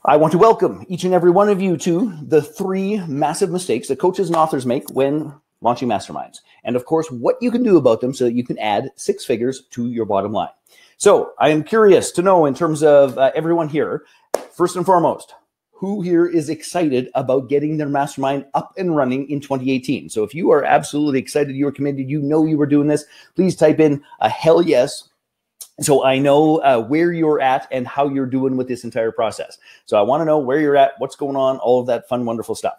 I want to welcome each and every one of you to the 3 massive mistakes that coaches and authors make when launching masterminds. And of course, what you can do about them so that you can add 6 figures to your bottom line. So I am curious to know, in terms of everyone here, first and foremost, who here is excited about getting their mastermind up and running in 2018? So if you are absolutely excited, you are committed, you know you were doing this, please type in a hell yes. So I know where you're at and how you're doing with this entire process. So I want to know where you're at, what's going on, all of that fun, wonderful stuff.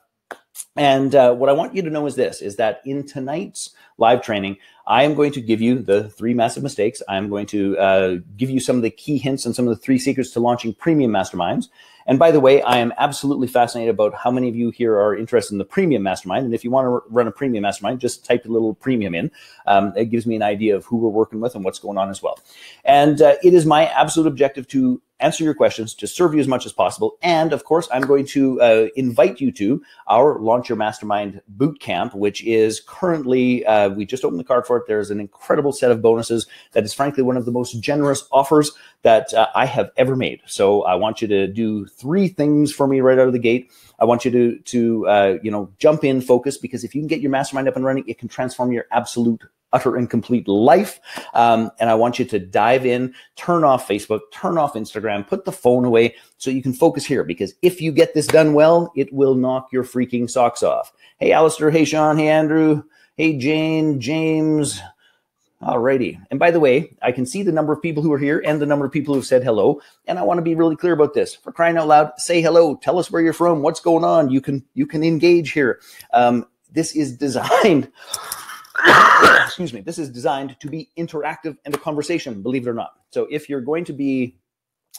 And what I want you to know is this, is that in tonight's live training, I am going to give you the 3 massive mistakes. I'm going to give you some of the key hints and some of the 3 secrets to launching premium masterminds. And by the way, I am absolutely fascinated about how many of you here are interested in the premium mastermind. And if you want to run a premium mastermind, just type a little premium in. It gives me an idea of who we're working with and what's going on as well. And it is my absolute objective to answer your questions, to serve you as much as possible. And of course, I'm going to invite you to our Launch Your Mastermind Bootcamp, which is currently, we just opened the card for it. There's an incredible set of bonuses that is frankly one of the most generous offers that I have ever made. So I want you to do 3 things for me right out of the gate. I want you to jump in, focus, because if you can get your mastermind up and running, it can transform your absolute utter and complete life. And I want you to dive in, turn off Facebook, turn off Instagram, put the phone away so you can focus here, because if you get this done well, it will knock your freaking socks off. Hey, Alistair. Hey, Sean. Hey, Andrew. Hey, Jane, James. Alrighty. And by the way, I can see the number of people who are here and the number of people who have said hello. And I want to be really clear about this. For crying out loud, say hello. Tell us where you're from. What's going on? You can engage here. This is designed excuse me, this is designed to be interactive and a conversation, believe it or not. So if you're going to be,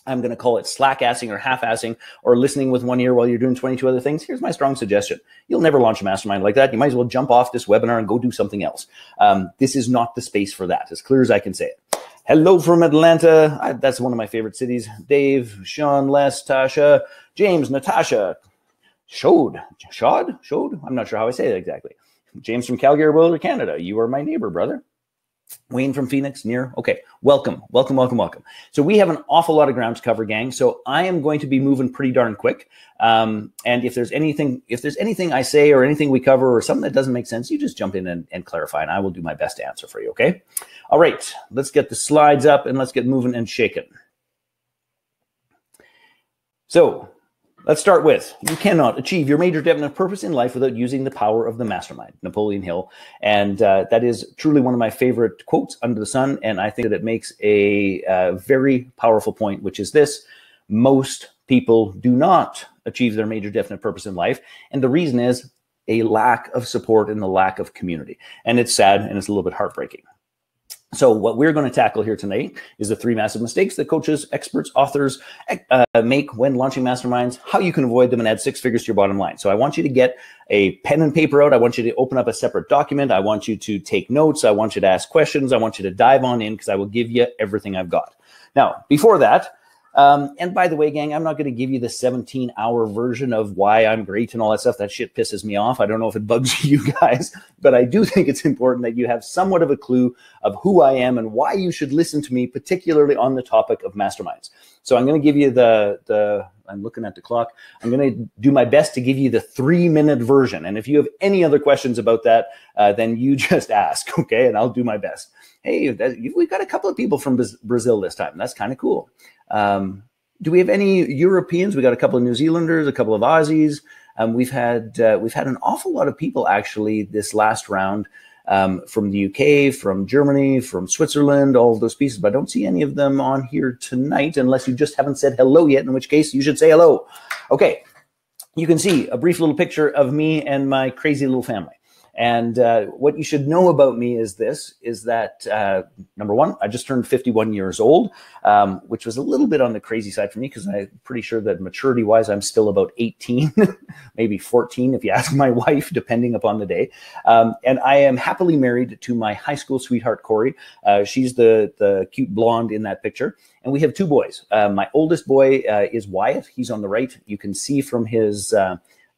I'm going to call it slack-assing or half-assing or listening with one ear while you're doing 22 other things, here's my strong suggestion. You'll never launch a mastermind like that. You might as well jump off this webinar and go do something else. This is not the space for that, as clear as I can say it. Hello from Atlanta. That's one of my favorite cities. Dave, Sean, Les, Tasha, James, Natasha, Shod? I'm not sure how I say it exactly. James from Calgary, Boulder, Canada. You are my neighbor, brother. Wayne from Phoenix, near. Okay, welcome. So we have an awful lot of ground to cover, gang. So I am going to be moving pretty darn quick. And if there's anything I say or anything we cover or something that doesn't make sense, you just jump in and clarify, and I will do my best to answer for you. Okay. All right. Let's get the slides up and let's get moving and shaking. So let's start with, you cannot achieve your major definite purpose in life without using the power of the mastermind, Napoleon Hill. And that is truly one of my favorite quotes under the sun. And I think that it makes a very powerful point, which is this: most people do not achieve their major definite purpose in life. And the reason is a lack of support and the lack of community. And it's sad and it's a little bit heartbreaking. So what we're going to tackle here tonight is the 3 massive mistakes that coaches, experts, authors make when launching masterminds, how you can avoid them and add 6 figures to your bottom line. So I want you to get a pen and paper out. I want you to open up a separate document. I want you to take notes. I want you to ask questions. I want you to dive on in, because I will give you everything I've got. Now, before that, and by the way, gang, I'm not going to give you the 17-hour version of why I'm great and all that stuff. That shit pisses me off. I don't know if it bugs you guys, but I do think it's important that you have somewhat of a clue of who I am and why you should listen to me, particularly on the topic of masterminds. So I'm going to give you I'm looking at the clock. I'm going to do my best to give you the 3-minute version. And if you have any other questions about that, then you just ask, okay? And I'll do my best. Hey, we've got a couple of people from Brazil this time. That's kind of cool. Do we have any Europeans? We got a couple of New Zealanders, a couple of Aussies. We've had an awful lot of people actually this last round, from the UK, from Germany, from Switzerland, all of those pieces. But I don't see any of them on here tonight, unless you just haven't said hello yet, in which case you should say hello. Okay, you can see a brief little picture of me and my crazy little family. And what you should know about me is that, number one, I just turned 51 years old, which was a little bit on the crazy side for me, because I'm pretty sure that maturity-wise, I'm still about 18, maybe 14 if you ask my wife, depending upon the day. And I am happily married to my high school sweetheart, Corey. She's the cute blonde in that picture. And we have 2 boys. My oldest boy is Wyatt. He's on the right. You can see from his...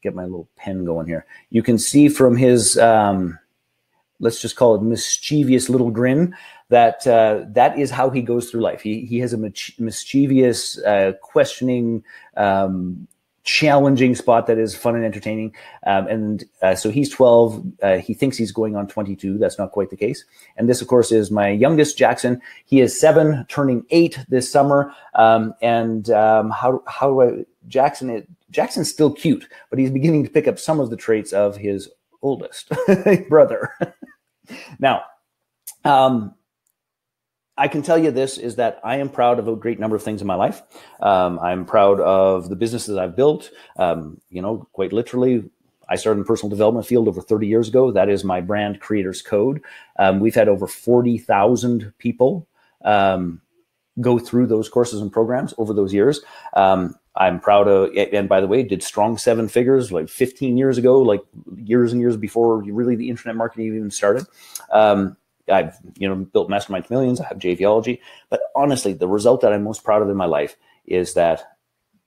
get my little pen going here. You can see from his, let's just call it mischievous little grin, that is how he goes through life. He has a mischievous, questioning, challenging spot that is fun and entertaining. So he's 12. He thinks he's going on 22. That's not quite the case. And this, of course, is my youngest, Jackson. He is 7, turning 8 this summer. Jackson's still cute, but he's beginning to pick up some of the traits of his oldest brother. Now, I can tell you this is that I am proud of a great number of things in my life. I'm proud of the businesses I've built. Quite literally, I started in the personal development field over 30 years ago. That is my brand Creators Code. We've had over 40,000 people go through those courses and programs over those years. I'm proud of, and by the way, did strong 7 figures like 15 years ago, like years and years before really the internet marketing even started. I've built Mastermind to Millions. I have JVology. But honestly, the result that I'm most proud of in my life is that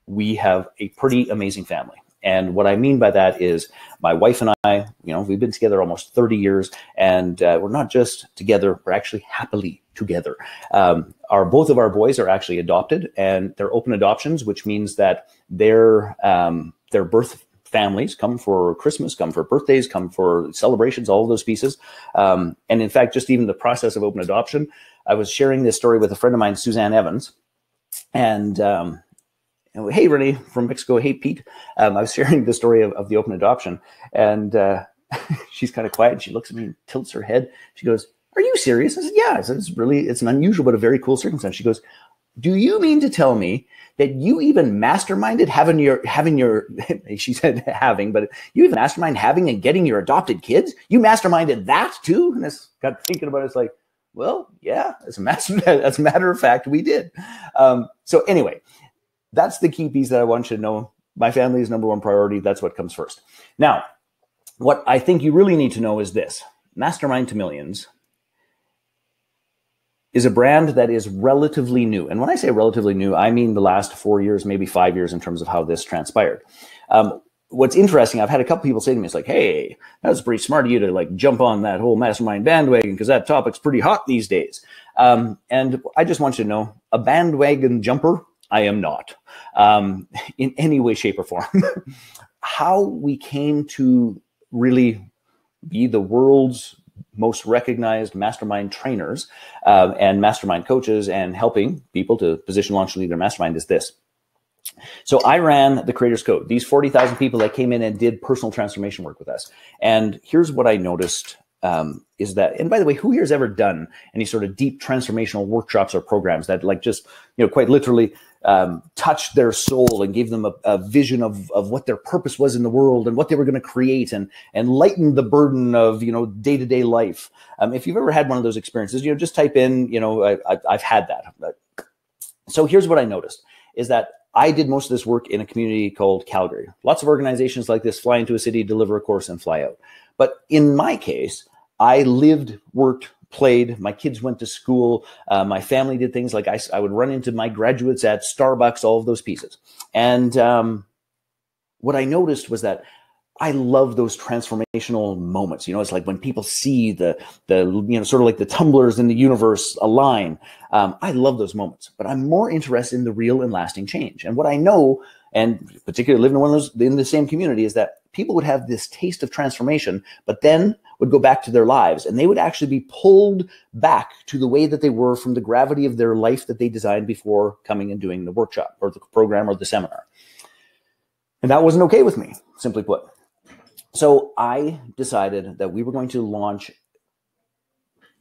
we have a pretty amazing family. And what I mean by that is my wife and I, we've been together almost 30 years, and we're not just together, we're actually happily together. Both of our boys are actually adopted, and they're open adoptions, which means that their birth families come for Christmas, come for birthdays, come for celebrations, all of those pieces. And in fact, just even the process of open adoption, I was sharing this story with a friend of mine, Suzanne Evans, and hey, Renee from Mexico. Hey, Pete. I was sharing the story of the open adoption, and she's kind of quiet. And she looks at me and tilts her head. She goes, "Are you serious?" I said, "Yeah." I said, "It's an unusual but a very cool circumstance." She goes, "Do you mean to tell me that you even masterminded having your," she said having, but you even mastermind having and getting your adopted kids? You masterminded that too? And I got thinking about it. It's like, well, yeah, as a matter of fact, we did. So anyway, that's the key piece that I want you to know. My family is number one priority. That's what comes first. Now, what I think you really need to know is this: Mastermind to Millions is a brand that is relatively new. And when I say relatively new, I mean the last 4 years, maybe 5 years in terms of how this transpired. What's interesting, I've had a couple people say to me, it's like, "Hey, that's pretty smart of you to like jump on that whole mastermind bandwagon because that topic's pretty hot these days." And I just want you to know, a bandwagon jumper, I am not in any way, shape, or form. How we came to really be the world's most recognized mastermind trainers and mastermind coaches and helping people to position, launch, lead their mastermind is this. So I ran the Creators Code, these 40,000 people that came in and did personal transformation work with us. And here's what I noticed is that, and by the way, who here has ever done any sort of deep transformational workshops or programs that like just, quite literally touched their soul and gave them a vision of what their purpose was in the world and what they were going to create and lighten the burden of, day-to-day life. If you've ever had one of those experiences, just type in, I've had that. So here's what I noticed is that I did most of this work in a community called Calgary. Lots of organizations like this fly into a city, deliver a course, and fly out. But in my case, I lived, worked, played. My kids went to school. My family did things like I would run into my graduates at Starbucks, all of those pieces. And what I noticed was that I love those transformational moments. It's like when people see the sort of like the tumblers in the universe align. I love those moments, but I'm more interested in the real and lasting change. And what I know, and particularly living in one of those in the same community, is that people would have this taste of transformation, but then would go back to their lives, and they would actually be pulled back to the way that they were from the gravity of their life that they designed before coming and doing the workshop or the program or the seminar. And that wasn't okay with me, simply put. So I decided that we were going to launch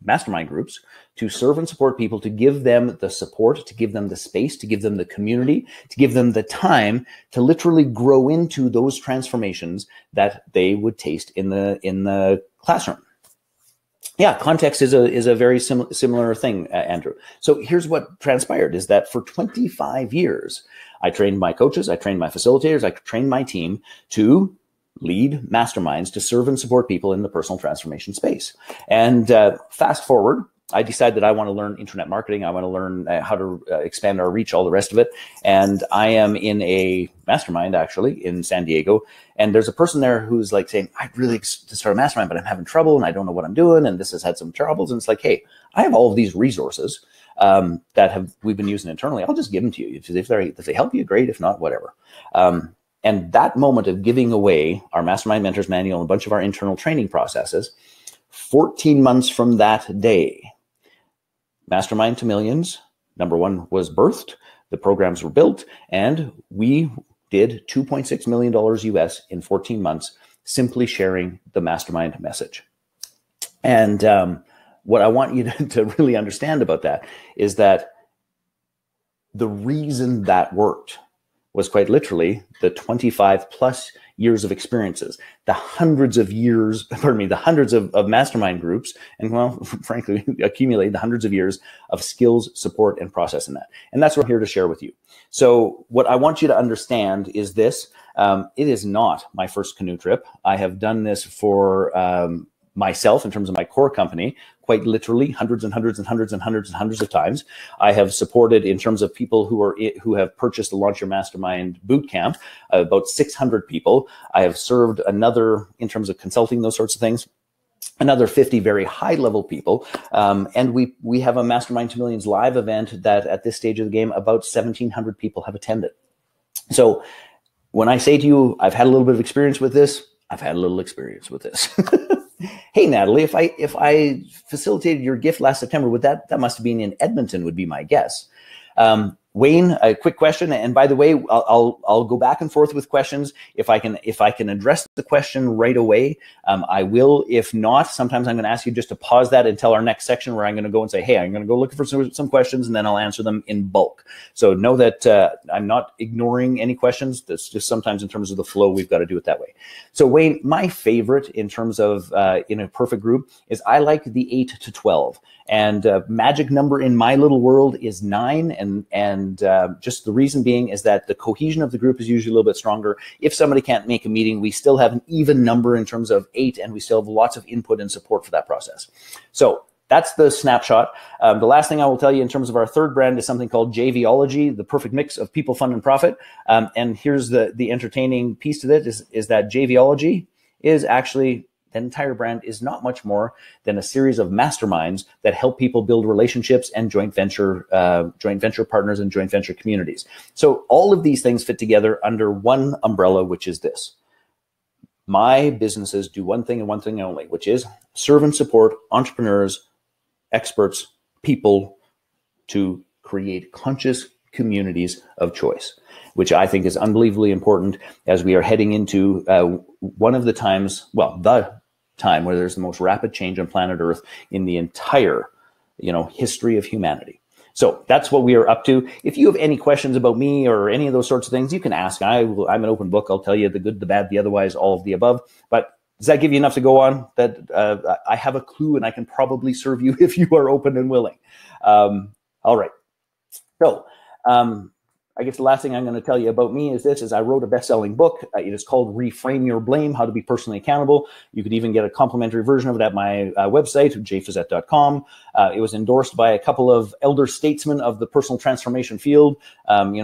mastermind groups to serve and support people, to give them the support, to give them the space, to give them the community, to give them the time to literally grow into those transformations that they would taste in the classroom. Yeah, context is a very similar thing, Andrew. So here's what transpired is that for 25 years, I trained my coaches, I trained my facilitators, I trained my team to lead masterminds to serve and support people in the personal transformation space. And fast forward, I decide that I want to learn internet marketing. I want to learn how to expand our reach, all the rest of it. And I am in a mastermind actually in San Diego. And there's a person there who's like saying, I'd really like to start a mastermind, but I'm having trouble and I don't know what I'm doing. And this has had some troubles. And it's like, hey, I have all of these resources that we've been using internally. I'll just give them to you. If they help you, great. If not, whatever. And that moment of giving away our Mastermind Mentors Manual and a bunch of our internal training processes, 14 months from that day, Mastermind to Millions, number one, was birthed. The programs were built, and we did $2.6 million US in 14 months simply sharing the Mastermind message. And what I want you to really understand about that is that the reason that worked was quite literally the 25 plus years of experiences, the hundreds of mastermind groups, and well, frankly, accumulate the hundreds of years of skills, support, and process in that. And that's what I'm here to share with you. So what I want you to understand is this. It is not my first canoe trip. I have done this for myself in terms of my core company, quite literally hundreds and hundreds and hundreds and hundreds and hundreds of times. I have supported in terms of people who have purchased the Launch Your Mastermind bootcamp, about 600 people. I have served another, in terms of consulting, those sorts of things, another 50 very high level people. And we have a Mastermind to Millions live event that at this stage of the game, about 1,700 people have attended. So when I say to you, I've had a little bit of experience with this, I've had a little experience with this. Hey, Natalie, if I facilitated your gift last September, that must have been in Edmonton, would be my guess. Wayne, a quick question. And by the way, I'll go back and forth with questions. If I can address the question right away, I will. If not, sometimes I'm going to ask you just to pause that until our next section where I'm going to go and say, hey, I'm going to go looking for some questions and then I'll answer them in bulk. So know that I'm not ignoring any questions. That's just sometimes in terms of the flow, we've got to do it that way. So Wayne, my favorite in terms of in a perfect group is I like the 8 to 12. And magic number in my little world is 9. And just the reason being is that the cohesion of the group is usually a little bit stronger. If somebody can't make a meeting, we still have an even number in terms of 8, and we still have lots of input and support for that process. So that's the snapshot. The last thing I will tell you in terms of our third brand is something called JVology, the perfect mix of people, fun, and profit. And here's the entertaining piece to it is that JVology is actually, the entire brand is not much more than a series of masterminds that help people build relationships and joint venture partners and joint venture communities. So all of these things fit together under one umbrella, which is this. My businesses do one thing and one thing only, which is serve and support entrepreneurs, experts, people to create conscious communities of choice, which I think is unbelievably important as we are heading into one of the times, well, the time where there's the most rapid change on planet Earth in the entire, history of humanity. So that's what we are up to. If you have any questions about me or any of those sorts of things, you can ask. I'm an open book. I'll tell you the good, the bad, the otherwise, all of the above. But does that give you enough to go on? That I have a clue and I can probably serve you if you are open and willing. All right. So I guess the last thing I'm going to tell you about me is I wrote a best-selling book. It is called Reframe Your Blame, How to Be Personally Accountable. You could even get a complimentary version of it at my website, jfazette.com. It was endorsed by a couple of elder statesmen of the personal transformation field.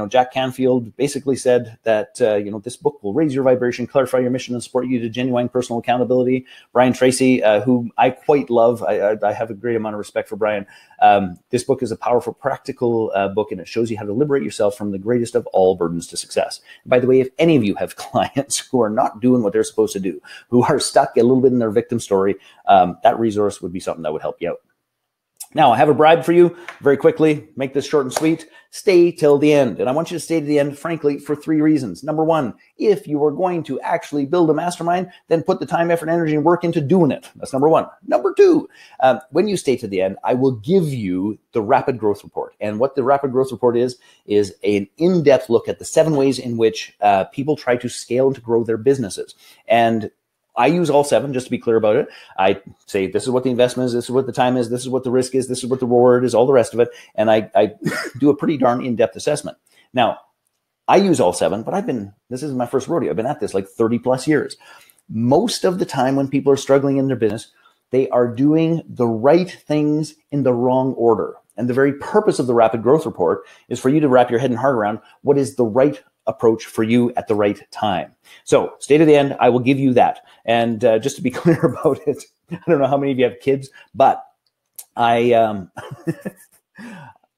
Jack Canfield basically said that, this book will raise your vibration, clarify your mission, and support you to genuine personal accountability. Brian Tracy, who I quite love, I have a great amount of respect for Brian. This book is a powerful, practical book, and it shows you how to liberate yourself from the greatest of all burdens to success. By the way, if any of you have clients who are not doing what they're supposed to do, who are stuck a little bit in their victim story, that resource would be something that would help you out. Now, I have a bribe for you very quickly. Make this short and sweet. Stay till the end. And I want you to stay to the end, frankly, for 3 reasons. Number 1, if you are going to actually build a mastermind, then put the time, effort, energy, and work into doing it. That's number 1. Number 2, when you stay to the end, I will give you the Rapid Growth Report. And what the Rapid Growth Report is an in-depth look at the 7 ways in which people try to scale and to grow their businesses. And I use all 7, just to be clear about it. I say, this is what the investment is, this is what the time is, this is what the risk is, this is what the reward is, all the rest of it. And I do a pretty darn in-depth assessment. Now, I use all 7, but this is my first rodeo. I've been at this like 30 plus years. Most of the time when people are struggling in their business, They are doing the right things in the wrong order. And the very purpose of the Rapid Growth Report is for you to wrap your head and heart around what is the right approach for you at the right time. So stay to the end. I will give you that. And just to be clear about it, I don't know how many of you have kids, but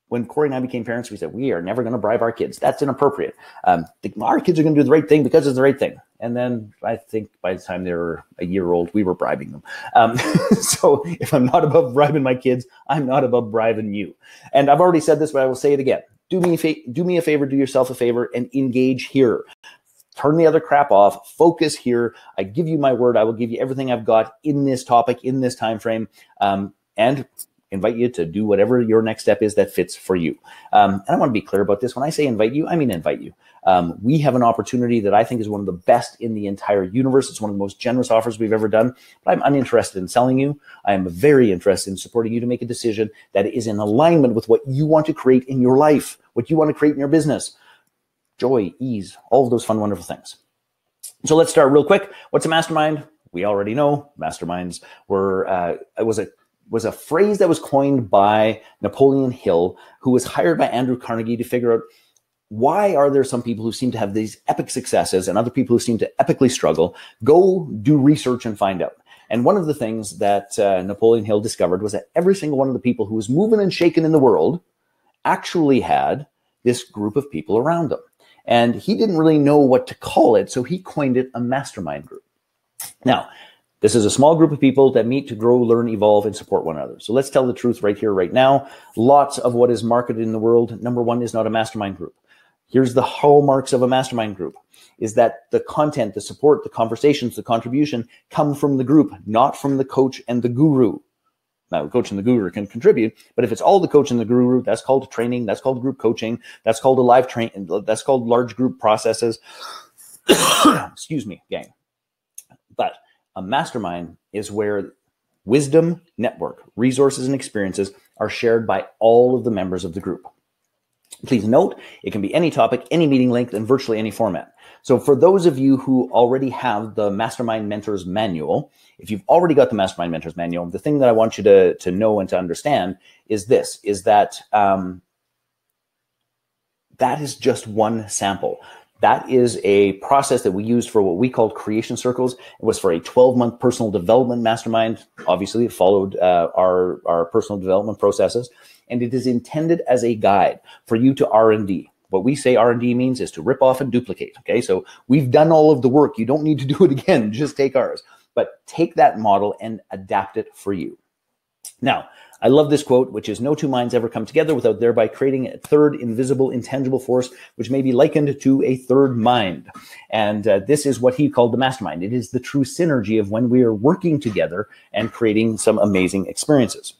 when Corey and I became parents, we said, we are never going to bribe our kids. That's inappropriate. Our kids are going to do the right thing because it's the right thing. And then I think by the time they were a year old, we were bribing them. So if I'm not above bribing my kids, I'm not above bribing you. And I've already said this, but I will say it again. Do me a favor, do yourself a favor, and engage here. Turn the other crap off. Focus here. I give you my word. I will give you everything I've got in this topic, in this time frame, and invite you to do whatever your next step is that fits for you. And I want to be clear about this. When I say invite you, I mean invite you. We have an opportunity that I think is one of the best in the entire universe. It's one of the most generous offers we've ever done. But I'm uninterested in selling you. I am very interested in supporting you to make a decision that is in alignment with what you want to create in your life, what you want to create in your business. Joy, ease, all of those fun, wonderful things. So let's start real quick. What's a mastermind? We already know masterminds was a phrase that was coined by Napoleon Hill, who was hired by Andrew Carnegie to figure out why are there some people who seem to have these epic successes and other people who seem to epically struggle. Go do research and find out. And one of the things that Napoleon Hill discovered was that every single one of the people who was moving and shaking in the world actually had this group of people around them. And he didn't really know what to call it, so he coined it a mastermind group. Now, this is a small group of people that meet to grow, learn, evolve, and support one another. So let's tell the truth right here, right now. Lots of what is marketed in the world, number one, is not a mastermind group. Here's the hallmarks of a mastermind group, is that the content, the support, the conversations, the contribution come from the group, not from the coach and the guru. Now, the coach and the guru can contribute, but if it's all the coach and the guru, that's called training, that's called group coaching, that's called a live train, that's called large group processes. Excuse me, gang. But a mastermind is where wisdom, network, resources, and experiences are shared by all of the members of the group. Please note, it can be any topic, any meeting length, and virtually any format. So for those of you who already have the Mastermind Mentors Manual, if you've already got the Mastermind Mentors Manual, the thing that I want you to know and to understand is this, is that that is just one sample. That is a process that we used for what we called creation circles. It was for a 12-month personal development mastermind. Obviously, it followed our personal development processes, and it is intended as a guide for you to R&D. What we say R&D means is to rip off and duplicate. Okay, so we've done all of the work. You don't need to do it again. Just take ours. But take that model and adapt it for you. Now, I love this quote, which is, no two minds ever come together without thereby creating a third invisible, intangible force, which may be likened to a third mind. And this is what he called the mastermind. It is the true synergy of when we are working together and creating some amazing experiences.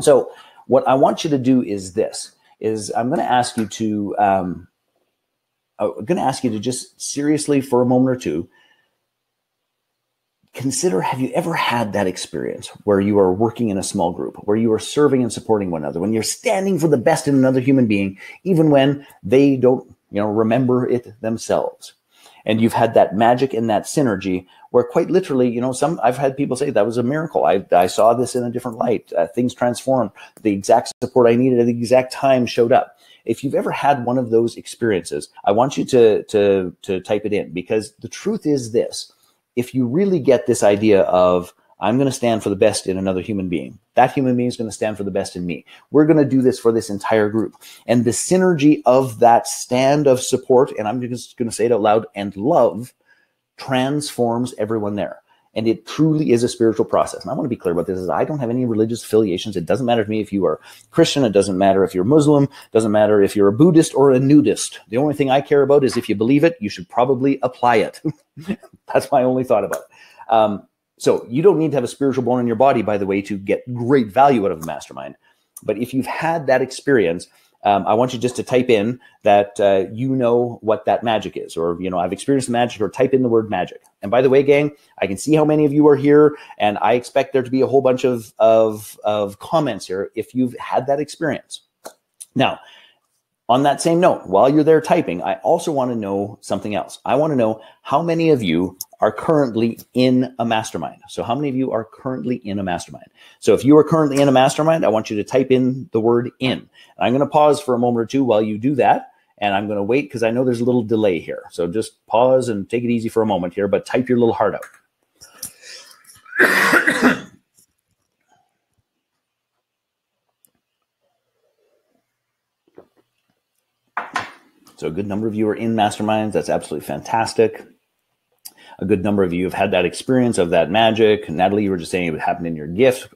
So what I want you to do is this, is I'm going to ask you to just seriously for a moment or two, consider, have you ever had that experience where you are working in a small group, where you are serving and supporting one another, when you're standing for the best in another human being, even when they don't, remember it themselves? And you've had that magic and that synergy where quite literally, I've had people say that was a miracle. I saw this in a different light. Things transformed. The exact support I needed at the exact time showed up. If you've ever had one of those experiences, I want you to type it in, because the truth is this. If you really get this idea of, I'm going to stand for the best in another human being, that human being is going to stand for the best in me. We're going to do this for this entire group. And the synergy of that stand of support, and I'm just going to say it out loud, and love, transforms everyone there. And it truly is a spiritual process. And I want to be clear about this, is I don't have any religious affiliations. It doesn't matter to me if you are Christian. It doesn't matter if you're Muslim. It doesn't matter if you're a Buddhist or a nudist. The only thing I care about is if you believe it, you should probably apply it. That's my only thought about it. So you don't need to have a spiritual bone in your body, by the way, to get great value out of a mastermind. But if you've had that experience, I want you just to type in that you know what that magic is, or, I've experienced magic, or type in the word magic. And by the way, gang, I can see how many of you are here, and I expect there to be a whole bunch of comments here if you've had that experience. Now, On that same note, while you're there typing, I also want to know something else. I want to know how many of you are currently in a mastermind. So how many of you are currently in a mastermind? So if you are currently in a mastermind, I want you to type in the word in. And I'm going to pause for a moment or two while you do that. And I'm going to wait because I know there's a little delay here. So just pause and take it easy for a moment here, but type your little heart out. So a good number of you are in masterminds. That's absolutely fantastic. A good number of you have had that experience of that magic. Natalie, you were just saying it happened in your gift,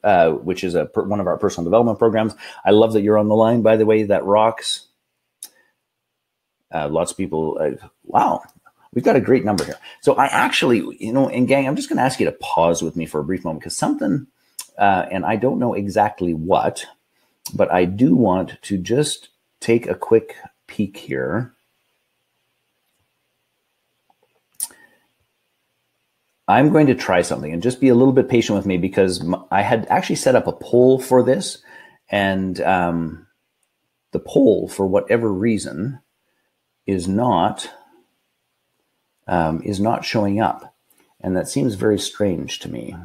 which is one of our personal development programs. I love that you're on the line, by the way. That rocks. Lots of people, wow, we've got a great number here. So I actually, and gang, I'm just going to ask you to pause with me for a brief moment because something, and I don't know exactly what, but I do want to just take a quick peek here. I'm going to try something and just be a little bit patient with me because I had actually set up a poll for this, and the poll, for whatever reason, is not showing up, and that seems very strange to me.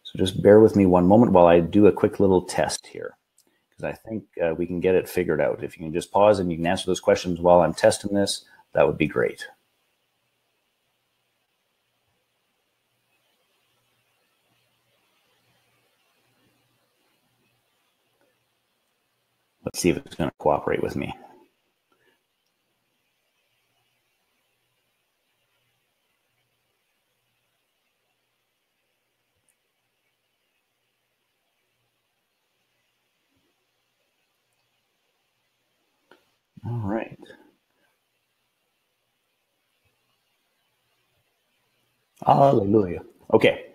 So just bear with me one moment while I do a quick little test here, because I think we can get it figured out. If you can just pause and you can answer those questions while I'm testing this, that would be great. Let's see if it's going to cooperate with me. All right. Hallelujah. Okay.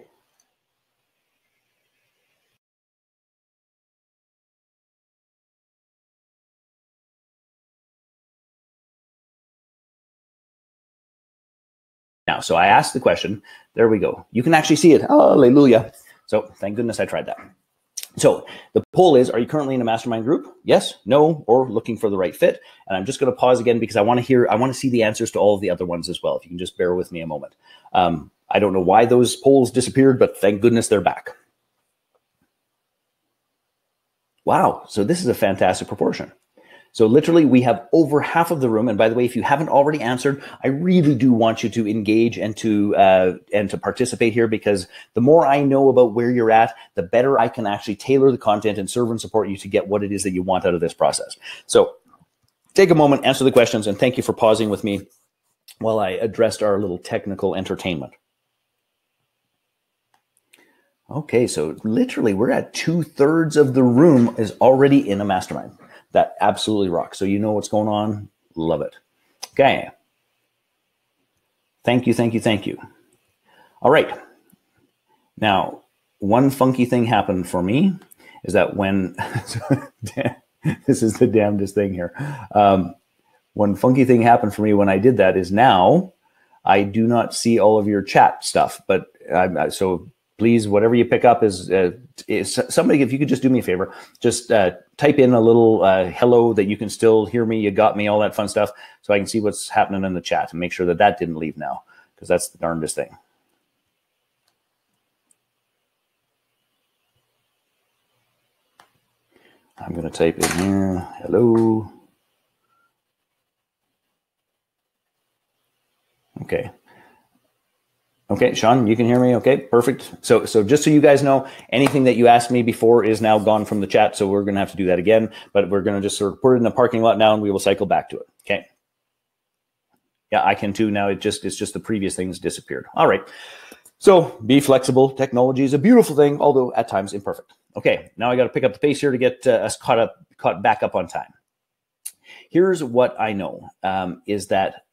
Now, so I asked the question. There we go. You can actually see it. Hallelujah. So thank goodness I tried that. So the poll is, are you currently in a mastermind group? Yes, no, or looking for the right fit? And I'm just going to pause again because I want to see the answers to all of the other ones as well. If you can just bear with me a moment. I don't know why those polls disappeared, but thank goodness they're back. Wow. So this is a fantastic proportion. So literally we have over half of the room. And by the way, if you haven't already answered, I really do want you to engage and to participate here, because the more I know about where you're at, the better I can actually tailor the content and serve and support you to get what it is that you want out of this process. So take a moment, answer the questions, and thank you for pausing with me while I addressed our little technical entertainment. Okay, so literally we're at 2/3 of the room is already in a mastermind. That absolutely rocks. So you know what's going on. Love it. Okay. Thank you, thank you, thank you. All right. Now, one funky thing happened for me is that when, this is the damnedest thing here. One funky thing happened for me when I did that is now I do not see all of your chat stuff. But so please, whatever you pick up is somebody, if you could just do me a favor, just type in a little hello that you can still hear me, you got me, all that fun stuff, so I can see what's happening in the chat and make sure that that didn't leave now, because that's the darndest thing. I'm going to type in here, hello. Okay. Okay, Sean, you can hear me? Okay, perfect. So just so you guys know, anything that you asked me before is now gone from the chat, so we're going to have to do that again, but we're going to just sort of put it in the parking lot now, and we will cycle back to it. Okay. Yeah, I can too now. It's just the previous things disappeared. All right. So be flexible. Technology is a beautiful thing, although at times imperfect. Okay, now I got to pick up the pace here to get us caught back up on time. Here's what I know is that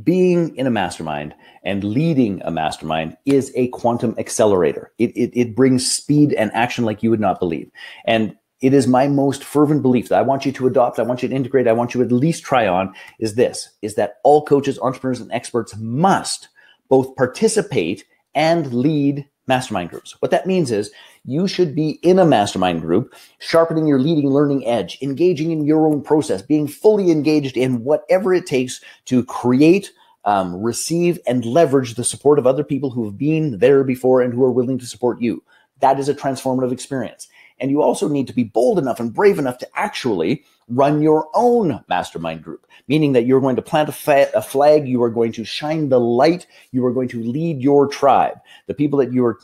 being in a mastermind and leading a mastermind is a quantum accelerator. It brings speed and action like you would not believe. And it is my most fervent belief that I want you to adopt, I want you to integrate, I want you to at least try on is that all coaches, entrepreneurs, and experts must both participate and lead mastermind groups. What that means is you should be in a mastermind group, sharpening your leading learning edge, engaging in your own process, being fully engaged in whatever it takes to create, receive, and leverage the support of other people who have been there before and who are willing to support you. That is a transformative experience. And you also need to be bold enough and brave enough to actually run your own mastermind group, meaning that you're going to plant a flag, you are going to shine the light, you are going to lead your tribe, the people that you are,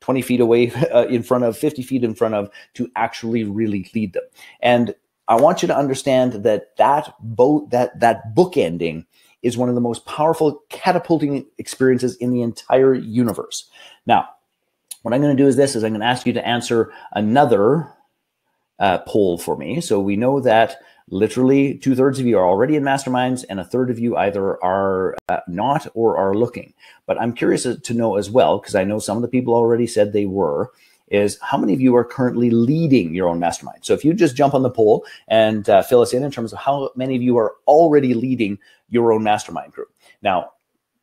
20 feet away in front of, 50 feet in front of, to actually really lead them. And I want you to understand that that bookending is one of the most powerful catapulting experiences in the entire universe. Now, what I'm going to do is I'm going to ask you to answer another poll for me. So we know that literally 2/3 of you are already in masterminds and 1/3 of you either are not or are looking. But I'm curious to know as well, because I know some of the people already said they were, is how many of you are currently leading your own mastermind? So if you just jump on the poll and fill us in terms of how many of you are already leading your own mastermind group. Now,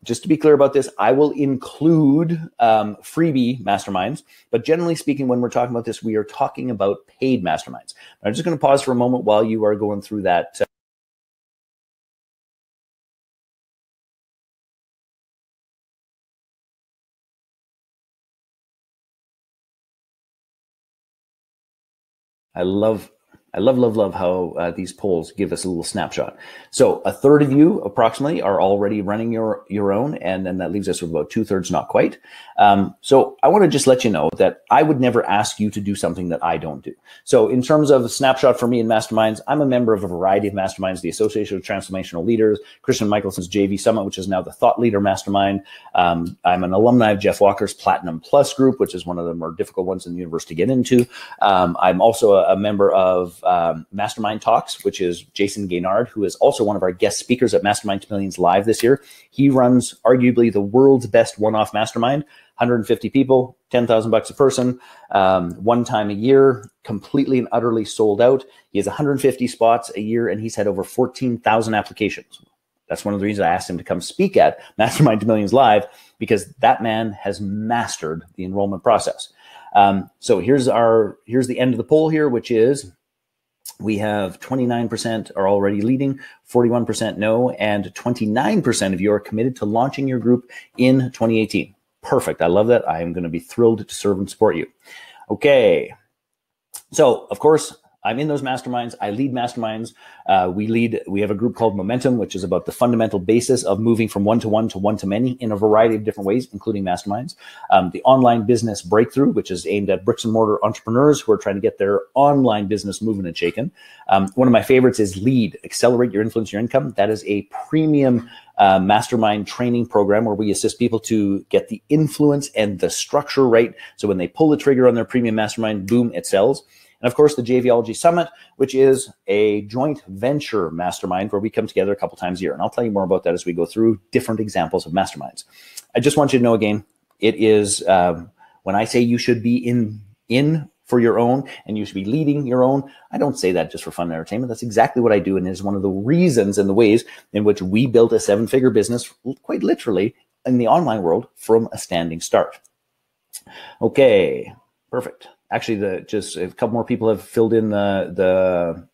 just to be clear about this, I will include freebie masterminds, but generally speaking, when we're talking about this, we are talking about paid masterminds. I'm just going to pause for a moment while you are going through that. I love how these polls give us a little snapshot. So 1/3 of you approximately are already running your own, and then that leaves us with about 2/3 not quite. So I want to just let you know that I would never ask you to do something that I don't do. So in terms of a snapshot for me in masterminds, I'm a member of a variety of masterminds, the Association of Transformational Leaders, Christian Michelson's JV Summit, which is now the Thought Leader Mastermind. I'm an alumni of Jeff Walker's Platinum Plus group, which is one of the more difficult ones in the universe to get into. I'm also a member of Mastermind Talks, which is Jason Gaynard, who is also one of our guest speakers at Mastermind to Millions Live this year. He runs arguably the world's best one-off mastermind, 150 people, $10,000 a person, one time a year, completely and utterly sold out. He has 150 spots a year, and he's had over 14,000 applications. That's one of the reasons I asked him to come speak at Mastermind to Millions Live, because that man has mastered the enrollment process. So here's the end of the poll here, which is we have 29% are already leading, 41% no, and 29% of you are committed to launching your group in 2018. Perfect. I love that. I am going to be thrilled to serve and support you. Okay. So, of course, I'm in those masterminds. I lead masterminds. We have a group called Momentum, which is about the fundamental basis of moving from one-to-one to one-to-many in a variety of different ways, including masterminds. The Online Business Breakthrough, which is aimed at bricks and mortar entrepreneurs who are trying to get their online business moving and shaken. One of my favorites is Lead, Accelerate Your Influence, Your Income. That is a premium mastermind training program where we assist people to get the influence and the structure right. So when they pull the trigger on their premium mastermind, boom, it sells. And of course, the JVology Summit, which is a joint venture mastermind where we come together a couple times a year. And I'll tell you more about that as we go through different examples of masterminds. I just want you to know again, it is when I say you should be in for your own and you should be leading your own, I don't say that just for fun and entertainment. That's exactly what I do. And it is one of the reasons and the ways in which we built a 7-figure business, quite literally, in the online world from a standing start. Okay, perfect. Actually, just a couple more people have filled in the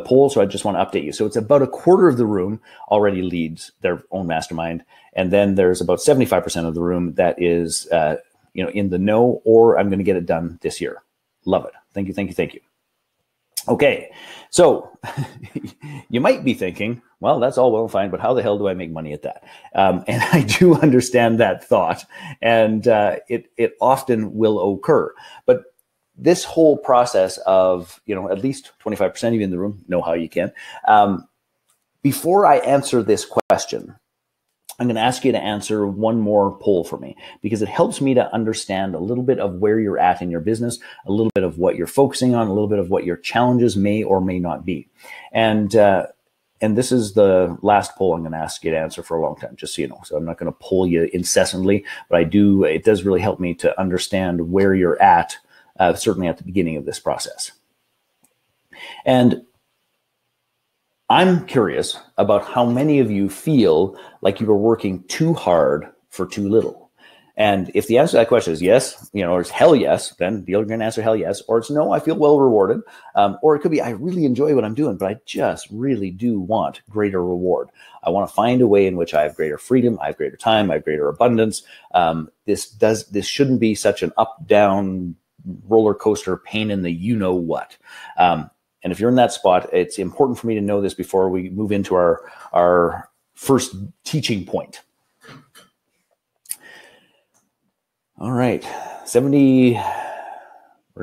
poll, so I just want to update you. So it's about 1/4 of the room already leads their own mastermind, and then there's about 75% of the room that is, in the no, or I'm going to get it done this year. Love it. Thank you, thank you, thank you. Okay, so you might be thinking, well, that's all well and fine, but how the hell do I make money at that? And I do understand that thought, and it often will occur. But this whole process of, at least 25% of you in the room know how you can. Before I answer this question, I'm going to ask you to answer one more poll for me, because it helps me to understand a little bit of where you're at in your business, a little bit of what you're focusing on, a little bit of what your challenges may or may not be. And this is the last poll I'm going to ask you to answer for a long time, just so you know. So I'm not going to poll you incessantly, but it does really help me to understand where you're at, certainly at the beginning of this process. And I'm curious about how many of you feel like you are working too hard for too little. And if the answer to that question is yes, or it's hell yes, then you're going to answer hell yes, or it's no, I feel well rewarded. Or it could be, I really enjoy what I'm doing, but I just really do want greater reward. I want to find a way in which I have greater freedom, I have greater time, I have greater abundance. This shouldn't be such an up, down roller coaster pain in the you-know-what. And if you're in that spot, it's important for me to know this before we move into our first teaching point. All right, we're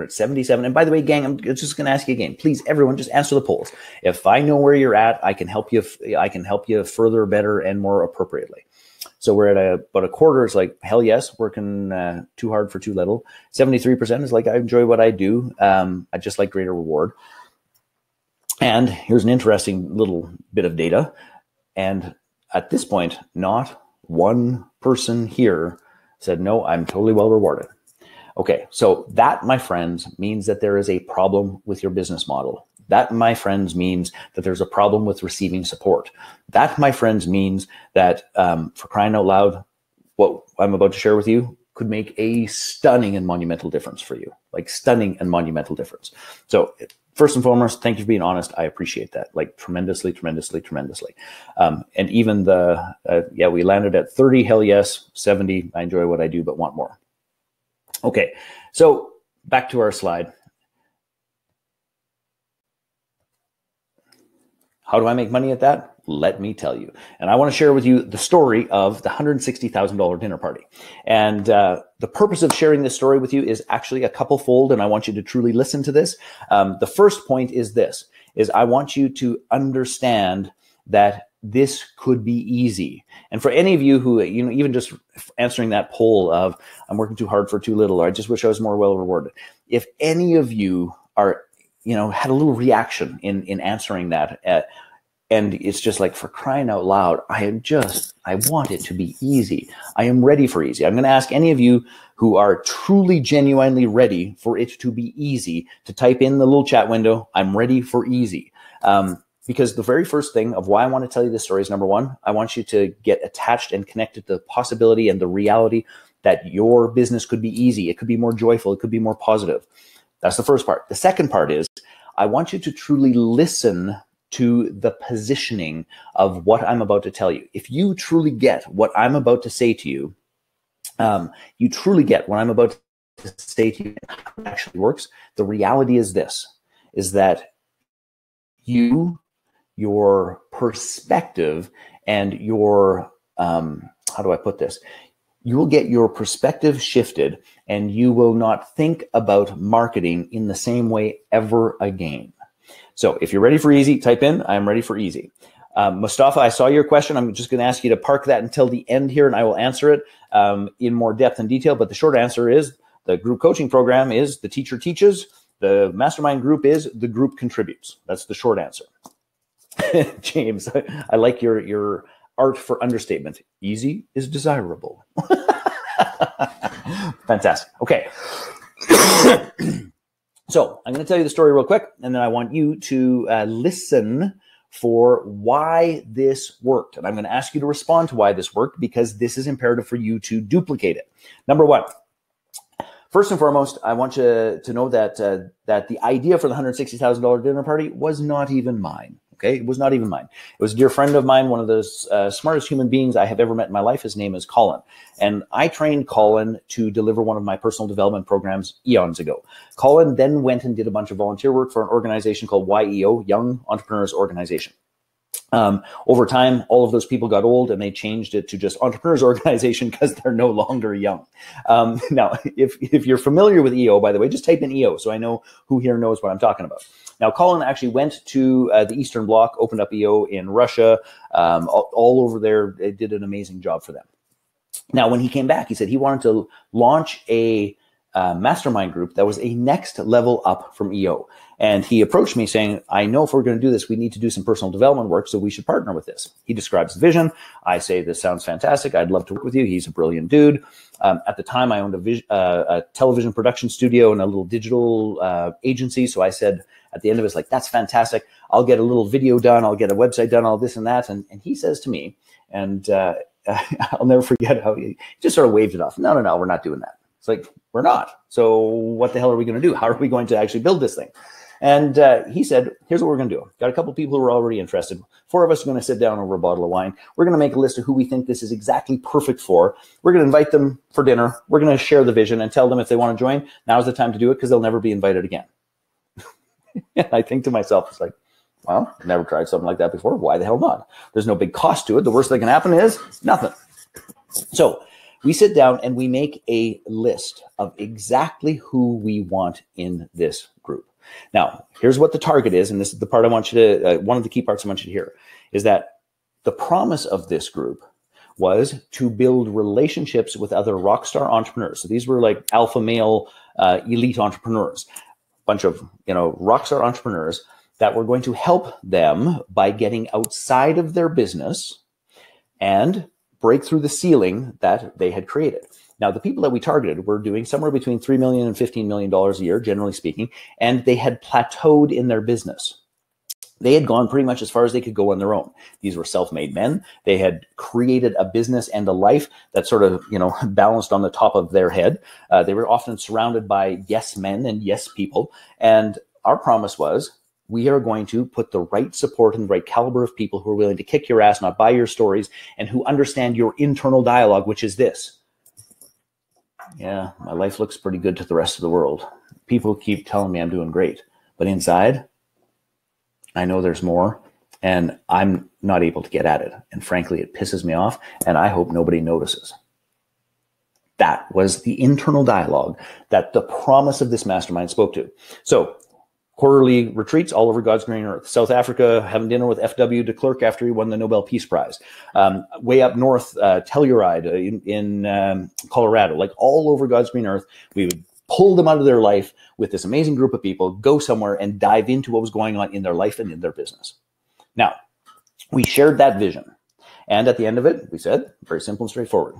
at 77. And by the way, gang, I'm just going to ask you again, please, everyone, just answer the polls. If I know where you're at, I can help you further, better, and more appropriately. So we're at about a quarter. It's like, hell yes, working too hard for too little. 73% is like, I enjoy what I do. I just like greater reward. And here's an interesting little bit of data. And at this point, not one person here said, no, I'm totally well rewarded. Okay, so that, my friends, means that there is a problem with your business model. That, my friends, means that there's a problem with receiving support. That, my friends, means that, for crying out loud, what I'm about to share with you could make a stunning and monumental difference for you, like stunning and monumental difference. So first and foremost, thank you for being honest. I appreciate that, like tremendously, tremendously, tremendously. And even we landed at 30, hell yes, 70, I enjoy what I do, but want more. Okay, so back to our slide. How do I make money at that? Let me tell you. And I want to share with you the story of the $160,000 dinner party. And the purpose of sharing this story with you is actually a couple-fold, and I want you to truly listen to this. The first point is this, is I want you to understand that this could be easy. And for any of you who, even just answering that poll of, I'm working too hard for too little, or I just wish I was more well rewarded. If any of you are, had a little reaction in answering that, and it's just like, for crying out loud, I want it to be easy. I am ready for easy. I'm going to ask any of you who are truly, genuinely ready for it to be easy to type in the little chat window, I'm ready for easy. Because the very first thing of why I want to tell you this story is, number one, I want you to get attached and connected to the possibility and the reality that your business could be easy. It could be more joyful. It could be more positive. That's the first part. The second part is, I want you to truly listen to the positioning of what I'm about to tell you. If you truly get what I'm about to say to you, you truly get what I'm about to say to you and how it actually works, the reality is this, is that your perspective and your, how do I put this? You will get your perspective shifted, and you will not think about marketing in the same way ever again. So if you're ready for easy, type in, I'm ready for easy. Mustafa, I saw your question. I'm just going to ask you to park that until the end here, and I will answer it in more depth and detail. But the short answer is, the group coaching program is the teacher teaches. The mastermind group is the group contributes. That's the short answer. James, I like your art for understatement. Easy is desirable. Fantastic. Okay. So I'm going to tell you the story real quick, and then I want you to listen for why this worked. And I'm going to ask you to respond to why this worked, because this is imperative for you to duplicate it. Number one, first and foremost, I want you to know that the idea for the $160,000 dinner party was not even mine. Okay, it was not even mine. It was a dear friend of mine, one of the smartest human beings I have ever met in my life. His name is Colin. And I trained Colin to deliver one of my personal development programs eons ago. Colin then went and did a bunch of volunteer work for an organization called YEO, Young Entrepreneurs Organization. Over time, all of those people got old, and they changed it to just Entrepreneurs Organization because they're no longer young. Now, if you're familiar with EO, by the way, just type in EO so I know who here knows what I'm talking about. Now, Colin actually went to the Eastern Bloc, opened up EO in Russia, all over there. They did an amazing job for them. Now, when he came back, he said he wanted to launch a mastermind group that was a next level up from EO. And he approached me saying, I know if we're going to do this, we need to do some personal development work, so we should partner with this. He describes the vision. I say, this sounds fantastic. I'd love to work with you. He's a brilliant dude. At the time, I owned a television production studio and a little digital agency. So I said at the end of it, it's like, that's fantastic. I'll get a little video done. I'll get a website done, all this and that. And he says to me, and I'll never forget how he just sort of waved it off. No, we're not doing that. It's like, we're not. So what the hell are we going to do? How are we going to actually build this thing? And he said, here's what we're going to do. Got a couple of people who are already interested. 4 of us are going to sit down over a bottle of wine. We're going to make a list of who we think this is exactly perfect for. We're going to invite them for dinner. We're going to share the vision and tell them if they want to join, now's the time to do it because they'll never be invited again. And I think to myself, it's like, well, I've never tried something like that before. Why the hell not? There's no big cost to it. The worst that can happen is nothing. So we sit down and we make a list of exactly who we want in this group. Now, here's what the target is, and this is the part I want you to, one of the key parts I want you to hear, is that the promise of this group was to build relationships with other rock star entrepreneurs. So these were like alpha male elite entrepreneurs, bunch of, rock star entrepreneurs that were going to help them by getting outside of their business and break through the ceiling that they had created. Now, the people that we targeted were doing somewhere between $3 million and $15 million a year, generally speaking, and they had plateaued in their business. They had gone pretty much as far as they could go on their own. These were self-made men. They had created a business and a life that sort of, balanced on the top of their head. They were often surrounded by yes men and yes people. And our promise was, we are going to put the right support and the right caliber of people who are willing to kick your ass, not buy your stories, and who understand your internal dialogue, which is this. Yeah, my life looks pretty good to the rest of the world. People keep telling me I'm doing great, but inside, I know there's more, and I'm not able to get at it. And frankly, it pisses me off, and I hope nobody notices. That was the internal dialogue that the promise of this mastermind spoke to. So, quarterly retreats all over God's green earth. South Africa, having dinner with F.W. de Klerk after he won the Nobel Peace Prize. Way up north, Telluride in Colorado, like all over God's green earth. We would pull them out of their life with this amazing group of people, go somewhere and dive into what was going on in their life and in their business. Now, we shared that vision. And at the end of it, we said, very simple and straightforward.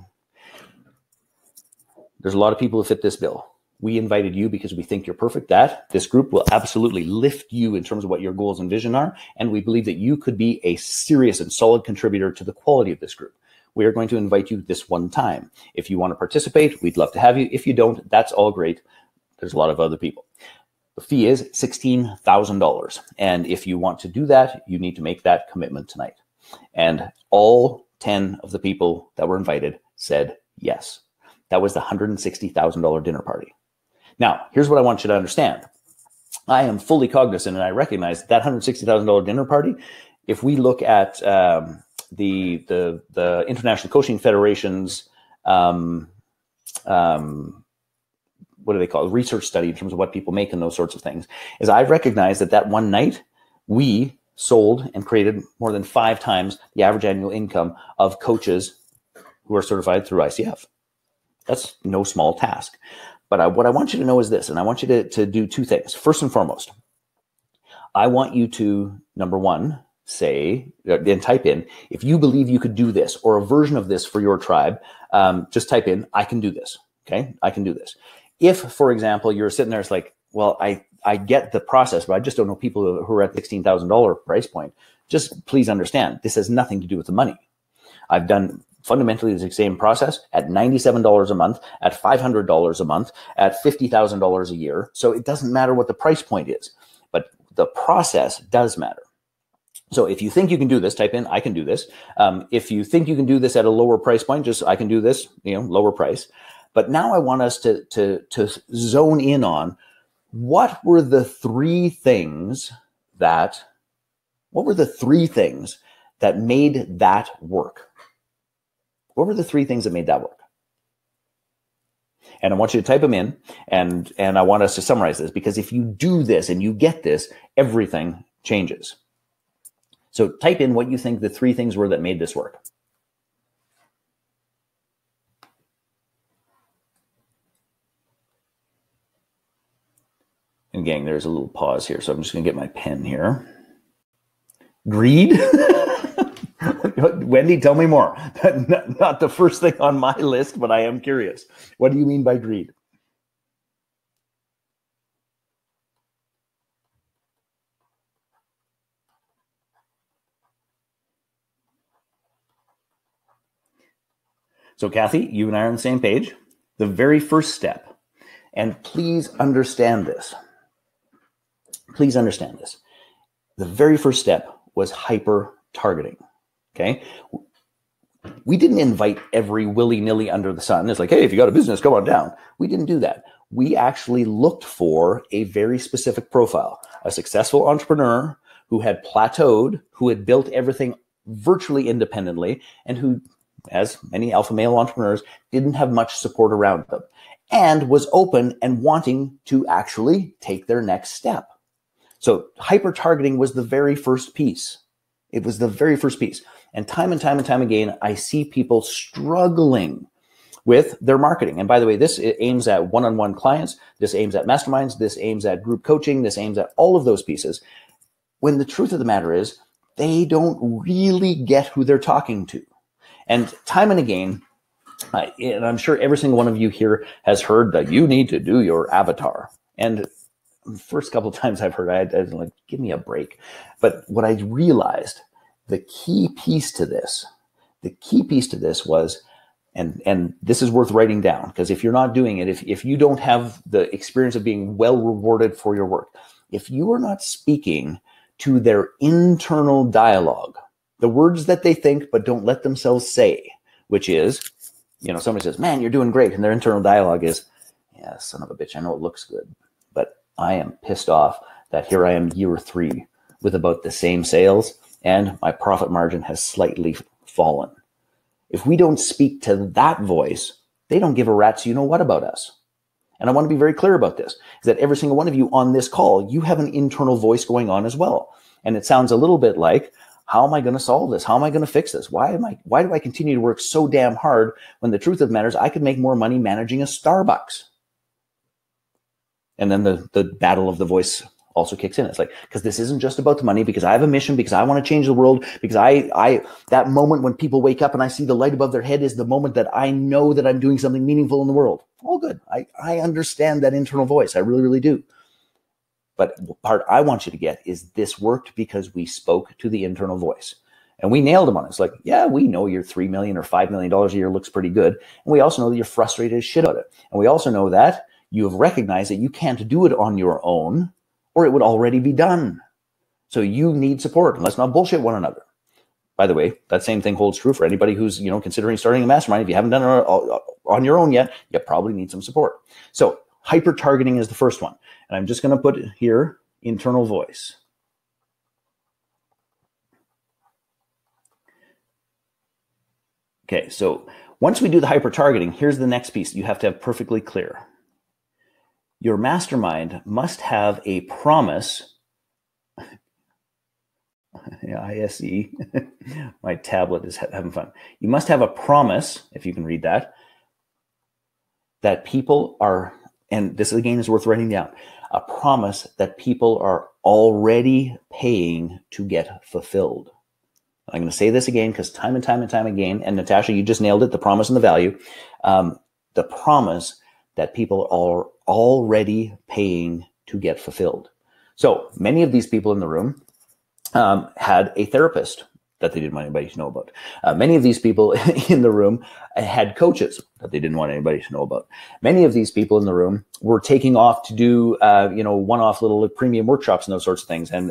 There's a lot of people who fit this bill. We invited you because we think you're perfect. This group will absolutely lift you in terms of what your goals and vision are. And we believe that you could be a serious and solid contributor to the quality of this group. We are going to invite you this one time. If you want to participate, we'd love to have you. If you don't, that's all great. There's a lot of other people. The fee is $16,000. And if you want to do that, you need to make that commitment tonight. And all 10 of the people that were invited said yes. That was the $160,000 dinner party. Now, here's what I want you to understand. I am fully cognizant and I recognize that $160,000 dinner party, if we look at the International Coaching Federation's, what do they call it? Research study in terms of what people make and those sorts of things, is I recognize that one night we sold and created more than 5 times the average annual income of coaches who are certified through ICF. That's no small task. But what I want you to know is this, and I want you to do 2 things. First and foremost, I want you to, number 1, say, then type in, if you believe you could do this or a version of this for your tribe, just type in, I can do this. Okay, I can do this. If, for example, you're sitting there, it's like, well, I get the process, but I just don't know people who are at $16,000 price point. Just please understand, this has nothing to do with the money. I've done fundamentally the same process at $97 a month, at $500 a month, at $50,000 a year. So it doesn't matter what the price point is, but the process does matter. So if you think you can do this, type in, I can do this. If you think you can do this at a lower price point, just I can do this, lower price. But now I want us to zone in on what were the 3 things that made that work? What were the 3 things that made that work? And I want you to type them in, and I want us to summarize this, because if you do this and you get this, everything changes. So type in what you think the 3 things were that made this work. And gang, there's a little pause here, so I'm just going to get my pen here. Greed? Wendy, tell me more. Not the first thing on my list, but I am curious. What do you mean by greed? So Kathy, you and I are on the same page. The very first step, and please understand this. Please understand this. The very first step was hyper targeting. Okay. We didn't invite every willy-nilly under the sun. It's like, hey, if you got a business, come on down. We didn't do that. We actually looked for a very specific profile, a successful entrepreneur who had plateaued, who had built everything virtually independently, and who, as many alpha male entrepreneurs, didn't have much support around them, and was open and wanting to actually take their next step. So hyper-targeting was the very first piece. It was the very first piece. And time again, I see people struggling with their marketing. And by the way, this aims at one-on-one clients. This aims at masterminds. This aims at group coaching. This aims at all of those pieces. When the truth of the matter is, they don't really get who they're talking to. And time and again, and I'm sure every single one of you here has heard that you need to do your avatar. And the first couple of times I've heard it, I was like, give me a break. But what I realized, the key piece to this was, and this is worth writing down, because if you're not doing it, if you don't have the experience of being well rewarded for your work, if you are not speaking to their internal dialogue, the words that they think but don't let themselves say, which is, somebody says, man, you're doing great. And their internal dialogue is, yeah, son of a bitch, I know it looks good, but I am pissed off that here I am year 3 with about the same sales and my profit margin has slightly fallen. If we don't speak to that voice, they don't give a rat's you know what about us. And I want to be very clear about this, is that every single one of you on this call, you have an internal voice going on as well. And it sounds a little bit like, how am I going to solve this? How am I going to fix this? Why do I continue to work so damn hard when the truth of the matter is I could make more money managing a Starbucks? And then the battle of the voice also kicks in. It's like, because this isn't just about the money, because I have a mission, because I want to change the world, because that moment when people wake up and I see the light above their head is the moment that I know that I'm doing something meaningful in the world. All good. I understand that internal voice. I really, really do. But the part I want you to get is this worked because we spoke to the internal voice. And we nailed them on it. It's like, yeah, we know your $3 million or $5 million a year looks pretty good. And we also know that you're frustrated as shit about it. And we also know that you have recognized that you can't do it on your own, or it would already be done. So you need support. Let's not bullshit one another. By the way, that same thing holds true for anybody who's considering starting a mastermind. If you haven't done it on your own yet, you probably need some support. So hyper-targeting is the first one. And I'm just going to put here internal voice. Okay, so once we do the hyper-targeting, here's the next piece you have to have perfectly clear. Your mastermind must have a promise. Yeah, ISE. My tablet is having fun. You must have a promise, if you can read that people are, and this again is worth writing down, a promise that people are already paying to get fulfilled. I'm going to say this again because time and time again, and Natasha, you just nailed it, the promise and the value, the promise that people are already paying to get fulfilled. So many of these people in the room had a therapist that they didn't want anybody to know about. Many of these people in the room had coaches that they didn't want anybody to know about. Many of these people in the room were taking off to do, one-off little premium workshops and those sorts of things. And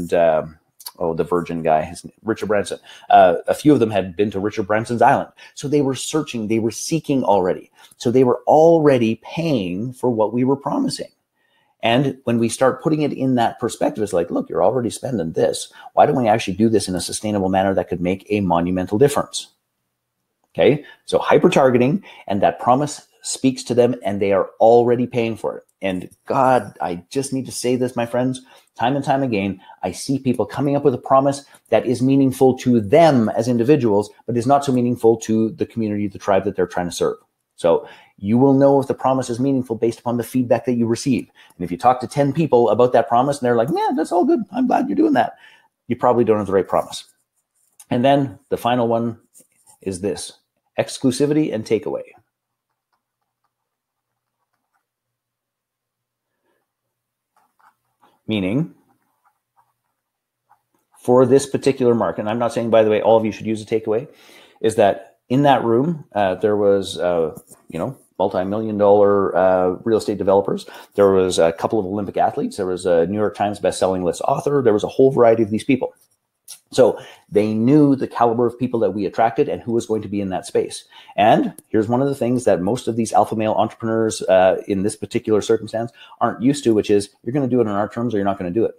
the Virgin guy, Richard Branson. A few of them had been to Richard Branson's island. So they were searching, they were seeking already. So they were already paying for what we were promising. And when we start putting it in that perspective, it's like, look, you're already spending this. Why don't we actually do this in a sustainable manner that could make a monumental difference? Okay, so hyper-targeting, and that promise speaks to them, and they are already paying for it. And God, I just need to say this, my friends, time and time again, I see people coming up with a promise that is meaningful to them as individuals, but is not so meaningful to the community, the tribe that they're trying to serve. So you will know if the promise is meaningful based upon the feedback that you receive. And if you talk to 10 people about that promise and they're like, yeah, that's all good, I'm glad you're doing that, you probably don't have the right promise. And then the final one is this: exclusivity and takeaway. Meaning, for this particular market, and I'm not saying, by the way, all of you should use a takeaway, is that In that room, there was, multi-million-dollar real estate developers. There was a couple of Olympic athletes. There was a New York Times best-selling list author. There was a whole variety of these people. So they knew the caliber of people that we attracted and who was going to be in that space. And here's one of the things that most of these alpha male entrepreneurs in this particular circumstance aren't used to, which is you're going to do it on our terms or you're not going to do it.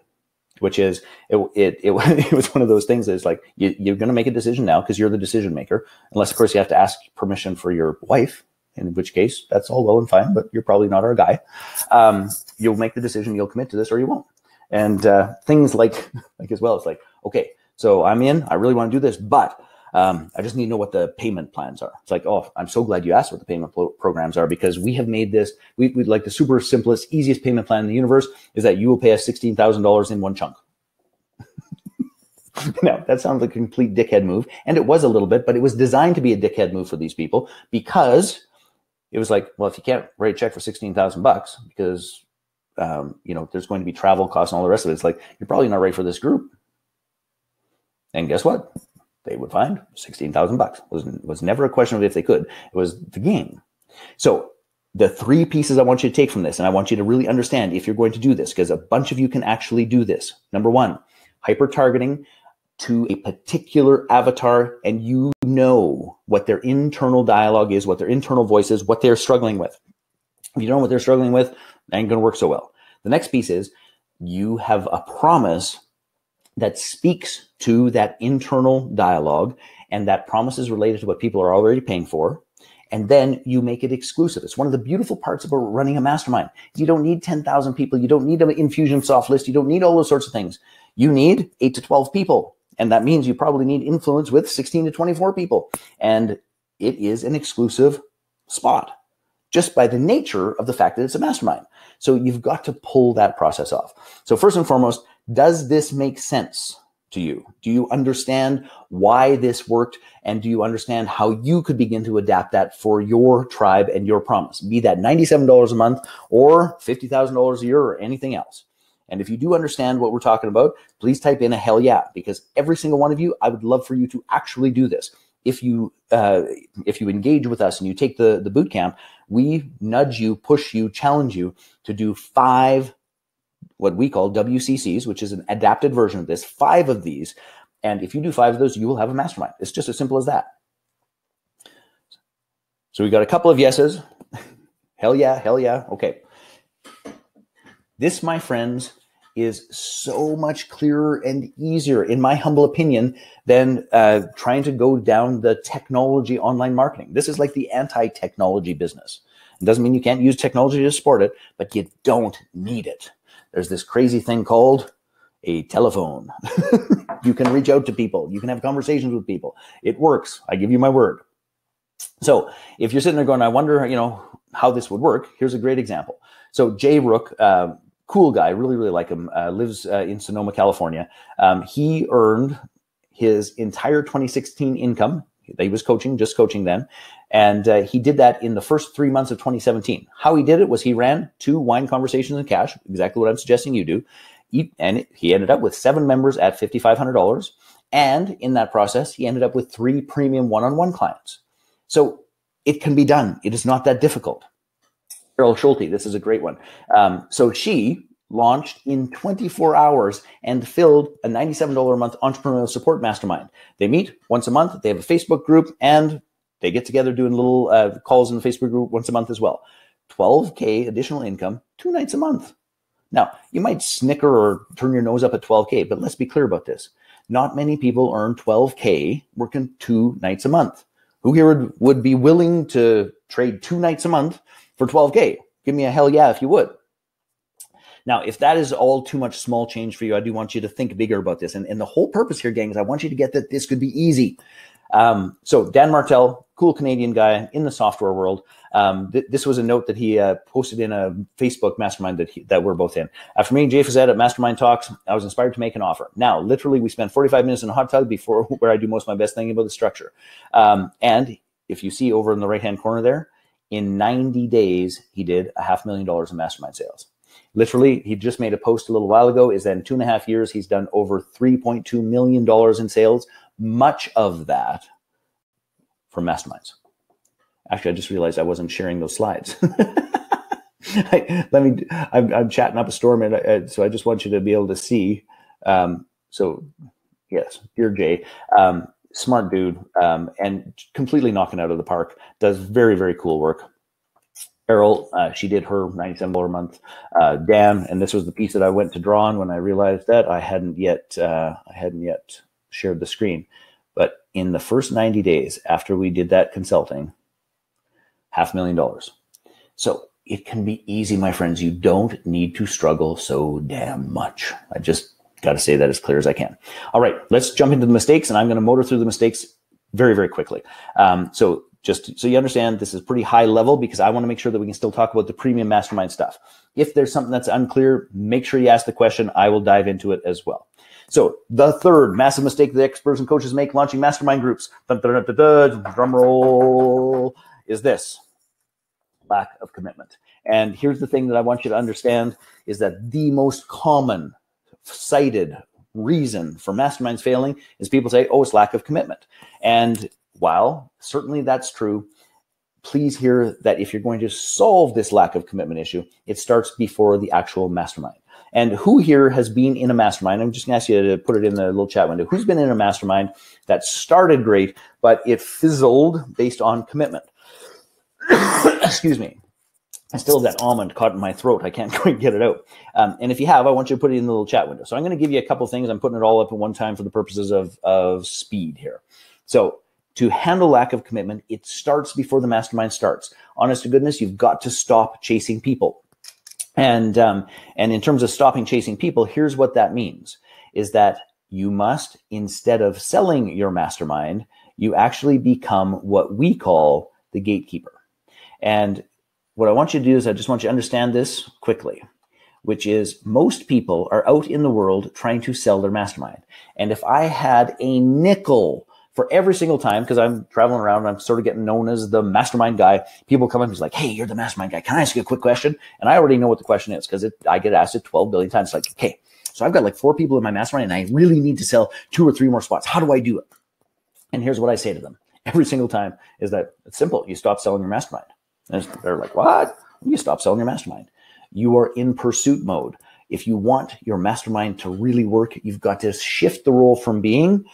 Which is, it was one of those things that's like, you're going to make a decision now because you're the decision maker. Unless, of course, you have to ask permission for your wife, in which case that's all well and fine, but you're probably not our guy. You'll make the decision, you'll commit to this or you won't. And things like as well, it's like, okay, so I'm in, I really want to do this, but I just need to know what the payment plans are. It's like, oh, I'm so glad you asked what the payment programs are, because we have made this, we'd like the super simplest, easiest payment plan in the universe is that you will pay us $16,000 in one chunk. Now, that sounds like a complete dickhead move. And it was a little bit, but it was designed to be a dickhead move for these people, because it was like, well, if you can't write a check for $16,000 because, there's going to be travel costs and all the rest of it, it's like, you're probably not right for this group. And guess what? They would find $16,000. Was never a question of if they could. It was the game. So the three pieces I want you to take from this, and I want you to really understand if you're going to do this, because a bunch of you can actually do this. Number one, hyper-targeting to a particular avatar, and you know what their internal dialogue is, what their internal voice is, what they're struggling with. If you don't know what they're struggling with, it ain't going to work so well. The next piece is you have a promise that speaks to that internal dialogue, and that promise is related to what people are already paying for. And then you make it exclusive. It's one of the beautiful parts about running a mastermind. You don't need 10,000 people. You don't need an Infusionsoft list. You don't need all those sorts of things. You need 8 to 12 people. And that means you probably need influence with 16 to 24 people. And it is an exclusive spot just by the nature of the fact that it's a mastermind. So you've got to pull that process off. So first and foremost, does this make sense to you? Do you understand why this worked? And do you understand how you could begin to adapt that for your tribe and your promise? Be that $97 a month or $50,000 a year or anything else. And if you do understand what we're talking about, please type in a hell yeah, because every single one of you, I would love for you to actually do this. If you engage with us and you take the boot camp, we nudge you, push you, challenge you to do 5 what we call WCCs, which is an adapted version of this, 5 of these. And if you do 5 of those, you will have a mastermind. It's just as simple as that. So we got a couple of yeses. Hell yeah, hell yeah. Okay. This, my friends, is so much clearer and easier, in my humble opinion, than trying to go down the technology online marketing. This is like the anti-technology business. It doesn't mean you can't use technology to support it, but you don't need it. There's this crazy thing called a telephone. You can reach out to people. You can have conversations with people. It works. I give you my word. So if you're sitting there going, I wonder, how this would work. Here's a great example. So Jay Rook, cool guy, really, really like him, lives in Sonoma, California. He earned his entire 2016 income. He was just coaching then. And he did that in the first 3 months of 2017. How he did it was he ran 2 wine conversations in cash, exactly what I'm suggesting you do. And he ended up with 7 members at $5,500. And in that process, he ended up with 3 premium one-on-one clients. So it can be done. It is not that difficult. Carol Schulte, this is a great one. So she launched in 24 hours and filled a $97 a month entrepreneurial support mastermind. They meet once a month. They have a Facebook group, and they get together doing little calls in the Facebook group once a month as well. $12K additional income, 2 nights a month. Now, you might snicker or turn your nose up at $12K, but let's be clear about this. Not many people earn $12K working 2 nights a month. Who here would be willing to trade 2 nights a month for $12K? Give me a hell yeah if you would. Now, if that is all too much small change for you, I do want you to think bigger about this. And the whole purpose here, gang, is I want you to get that this could be easy. So Dan Martell, cool Canadian guy in the software world. This was a note that he posted in a Facebook mastermind that we're both in. After meeting Jay Fazette at Mastermind Talks, I was inspired to make an offer. Now, literally, we spent 45 minutes in a hot tub before where I do most of my best thinking about the structure. And if you see over in the right-hand corner there, in 90 days, he did $500,000 in mastermind sales. Literally, he just made a post a little while ago, is that in 2.5 years, he's done over $3.2 million in sales. Much of that from masterminds. Actually, I just realized I wasn't sharing those slides. I'm chatting up a storm, and so I just want you to be able to see. So yes, dear Jay, smart dude, and completely knocking out of the park. Does very, very cool work. Carol, she did her $97 a month. Dan, and this was the piece that I went to draw on when I realized that I hadn't yet shared the screen. But in the first 90 days after we did that consulting, $500,000. So it can be easy, my friends. You don't need to struggle so damn much. I just got to say that as clear as I can. All right, let's jump into the mistakes, and I'm going to motor through the mistakes very, very quickly. So just so you understand, this is pretty high level because I want to make sure that we can still talk about the premium mastermind stuff. If there's something that's unclear, make sure you ask the question. I will dive into it as well. So the third massive mistake that experts and coaches make launching mastermind groups, drum roll, is this: lack of commitment. And here's the thing that I want you to understand is that the most common cited reason for masterminds failing is people say, oh, it's lack of commitment. And while certainly that's true, please hear that if you're going to solve this lack of commitment issue, it starts before the actual mastermind. And who here has been in a mastermind? I'm just going to ask you to put it in the little chat window. Who's been in a mastermind that started great, but it fizzled based on commitment? Excuse me. I still have that almond caught in my throat. I can't quite get it out. And if you have, I want you to put it in the little chat window. So I'm going to give you a couple things. I'm putting it all up at one time for the purposes of speed here. So to handle lack of commitment, it starts before the mastermind starts. Honest to goodness, you've got to stop chasing people. And in terms of stopping chasing people, here's what that means, is that you must, instead of selling your mastermind, you actually become what we call the gatekeeper. And what I want you to do is I just want you to understand this quickly, which is most people are out in the world trying to sell their mastermind. And if I had a nickel for every single time, because I'm traveling around and I'm sort of getting known as the mastermind guy, people come up and he's like, hey, you're the mastermind guy. Can I ask you a quick question? And I already know what the question is because I get asked it 12 billion times. It's like, okay, so I've got like 4 people in my mastermind and I really need to sell 2 or 3 more spots. How do I do it? And here's what I say to them every single time is that it's simple. You stop selling your mastermind. And they're like, what? You stop selling your mastermind. You are in pursuit mode. If you want your mastermind to really work, you've got to shift the role from being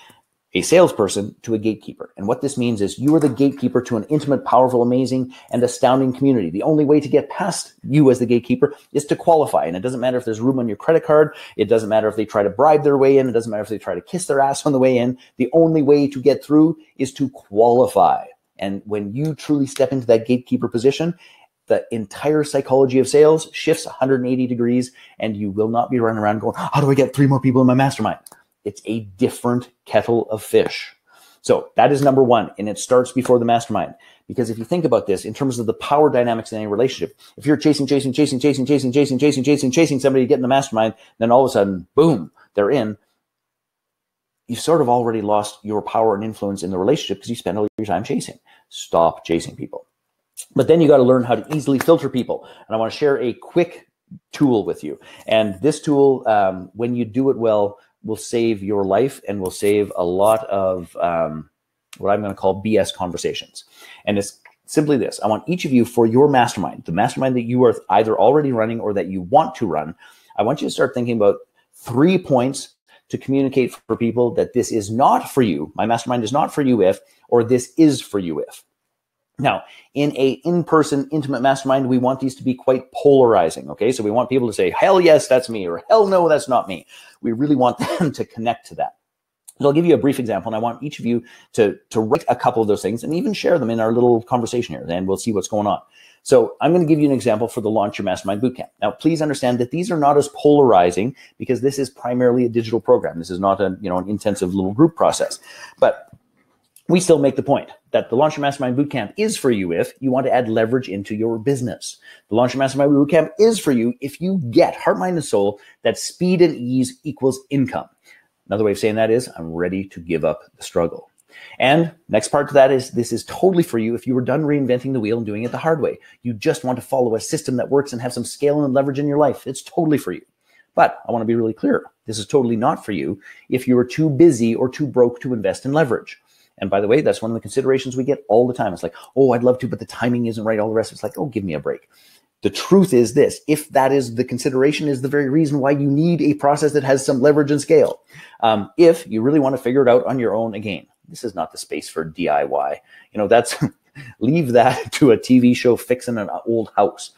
a salesperson to a gatekeeper. And what this means is you are the gatekeeper to an intimate, powerful, amazing, and astounding community. The only way to get past you as the gatekeeper is to qualify. And it doesn't matter if there's room on your credit card. It doesn't matter if they try to bribe their way in. It doesn't matter if they try to kiss their ass on the way in. The only way to get through is to qualify. And when you truly step into that gatekeeper position, the entire psychology of sales shifts 180 degrees, and you will not be running around going, how do I get 3 more people in my mastermind? It's a different kettle of fish. So that is number 1, and it starts before the mastermind. Because if you think about this in terms of the power dynamics in any relationship, if you're chasing somebody to get in the mastermind, then all of a sudden, boom, they're in. You've sort of already lost your power and influence in the relationship because you spend all your time chasing. Stop chasing people. But then you got to learn how to easily filter people. And I want to share a quick tool with you. And this tool, when you do it well, will save your life and will save a lot of what I'm going to call BS conversations. And it's simply this. I want each of you, for your mastermind, the mastermind that you are either already running or that you want to run, I want you to start thinking about 3 points to communicate for people that this is not for you. My mastermind is not for you if, or this is for you if. Now, in a in-person intimate mastermind, we want these to be quite polarizing, okay? So we want people to say, hell yes, that's me, or hell no, that's not me. We really want them to connect to that. So I'll give you a brief example, and I want each of you to write a couple of those things and even share them in our little conversation here, and we'll see what's going on. So I'm going to give you an example for the Launch Your Mastermind Bootcamp. Now, please understand that these are not as polarizing because this is primarily a digital program. This is not an intensive little group process. But we still make the point that the Launch Your Mastermind Bootcamp is for you if you want to add leverage into your business. The Launch Your Mastermind Bootcamp is for you if you get, heart, mind, and soul, that speed and ease equals income. Another way of saying that is I'm ready to give up the struggle. And next part to that is this is totally for you if you were done reinventing the wheel and doing it the hard way. You just want to follow a system that works and have some scale and leverage in your life. It's totally for you. But I want to be really clear. This is totally not for you if you are too busy or too broke to invest in leverage. And by the way, that's one of the considerations we get all the time. It's like, oh, I'd love to, but the timing isn't right. All the rest, it's like, oh, give me a break. The truth is this: if that is the consideration, is the very reason why you need a process that has some leverage and scale. If you really want to figure it out on your own, again, this is not the space for DIY. That's leave that to a TV show fixing an old house.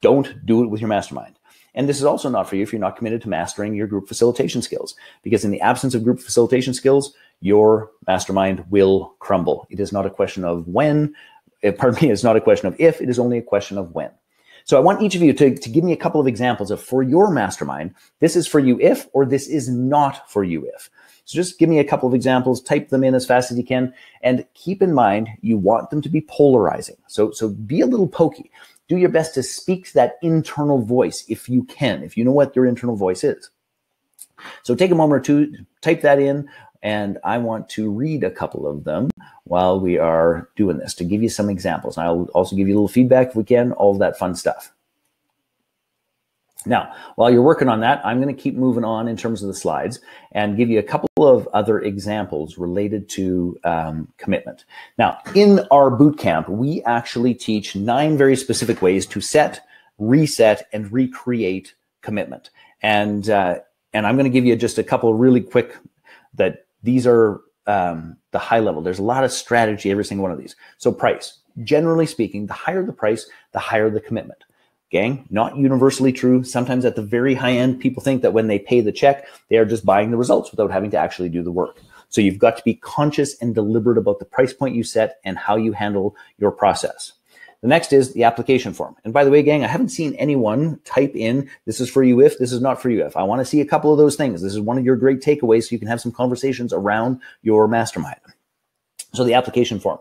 Don't do it with your mastermind. And this is also not for you if you're not committed to mastering your group facilitation skills, because in the absence of group facilitation skills, your mastermind will crumble. It is not a question of when, it's not a question of if, it is only a question of when. So I want each of you to give me a couple of examples of, for your mastermind, this is for you if, or this is not for you if. So just give me a couple of examples, type them in as fast as you can, and keep in mind, you want them to be polarizing. So be a little pokey. Do your best to speak to that internal voice if you can, if you know what your internal voice is. So take a moment or two, type that in, and I want to read a couple of them while we are doing this to give you some examples. And I'll also give you a little feedback if we can, all of that fun stuff. Now, while you're working on that, I'm going to keep moving on in terms of the slides and give you a couple of other examples related to commitment. Now, in our boot camp, we actually teach 9 very specific ways to set, reset, and recreate commitment. And I'm going to give you just a couple really quick, that these are the high level. There's a lot of strategy, every single one of these. So price, generally speaking, the higher the price, the higher the commitment. Gang, not universally true. Sometimes at the very high end, people think that when they pay the check, they are just buying the results without having to actually do the work. So you've got to be conscious and deliberate about the price point you set and how you handle your process. The next is the application form. And by the way, gang, I haven't seen anyone type in, this is for you if, this is not for you if. I want to see a couple of those things. This is one of your great takeaways so you can have some conversations around your mastermind. So the application form.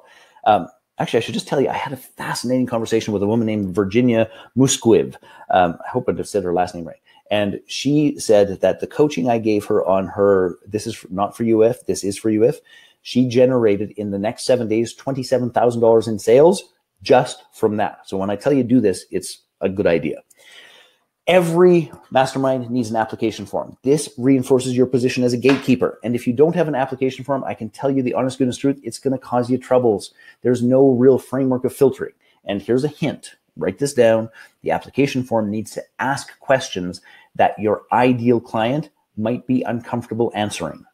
Actually, I should just tell you, I had a fascinating conversation with a woman named Virginia Musquiv. I hope I said her last name right. And she said that the coaching I gave her on her, this is not for you if, this is for you if, she generated in the next 7 days, $27,000 in sales just from that. So when I tell you do this, it's a good idea. Every mastermind needs an application form. This reinforces your position as a gatekeeper. And if you don't have an application form, I can tell you the honest goodness truth, it's going to cause you troubles. There's no real framework of filtering. And here's a hint. Write this down. The application form needs to ask questions that your ideal client might be uncomfortable answering.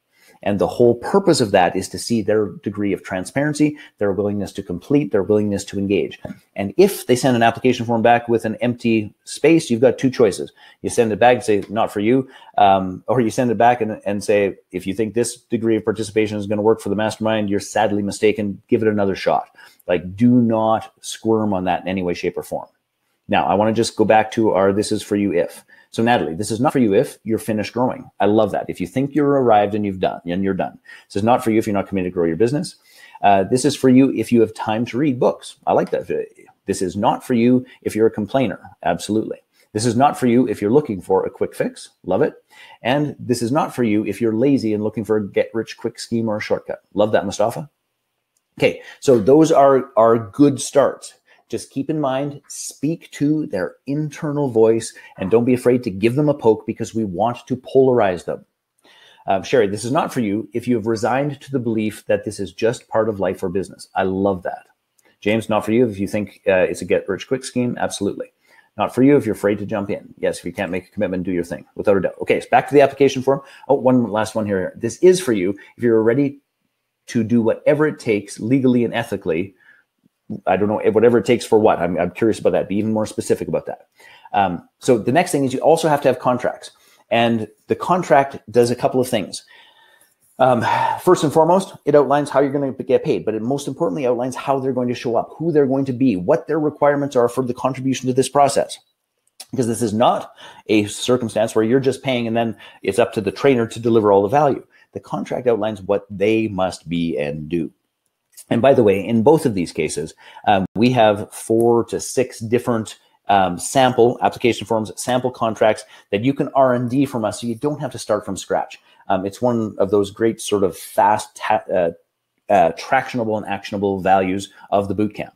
And the whole purpose of that is to see their degree of transparency, their willingness to complete, their willingness to engage. And if they send an application form back with an empty space, you've got 2 choices. You send it back and say, not for you, or you send it back and say, if you think this degree of participation is going to work for the mastermind, you're sadly mistaken. Give it another shot. Like, do not squirm on that in any way, shape, or form. Now, I want to just go back to our this is for you if. So Natalie, this is not for you if you're finished growing. I love that. If you think you're arrived and you're done. This is not for you if you're not committed to grow your business. This is for you if you have time to read books. I like that. This is not for you if you're a complainer. Absolutely. This is not for you if you're looking for a quick fix. Love it. And this is not for you if you're lazy and looking for a get-rich-quick scheme or a shortcut. Love that, Mustafa. Okay, so those are good starts. Just keep in mind, speak to their internal voice and don't be afraid to give them a poke because we want to polarize them. Sherry, this is not for you if you have resigned to the belief that this is just part of life or business. I love that. James, not for you if you think it's a get-rich-quick scheme. Absolutely. Not for you if you're afraid to jump in. Yes, if you can't make a commitment, do your thing, without a doubt. Okay, so back to the application form. Oh, one last one here. This is for you if you're ready to do whatever it takes legally and ethically. I don't know, whatever it takes for what. I'm curious about that. Be even more specific about that. So the next thing is you also have to have contracts. And the contract does a couple of things. First and foremost, it outlines how you're going to get paid, but it most importantly outlines how they're going to show up, who they're going to be, what their requirements are for the contribution to this process. Because this is not a circumstance where you're just paying and then it's up to the trainer to deliver all the value. The contract outlines what they must be and do. And by the way, in both of these cases, we have 4 to 6 different sample application forms, sample contracts that you can R&D from us so you don't have to start from scratch. It's one of those great sort of fast, tractionable and actionable values of the bootcamp.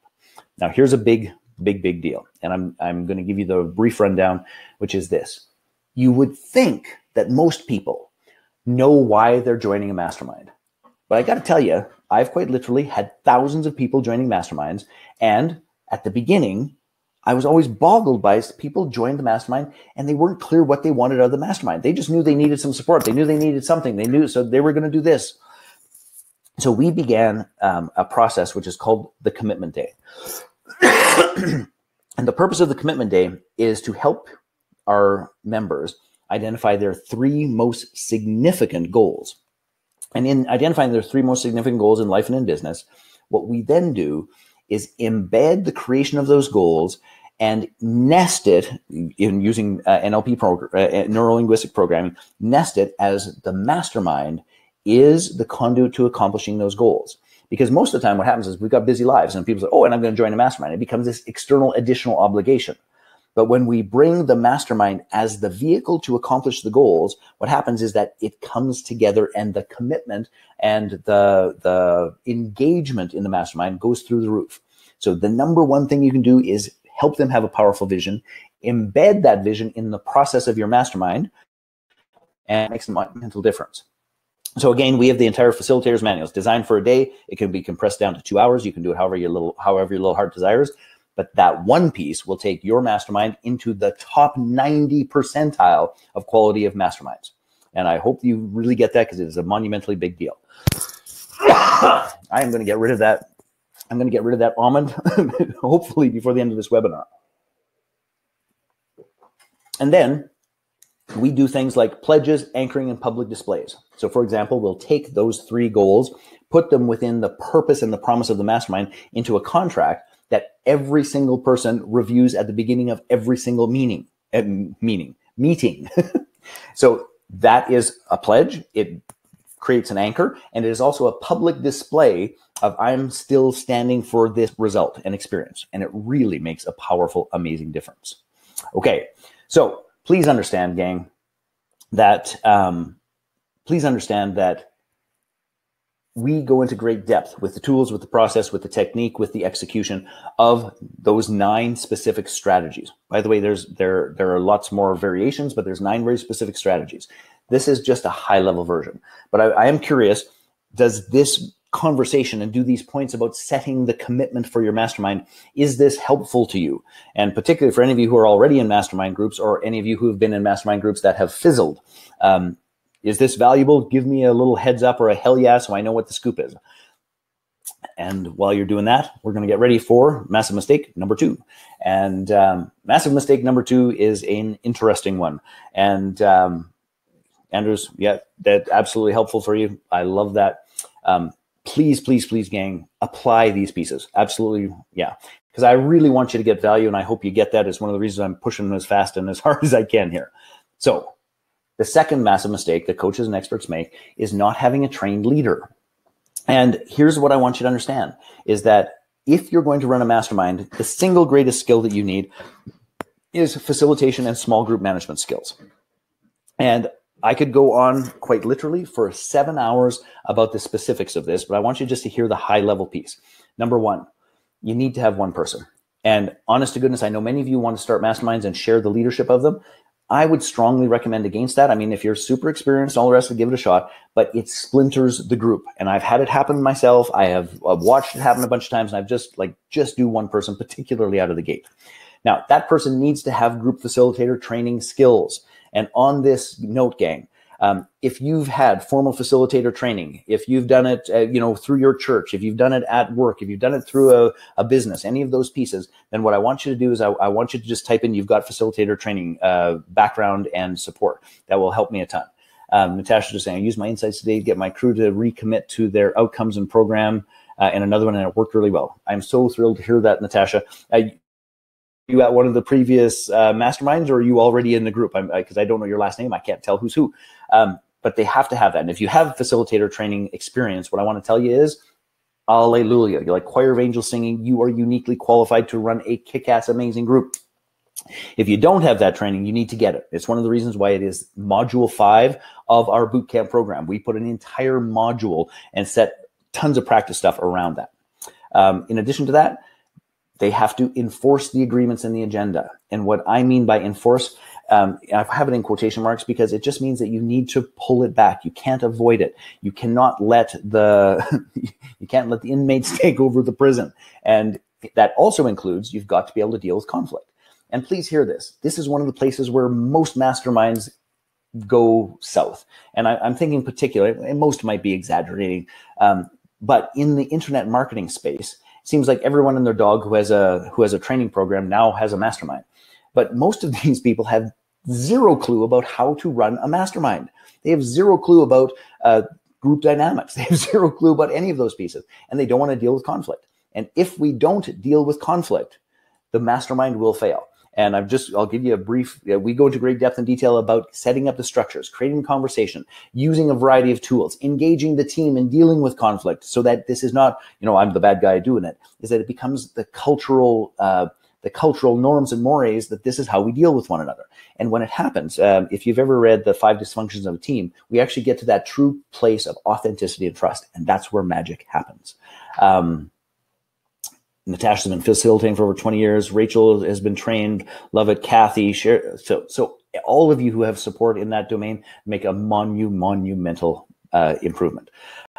Now, here's a big deal. And I'm going to give you the brief rundown, which is this. You would think that most people know why they're joining a mastermind. But I got to tell you, I've quite literally had thousands of people joining masterminds. And at the beginning, I was always boggled by people joined the mastermind and they weren't clear what they wanted out of the mastermind. They just knew they needed some support. They knew they needed something. They knew, so they were going to do this. So we began a process which is called the Commitment Day. And the purpose of the Commitment Day is to help our members identify their 3 most significant goals. And in identifying their 3 most significant goals in life and in business, what we then do is embed the creation of those goals and nest it in using NLP neuro-linguistic programming, nest it as the mastermind is the conduit to accomplishing those goals. Because most of the time what happens is we've got busy lives and people say, oh, and I'm going to join a mastermind. It becomes this external additional obligation. But when we bring the mastermind as the vehicle to accomplish the goals, what happens is that it comes together and the commitment and the engagement in the mastermind goes through the roof. So the number one thing you can do is help them have a powerful vision, embed that vision in the process of your mastermind, and it makes a monumental difference. So again, we have the entire facilitator's manual. It's designed for a day. It can be compressed down to 2 hours. You can do it however your little heart desires. But that one piece will take your mastermind into the top 90 percentile of quality of masterminds. And I hope you really get that because it is a monumentally big deal. I am going to get rid of that. I'm going to get rid of that almond, hopefully before the end of this webinar. And then we do things like pledges, anchoring, and public displays. So for example, we'll take those 3 goals, put them within the purpose and the promise of the mastermind into a contract that every single person reviews at the beginning of every single meeting. So that is a pledge. It creates an anchor, and it is also a public display of I'm still standing for this result and experience. And it really makes a powerful, amazing difference. Okay, so please understand, gang, that we go into great depth with the tools, with the process, with the technique, with the execution of those 9 specific strategies. By the way, there are lots more variations, but there's 9 very specific strategies. This is just a high-level version. But I am curious, does this conversation and do these points about setting the commitment for your mastermind, is this helpful to you? And particularly for any of you who are already in mastermind groups or any of you who have been in mastermind groups that have fizzled, is this valuable? Give me a little heads up or a hell yeah so I know what the scoop is. And while you're doing that, we're going to get ready for massive mistake number 2. And massive mistake number 2 is an interesting one. And Andrews, yeah, that's absolutely helpful for you. I love that. Please, please, please, gang, apply these pieces. Absolutely, yeah. Because I really want you to get value, and I hope you get that. It's one of the reasons I'm pushing as fast and as hard as I can here. So the second massive mistake that coaches and experts make is not having a trained leader. And here's what I want you to understand, is that if you're going to run a mastermind, the single greatest skill that you need is facilitation and small group management skills. And I could go on quite literally for 7 hours about the specifics of this, but I want you just to hear the high level piece. Number 1, you need to have one person. And honest to goodness, I know many of you want to start masterminds and share the leadership of them. I would strongly recommend against that. I mean, if you're super experienced, all the rest, give it a shot, but it splinters the group. And I've had it happen myself. I have watched it happen a bunch of times, and I've just do one person, particularly out of the gate. Now, that person needs to have group facilitator training skills. And on this note, gang, if you've had formal facilitator training, if you've done it, through your church, if you've done it at work, if you've done it through a business, any of those pieces, then what I want you to do is I want you to just type in you've got facilitator training background and support. That will help me a ton. Natasha's just saying, I used my insights today to get my crew to recommit to their outcomes and program, and another one, and it worked really well. I'm so thrilled to hear that, Natasha. You at one of the previous masterminds, or are you already in the group? Because I don't know your last name. I can't tell who's who. But they have to have that. And if you have facilitator training experience, what I want to tell you is, alleluia. You're like choir of angels singing. You are uniquely qualified to run a kick-ass amazing group. If you don't have that training, you need to get it. It's one of the reasons why it is module 5 of our bootcamp program. We put an entire module and set tons of practice stuff around that. In addition to that, they have to enforce the agreements in the agenda. And what I mean by enforce, I have it in quotation marks because it just means that you need to pull it back. You can't avoid it. You cannot let you can't let the inmates take over the prison. And that also includes you've got to be able to deal with conflict. And please hear this. This is one of the places where most masterminds go south. And I'm thinking particularly, and most might be exaggerating, but in the internet marketing space, it seems like everyone and their dog who has a training program now has a mastermind. But most of these people have zero clue about how to run a mastermind. They have zero clue about group dynamics. They have zero clue about any of those pieces, and they don't want to deal with conflict. And if we don't deal with conflict, the mastermind will fail. And I'll give you a brief, we go into great depth and detail about setting up the structures, creating conversation, using a variety of tools, engaging the team in dealing with conflict so that this is not, I'm the bad guy doing it, is that it becomes the cultural norms and mores that this is how we deal with one another. And when it happens, if you've ever read The 5 Dysfunctions of a Team, we actually get to that true place of authenticity and trust. And that's where magic happens. Natasha's been facilitating for over 20 years. Rachel has been trained. Love it. Kathy. So all of you who have support in that domain make a monumental improvement.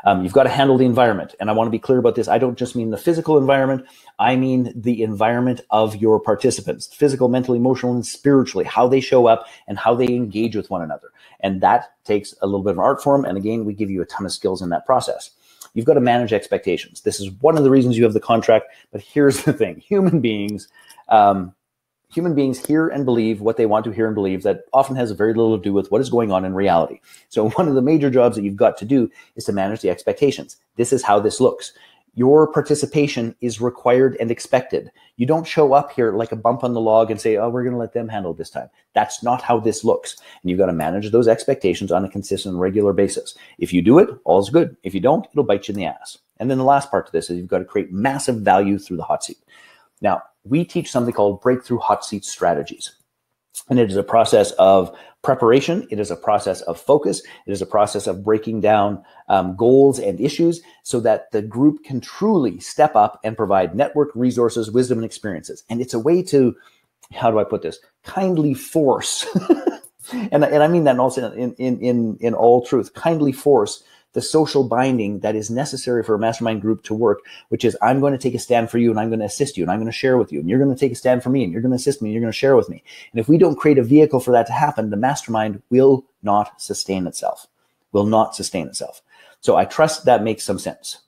You've got to handle the environment. And I want to be clear about this. I don't just mean the physical environment. I mean the environment of your participants, physical, mental, emotional, and spiritually, how they show up and how they engage with one another. And that takes a little bit of an art form. And again, we give you a ton of skills in that process. You've got to manage expectations. This is one of the reasons you have the contract. But here's the thing. Human beings hear and believe what they want to hear and believe. That often has very little to do with what is going on in reality. So one of the major jobs that you've got to do is to manage the expectations. This is how this looks. Your participation is required and expected. You don't show up here like a bump on the log and say, oh, we're going to let them handle it this time. That's not how this looks. And you've got to manage those expectations on a consistent, regular basis. If you do it, all's good. If you don't, it'll bite you in the ass. And then the last part to this is you've got to create massive value through the hot seat. Now, we teach something called breakthrough hot seat strategies. And it is a process of preparation. It is a process of focus. It is a process of breaking down goals and issues so that the group can truly step up and provide network, resources, wisdom, and experiences. And it's a way to, how do I put this, kindly force, and I mean that also in all truth, kindly force the social binding that is necessary for a mastermind group to work, which is I'm going to take a stand for you and I'm going to assist you and I'm going to share with you and you're going to take a stand for me and you're going to assist me and you're going to share with me. And if we don't create a vehicle for that to happen, the mastermind will not sustain itself, So I trust that makes some sense.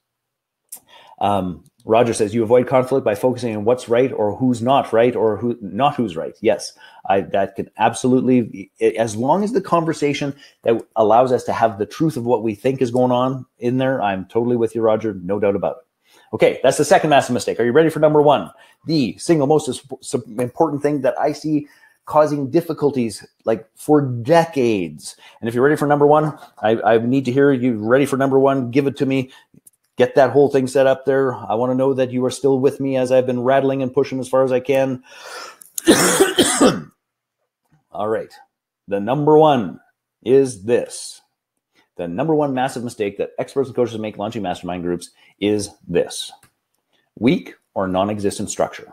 Roger says, you avoid conflict by focusing on what's right or who's not right or who's right. Yes, that can absolutely, as long as the conversation that allows us to have the truth of what we think is going on in there, I'm totally with you, Roger, no doubt about it. Okay, that's the second massive mistake. Are you ready for number one? The single most important thing that I see causing difficulties like for decades. And if you're ready for number one, I need to hear you ready for number one. Give it to me. Get that whole thing set up there. I want to know that you are still with me as I've been rattling and pushing as far as I can. All right. The number one is this. The number one massive mistake that experts and coaches make launching mastermind groups is this: weak or non-existent structure.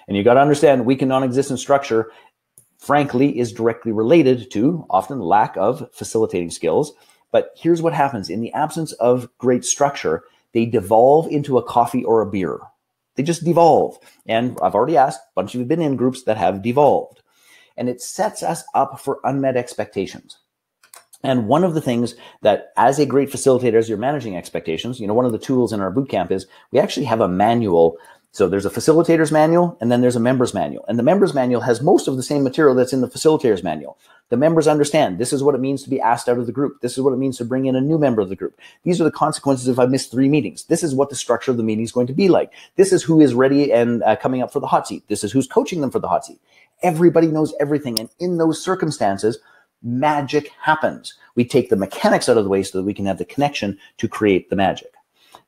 And you got to understand, weak and non-existent structure, frankly, is directly related to often lack of facilitating skills. But here's what happens. In the absence of great structure, they devolve into a coffee or a beer. They just devolve. And I've already asked, a bunch of you have been in groups that have devolved. And it sets us up for unmet expectations. And one of the things that as a great facilitator, as you're managing expectations, one of the tools in our bootcamp is we actually have a manual. So there's a facilitator's manual and then there's a member's manual. And the member's manual has most of the same material that's in the facilitator's manual. The members understand this is what it means to be asked out of the group. This is what it means to bring in a new member of the group. These are the consequences if I miss 3 meetings. This is what the structure of the meeting is going to be like. This is who is ready and coming up for the hot seat. This is who's coaching them for the hot seat. Everybody knows everything. And in those circumstances, magic happens. We take the mechanics out of the way so that we can have the connection to create the magic.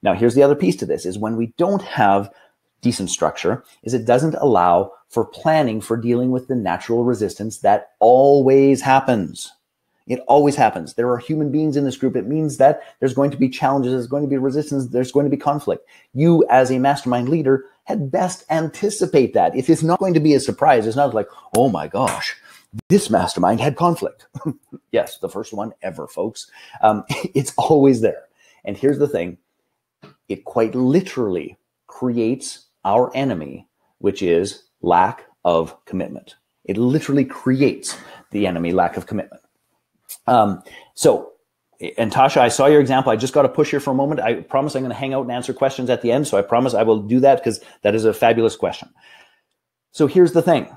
Now, here's the other piece to this is when we don't have decent structure is it doesn't allow for planning for dealing with the natural resistance that always happens. It always happens. There are human beings in this group. It means that there's going to be challenges, there's going to be resistance, there's going to be conflict. You as a mastermind leader had best anticipate that. It is not going to be a surprise. It's not like, oh my gosh, this mastermind had conflict. Yes, the first one ever, folks. It's always there. And here's the thing. It quite literally creates our enemy, which is lack of commitment. It literally creates the enemy, lack of commitment. And Tasha, I saw your example. I just got to push here for a moment. I promise I'm going to hang out and answer questions at the end. So I promise I will do that because that is a fabulous question. So here's the thing.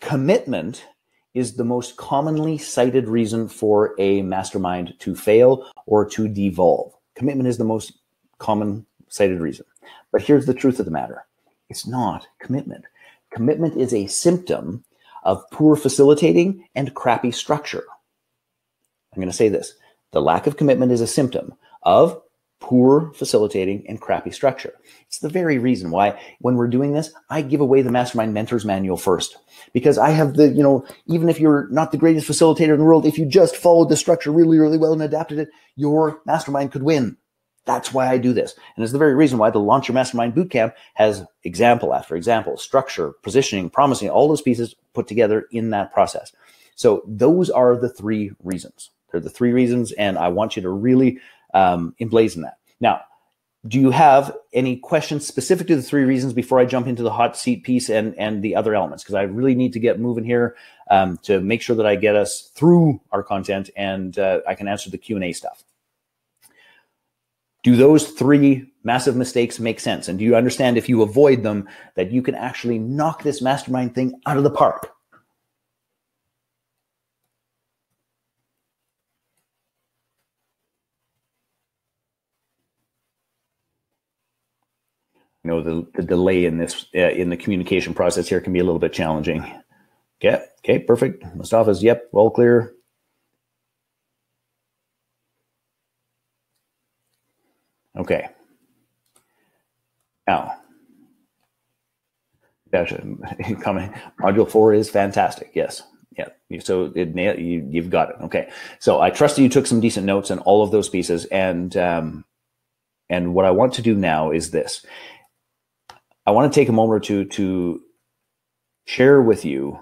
Commitment is the most commonly cited reason for a mastermind to fail or to devolve. Commitment is the most common cited reason. But here's the truth of the matter. It's not commitment. Commitment is a symptom of poor facilitating and crappy structure. I'm going to say this. The lack of commitment is a symptom of poor facilitating and crappy structure. It's the very reason why when we're doing this, I give away the Mastermind Mentors Manual first. Because I have the, even if you're not the greatest facilitator in the world, if you just followed the structure really, really well and adapted it, your mastermind could win. That's why I do this. And it's the very reason why the Launch Your Mastermind Bootcamp has example after example, structure, positioning, promising, all those pieces put together in that process. So those are the three reasons. They're the three reasons, and I want you to really emblazon that. Now, do you have any questions specific to the three reasons before I jump into the hot seat piece and the other elements? Because I really need to get moving here to make sure that I get us through our content and I can answer the Q&A stuff. Do those three massive mistakes make sense? And do you understand if you avoid them that you can actually knock this mastermind thing out of the park? The delay in this in the communication process here can be a little bit challenging. Okay, perfect. Mustafa's, yep, all clear. Okay. Now, module 4 is fantastic. Yes. Yeah. So you've got it. Okay. So I trust that you took some decent notes on all of those pieces. And what I want to do now is this. I want to take a moment or two to share with you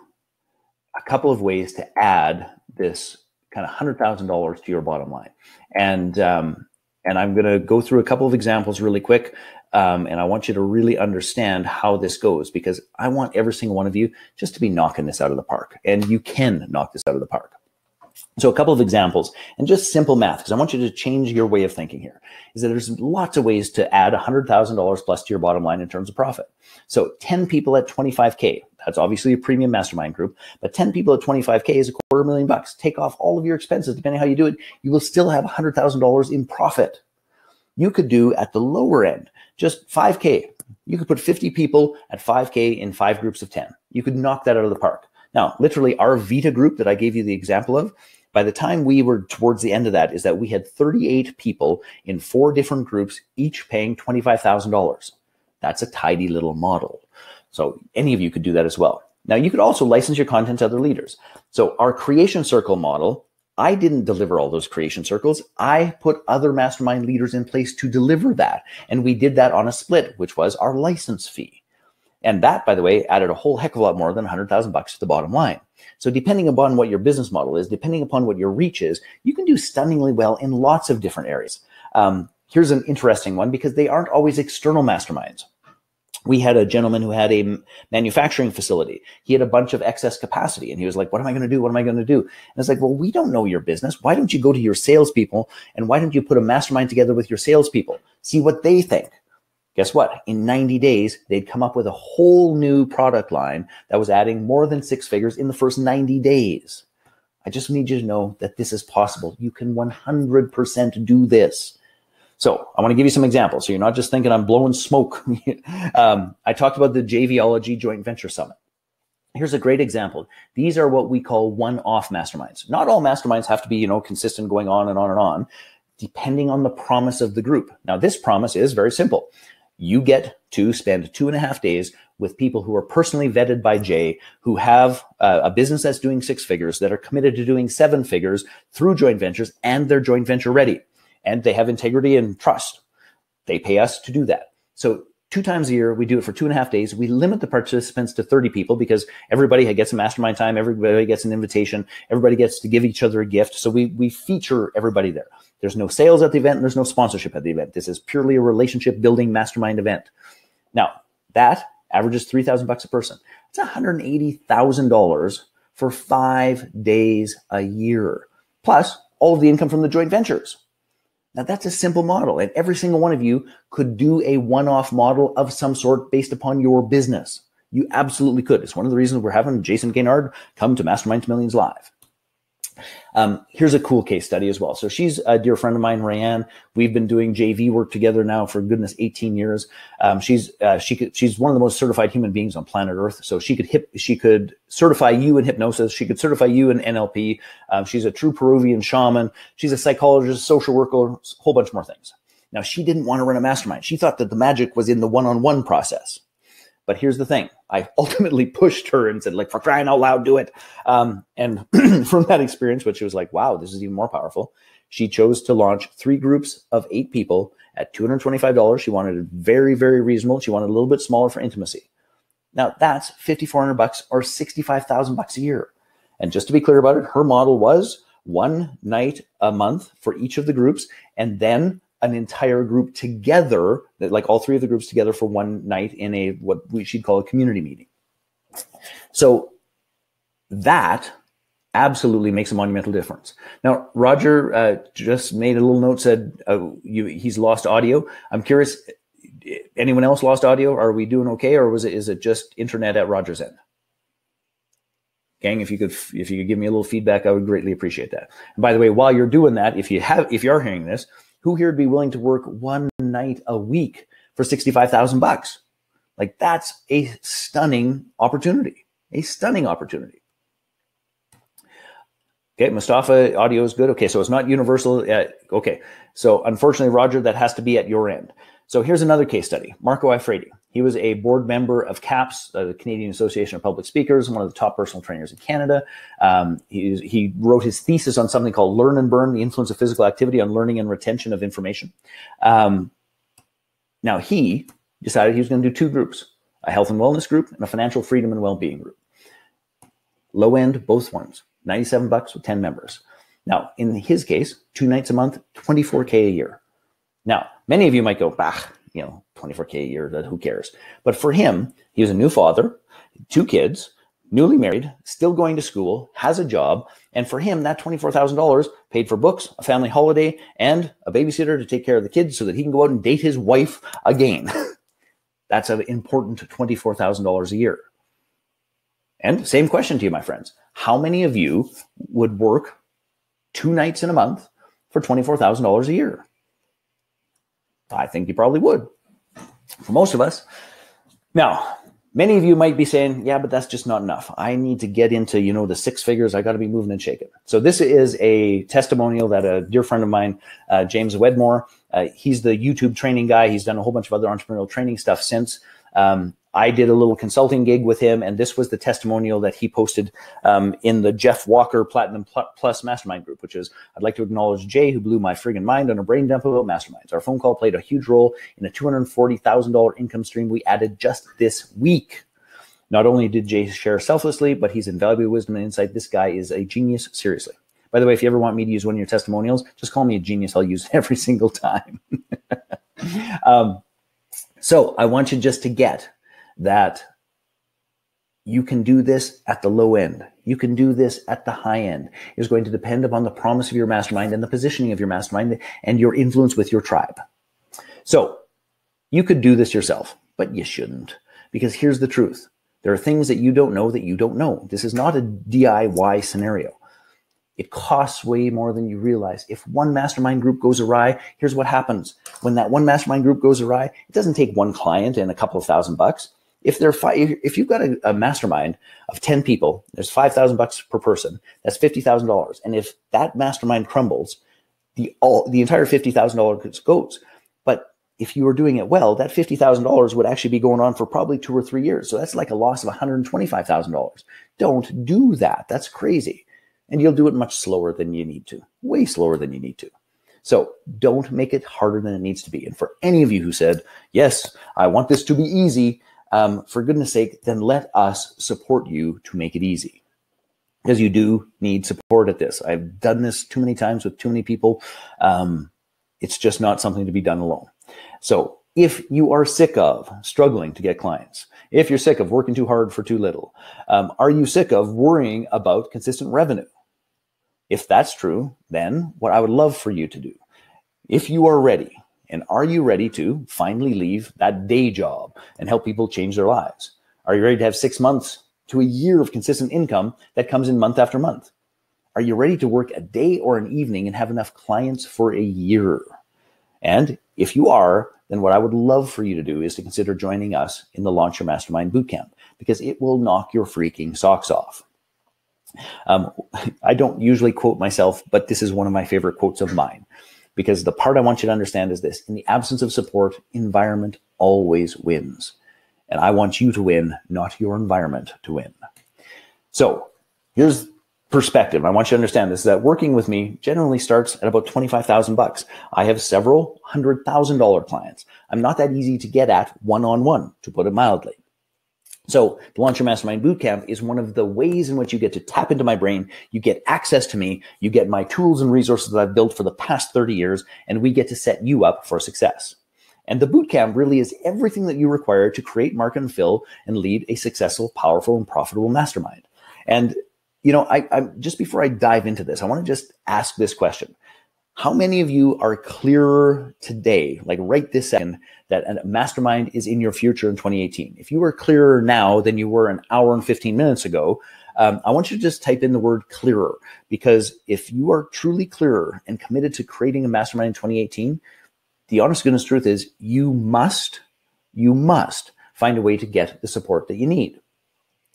a couple of ways to add this kind of $100,000 to your bottom line. And I'm going to go through a couple of examples really quick. And I want you to really understand how this goes, because I want every single one of you just to be knocking this out of the park. And you can knock this out of the park. So a couple of examples and just simple math, because I want you to change your way of thinking here, is that there's lots of ways to add $100,000 plus to your bottom line in terms of profit. So 10 people at 25K, that's obviously a premium mastermind group, but 10 people at 25K is $250,000. Take off all of your expenses, depending on how you do it, you will still have $100,000 in profit. You could do at the lower end, just 5K. You could put 50 people at 5K in 5 groups of 10. You could knock that out of the park. Now, literally our Vita group that I gave you the example of, by the time we were towards the end of that, is that we had 38 people in 4 different groups, each paying $25,000. That's a tidy little model. So any of you could do that as well. Now, you could also license your content to other leaders. So our creation circle model, I didn't deliver all those creation circles. I put other mastermind leaders in place to deliver that. And we did that on a split, which was our license fee. And that, by the way, added a whole heck of a lot more than $100,000 to the bottom line. So depending upon what your business model is, depending upon what your reach is, you can do stunningly well in lots of different areas. Here's an interesting one, because they aren't always external masterminds. We had a gentleman who had a manufacturing facility. He had a bunch of excess capacity, and he was like, what am I going to do? What am I going to do? And it's like, well, we don't know your business. Why don't you go to your salespeople, and why don't you put a mastermind together with your salespeople? See what they think. Guess what? In 90 days, they'd come up with a whole new product line that was adding more than 6 figures in the first 90 days. I just need you to know that this is possible. You can 100% do this. So I want to give you some examples, so you're not just thinking I'm blowing smoke. I talked about the JVology Joint Venture Summit. Here's a great example. These are what we call one-off masterminds. Not all masterminds have to be, consistent, going on and on and on, depending on the promise of the group. Now, this promise is very simple. You get to spend 2.5 days with people who are personally vetted by Jay, who have a business that's doing 6 figures, that are committed to doing 7 figures through joint ventures, and they're joint venture ready. And they have integrity and trust. They pay us to do that. So 2 times a year. We do it for 2.5 days. We limit the participants to 30 people because everybody gets a mastermind time. Everybody gets an invitation. Everybody gets to give each other a gift. So we feature everybody there. There's no sales at the event and there's no sponsorship at the event. This is purely a relationship building mastermind event. Now, that averages $3,000 a person. It's $180,000 for 5 days a year, plus all of the income from the joint ventures. Now, that's a simple model, and every single one of you could do a one-off model of some sort based upon your business. You absolutely could. It's one of the reasons we're having Jason Gaynard come to Mastermind to Millions Live. Here's a cool case study as well. So she's a dear friend of mine, Rayanne. We've been doing JV work together now for goodness 18 years. She's one of the most certified human beings on planet Earth. So she could certify you in hypnosis. She could certify you in NLP. She's a true Peruvian shaman. She's a psychologist, social worker, a whole bunch more things. Now, she didn't want to run a mastermind. She thought that the magic was in the one-on-one process. But here's the thing. I ultimately pushed her and said, like, for crying out loud, do it. And from that experience, which was like, wow, this is even more powerful, she chose to launch 3 groups of 8 people at $225. She wanted it very, very reasonable. She wanted a little bit smaller for intimacy. Now, that's $5,400 or $65,000 a year. And just to be clear about it, her model was 1 night a month for each of the groups, and then an entire group together, like all 3 of the groups together for 1 night in a what she'd call a community meeting. So that absolutely makes a monumental difference. Now, Roger just made a little note, said he's lost audio. I'm curious, anyone else lost audio? Are we doing okay, or is it just internet at Roger's end? Gang, if you could give me a little feedback, I would greatly appreciate that. And by the way, while you're doing that, if you are hearing this, who here would be willing to work 1 night a week for $65,000? Like, that's a stunning opportunity. A stunning opportunity. Okay, Mustafa, audio is good. Okay, so it's not universal. Okay, so unfortunately, Roger, that has to be at your end. So here's another case study. Marco Ifredi. He was a board member of CAPS, the Canadian Association of Public Speakers, one of the top personal trainers in Canada. He wrote his thesis on something called Learn and Burn, the influence of physical activity on learning and retention of information. Now, he decided he was going to do 2 groups, a health and wellness group and a financial freedom and well-being group. Low end, both ones, $97 with 10 members. Now, in his case, 2 nights a month, $24K a year. Now, many of you might go, bah, $24K a year, who cares? But for him, he was a new father, 2 kids, newly married, still going to school, has a job. And for him, that $24,000 paid for books, a family holiday, and a babysitter to take care of the kids so that he can go out and date his wife again. That's an important $24,000 a year. And same question to you, my friends. How many of you would work 2 nights in a month for $24,000 a year? I think you probably would. For most of us. Now, many of you might be saying, yeah, but that's just not enough. I need to get into, the 6 figures. I got to be moving and shaking. So this is a testimonial that a dear friend of mine, James Wedmore, he's the YouTube training guy. He's done a whole bunch of other entrepreneurial training stuff since. I did a little consulting gig with him, and this was the testimonial that he posted in the Jeff Walker Platinum Plus Mastermind group, which is, I'd like to acknowledge Jay, who blew my friggin' mind on a brain dump about masterminds. Our phone call played a huge role in a $240,000 income stream we added just this week. Not only did Jay share selflessly, but he's invaluable wisdom and insight. This guy is a genius, seriously. By the way, if you ever want me to use one of your testimonials, just call me a genius. I'll use it every single time. So I want you just to get that you can do this at the low end. You can do this at the high end. It's going to depend upon the promise of your mastermind and the positioning of your mastermind and your influence with your tribe. So you could do this yourself, but you shouldn't, because here's the truth. There are things that you don't know that you don't know. This is not a DIY scenario. It costs way more than you realize. If one mastermind group goes awry, here's what happens. When that one mastermind group goes awry, it doesn't take one client and a couple of $1,000. If you've got a mastermind of 10 people, there's $5,000 per person. That's $50,000. And if that mastermind crumbles, the entire $50,000 goes. But if you were doing it well, that $50,000 would actually be going on for probably 2 or 3 years. So that's like a loss of $125,000. Don't do that. That's crazy. And you'll do it much slower than you need to, way slower than you need to. So don't make it harder than it needs to be. And for any of you who said, yes, I want this to be easy, for goodness sake, then let us support you to make it easy. Because you do need support at this. I've done this too many times with too many people. It's just not something to be done alone. So if you are sick of struggling to get clients, if you're sick of working too hard for too little, are you sick of worrying about consistent revenue? If that's true, then what I would love for you to do, if you are ready, and are you ready to finally leave that day job and help people change their lives? Are you ready to have 6 months to a year of consistent income that comes in month after month? Are you ready to work a day or an evening and have enough clients for a year? And if you are, then what I would love for you to do is to consider joining us in the Launch Your Mastermind Bootcamp, because it will knock your freaking socks off. I don't usually quote myself, but this is one of my favorite quotes of mine, because the part I want you to understand is this: in the absence of support, environment always wins. And I want you to win, not your environment to win. So here's perspective. I want you to understand this, that working with me generally starts at about $25,000. I have several $100,000 clients. I'm not that easy to get at one-on-one, to put it mildly. So the Launch Your Mastermind Bootcamp is one of the ways in which you get to tap into my brain. You get access to me. You get my tools and resources that I've built for the past 30 years, and we get to set you up for success. And the bootcamp really is everything that you require to create, market, and fill and lead a successful, powerful, and profitable mastermind. And you know, I just before I dive into this, I want to just ask this question. How many of you are clearer today, like right this second, that a mastermind is in your future in 2018? If you are clearer now than you were an hour and 15 minutes ago, I want you to just type in the word clearer, because if you are truly clearer and committed to creating a mastermind in 2018, the honest goodness truth is you must find a way to get the support that you need.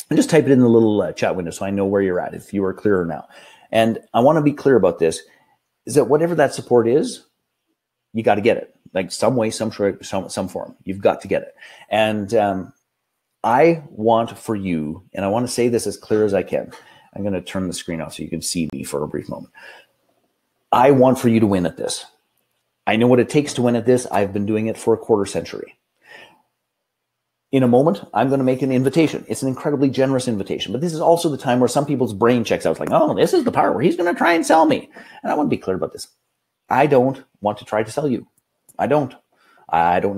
And just type it in the little chat window so I know where you're at, if you are clearer now. And I want to be clear about this, is that whatever that support is, you got to get it. Like some way, some form. You've got to get it. And I want for you, and I want to say this as clear as I can. I'm going to turn the screen off so you can see me for a brief moment. I want for you to win at this. I know what it takes to win at this. I've been doing it for a quarter century. In a moment, I'm going to make an invitation. It's an incredibly generous invitation, but this is also the time where some people's brain checks out. It's like, oh, this is the part where he's going to try and sell me. And I want to be clear about this. I don't want to try to sell you. I don't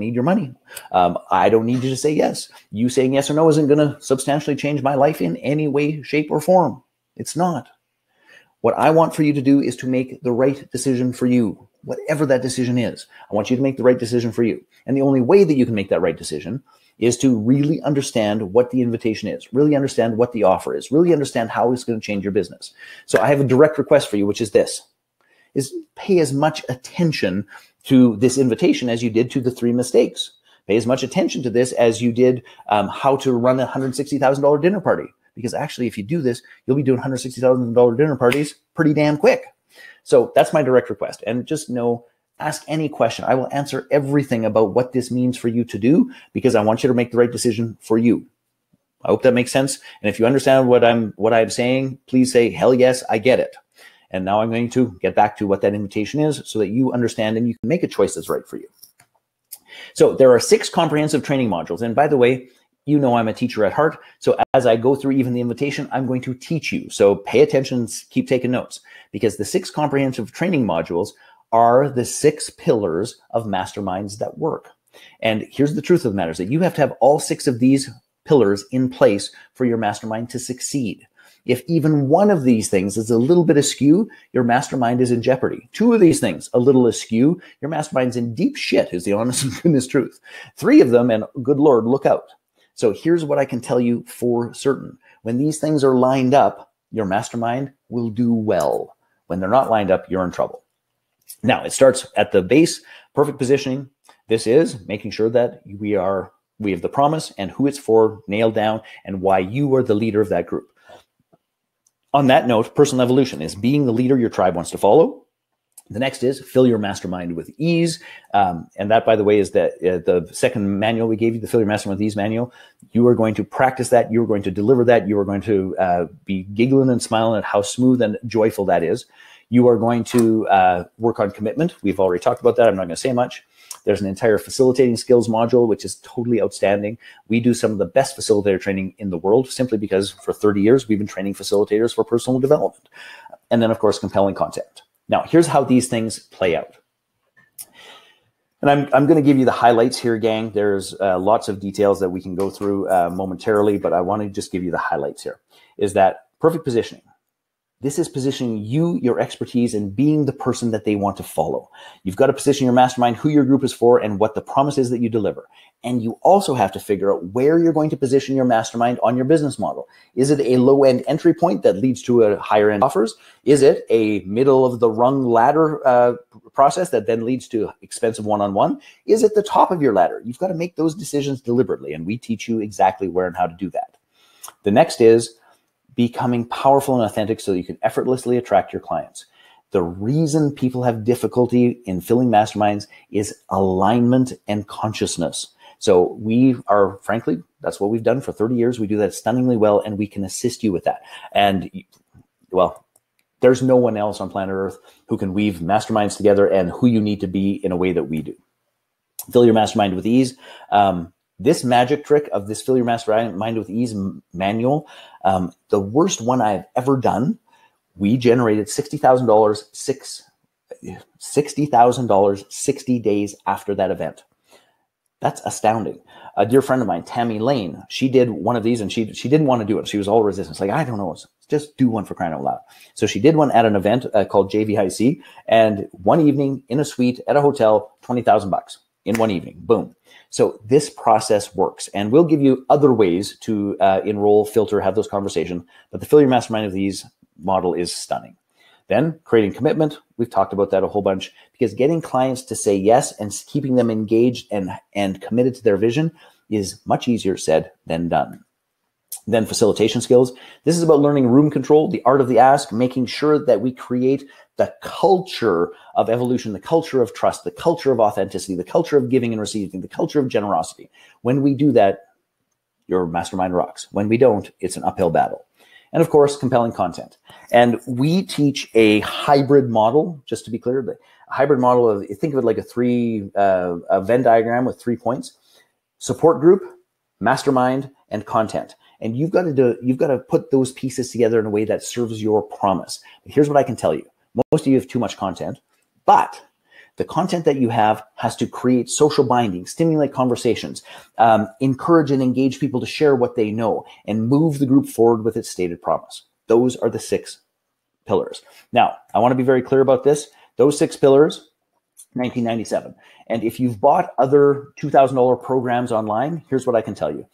need your money. I don't need you to say yes. You saying yes or no isn't going to substantially change my life in any way, shape, or form. It's not. What I want for you to do is to make the right decision for you, whatever that decision is. I want you to make the right decision for you. And the only way that you can make that right decision is to really understand what the invitation is, really understand what the offer is, really understand how it's going to change your business. So I have a direct request for you, which is this, is pay as much attention to this invitation as you did to the 3 mistakes. Pay as much attention to this as you did how to run a $160,000 dinner party. Because actually, if you do this, you'll be doing $160,000 dinner parties pretty damn quick. So that's my direct request. And just know, ask any question. I will answer everything about what this means for you to do, because I want you to make the right decision for you. I hope that makes sense. And if you understand what I'm saying, please say, hell yes, I get it. And now I'm going to get back to what that invitation is so that you understand and you can make a choice that's right for you. So there are 6 comprehensive training modules. And by the way, you know I'm a teacher at heart. So as I go through even the invitation, I'm going to teach you. So pay attention, keep taking notes, because the 6 comprehensive training modules are the 6 pillars of masterminds that work. And here's the truth of the matter, is that you have to have all 6 of these pillars in place for your mastermind to succeed. If even one of these things is a little bit askew, your mastermind is in jeopardy. 2 of these things, a little askew, your mastermind's in deep shit, is the honest and goodness truth. 3 of them, and good Lord, look out. So here's what I can tell you for certain. When these things are lined up, your mastermind will do well. When they're not lined up, you're in trouble. Now, it starts at the base, perfect positioning. This is making sure that we have the promise and who it's for nailed down and why you are the leader of that group. On that note, personal evolution is being the leader your tribe wants to follow. The next is fill your mastermind with ease. And that, by the way, is the second manual we gave you, the Fill Your Mastermind with Ease manual. You are going to practice that. You are going to deliver that. You are going to be giggling and smiling at how smooth and joyful that is. You are going to work on commitment. We've already talked about that. I'm not going to say much. There's an entire facilitating skills module, which is totally outstanding. We do some of the best facilitator training in the world simply because for 30 years, we've been training facilitators for personal development. And then, of course, compelling content. Now, here's how these things play out. And I'm going to give you the highlights here, gang. There's lots of details that we can go through momentarily, but I want to just give you the highlights here. Is that perfect positioning? This is positioning you, your expertise, and being the person that they want to follow. You've got to position your mastermind, who your group is for, and what the promise is that you deliver. And you also have to figure out where you're going to position your mastermind on your business model. Is it a low-end entry point that leads to a higher-end offers? Is it a middle-of-the-rung ladder process that then leads to expensive one-on-one? Is it the top of your ladder? You've got to make those decisions deliberately, and we teach you exactly where and how to do that. The next is becoming powerful and authentic so that you can effortlessly attract your clients. The reason people have difficulty in filling masterminds is alignment and consciousness. So we are, frankly, that's what we've done for 30 years. We do that stunningly well, and we can assist you with that. And, well, there's no one else on planet Earth who can weave masterminds together and who you need to be in a way that we do. Fill your mastermind with ease. This magic trick of this Fill Your Mastermind with Ease manual, the worst one I've ever done, we generated $60,000 60 days after that event. That's astounding. A dear friend of mine, Tammy Lane, she did one of these and she didn't want to do it. She was all resistance. Like, I don't know, just do one for crying out loud. So she did one at an event called JVIC, and one evening in a suite at a hotel, $20,000 in one evening. Boom. So this process works, and we'll give you other ways to enroll, filter, have those conversations. But the Fill Your Mastermind of These model is stunning. Then creating commitment. We've talked about that a whole bunch, because getting clients to say yes and keeping them engaged and committed to their vision is much easier said than done. Then facilitation skills. This is about learning room control, the art of the ask, making sure that we create the culture of evolution, the culture of trust, the culture of authenticity, the culture of giving and receiving, the culture of generosity. When we do that, your mastermind rocks. When we don't, it's an uphill battle. And of course, compelling content. And we teach a hybrid model, just to be clear, but a hybrid model of, think of it like a Venn diagram with 3 points: support group, mastermind, and content. And you've got to put those pieces together in a way that serves your promise. But here's what I can tell you. Most of you have too much content, but the content that you have has to create social binding, stimulate conversations, encourage and engage people to share what they know, and move the group forward with its stated promise. Those are the 6 pillars. Now, I want to be very clear about this. Those 6 pillars, 1997. And if you've bought other $2,000 programs online, here's what I can tell you.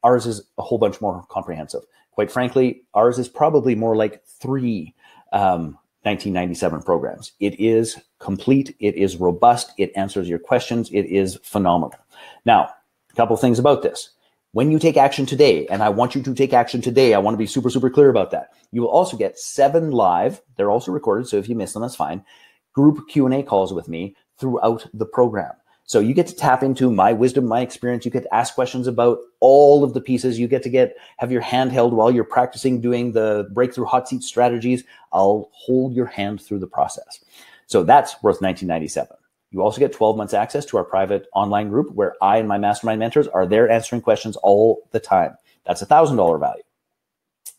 Ours is a whole bunch more comprehensive. Quite frankly, ours is probably more like 3 1997 programs. It is complete. It is robust. It answers your questions. It is phenomenal. Now, a couple things about this. When you take action today, and I want you to take action today, I want to be super, super clear about that. You will also get 7 live. They're also recorded, so if you miss them, that's fine. Group Q&A calls with me throughout the program. So you get to tap into my wisdom, my experience. You get to ask questions about all of the pieces. You get to have your hand held while you're practicing doing the breakthrough hot seat strategies. I'll hold your hand through the process. So that's worth $19.97. You also get 12 months access to our private online group where I and my mastermind mentors are there answering questions all the time. That's $1,000 value.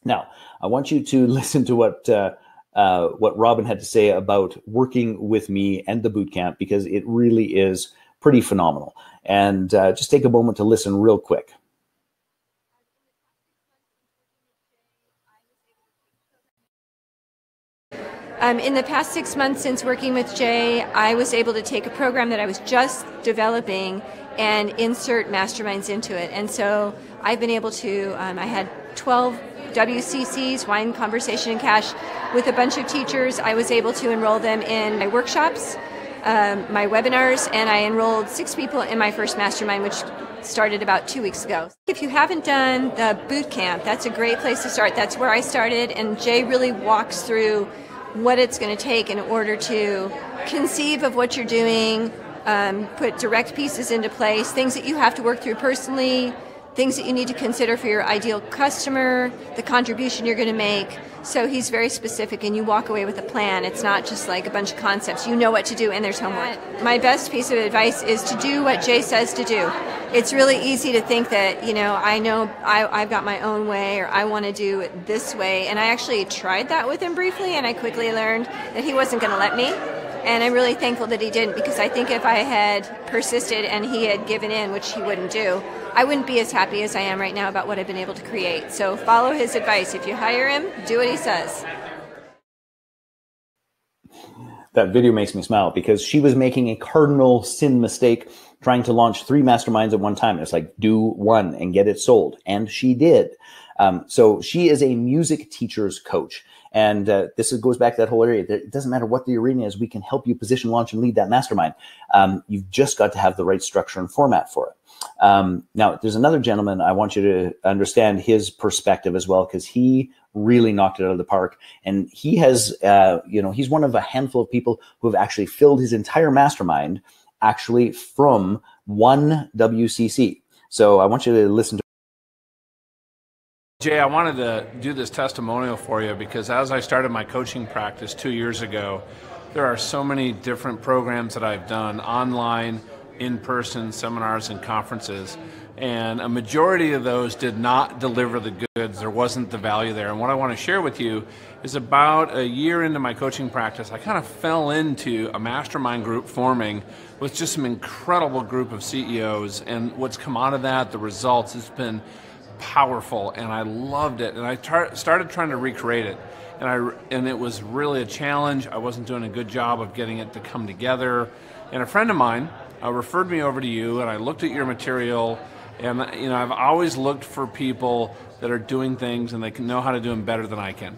Now, I want you to listen to what Robin had to say about working with me and the bootcamp, because it really is pretty phenomenal. And just take a moment to listen real quick. In the past 6 months since working with Jay, I was able to take a program that I was just developing and insert masterminds into it. And so I've been able to, I had 12 WCCs, Wine, Conversation, and Cash, with a bunch of teachers. I was able to enroll them in my workshops, my webinars, and I enrolled 6 people in my first mastermind, which started about 2 weeks ago. If you haven't done the boot camp, that's a great place to start. That's where I started, and Jay really walks through what it's going to take in order to conceive of what you're doing, put direct pieces into place, things that you have to work through personally, things that you need to consider for your ideal customer, the contribution you're going to make. So he's very specific, and you walk away with a plan. It's not just like a bunch of concepts. You know what to do, and there's homework. My best piece of advice is to do what Jay says to do. It's really easy to think that, I've got my own way, or I want to do it this way. And I actually tried that with him briefly, and I quickly learned that he wasn't going to let me. And I'm really thankful that he didn't, because I think if I had persisted and he had given in, which he wouldn't do, I wouldn't be as happy as I am right now about what I've been able to create. So follow his advice. If you hire him, do what he says. That video makes me smile because she was making a cardinal sin mistake trying to launch 3 masterminds at one time. It's like, do one and get it sold. And she did. So she is a music teacher's coach. And this goes back to that whole area. It doesn't matter what the arena is. We can help you position, launch, and lead that mastermind. You've just got to have the right structure and format for it. Now, there's another gentleman. I want you to understand his perspective as well, because he really knocked it out of the park. And he has, he's one of a handful of people who have actually filled his entire mastermind actually from one WCC. So I want you to listen to. Jay, I wanted to do this testimonial for you because as I started my coaching practice 2 years ago, there are so many different programs that I've done, online, in-person, seminars and conferences, and a majority of those did not deliver the goods. There wasn't the value there. And what I want to share with you is about a year into my coaching practice, I kind of fell into a mastermind group forming with just some incredible group of CEOs, and what's come out of that, the results, has been powerful, and I loved it, and I started trying to recreate it, and it was really a challenge. I wasn't doing a good job of getting it to come together, and a friend of mine referred me over to you, and I looked at your material, and I've always looked for people that are doing things and they can know how to do them better than I can.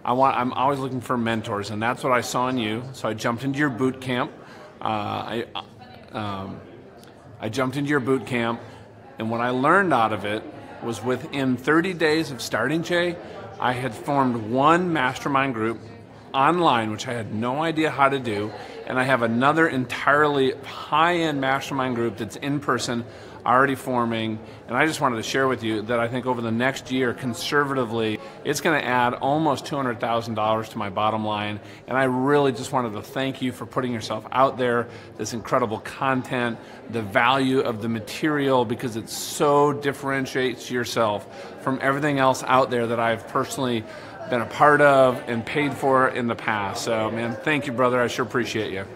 I'm always looking for mentors, and that's what I saw in you. So I jumped into your boot camp. I jumped into your boot camp, and what I learned out of it was within 30 days of starting, Jay, I had formed one mastermind group online, which I had no idea how to do, and I have another entirely high-end mastermind group that's in person, already forming, and I just wanted to share with you that I think over the next year, conservatively, it's going to add almost $200,000 to my bottom line, and I really just wanted to thank you for putting yourself out there, this incredible content, the value of the material, because it so differentiates yourself from everything else out there that I've personally been a part of and paid for in the past. So, man, thank you, brother. I sure appreciate you.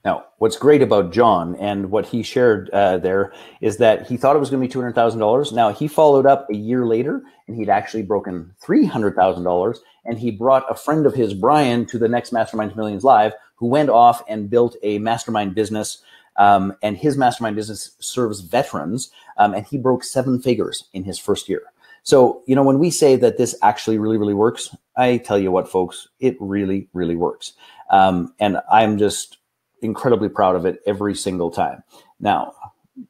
Now, what's great about John and what he shared there is that he thought it was going to be $200,000. Now, he followed up a year later, and he'd actually broken $300,000, and he brought a friend of his, Brian, to the next Mastermind Millions Live, who went off and built a mastermind business, and his mastermind business serves veterans, and he broke 7 figures in his first year. So, when we say that this actually really, really works, I tell you what, folks, it really, really works. And I'm just incredibly proud of it every single time. Now,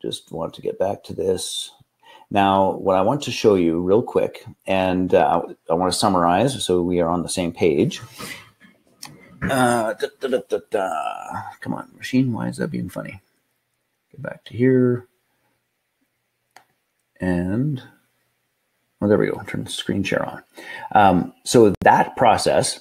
just want to get back to this. Now, what I want to show you real quick, and I want to summarize so we are on the same page. Come on, machine, why is that being funny? Get back to here. And, well, there we go. Turn the screen share on. So that process,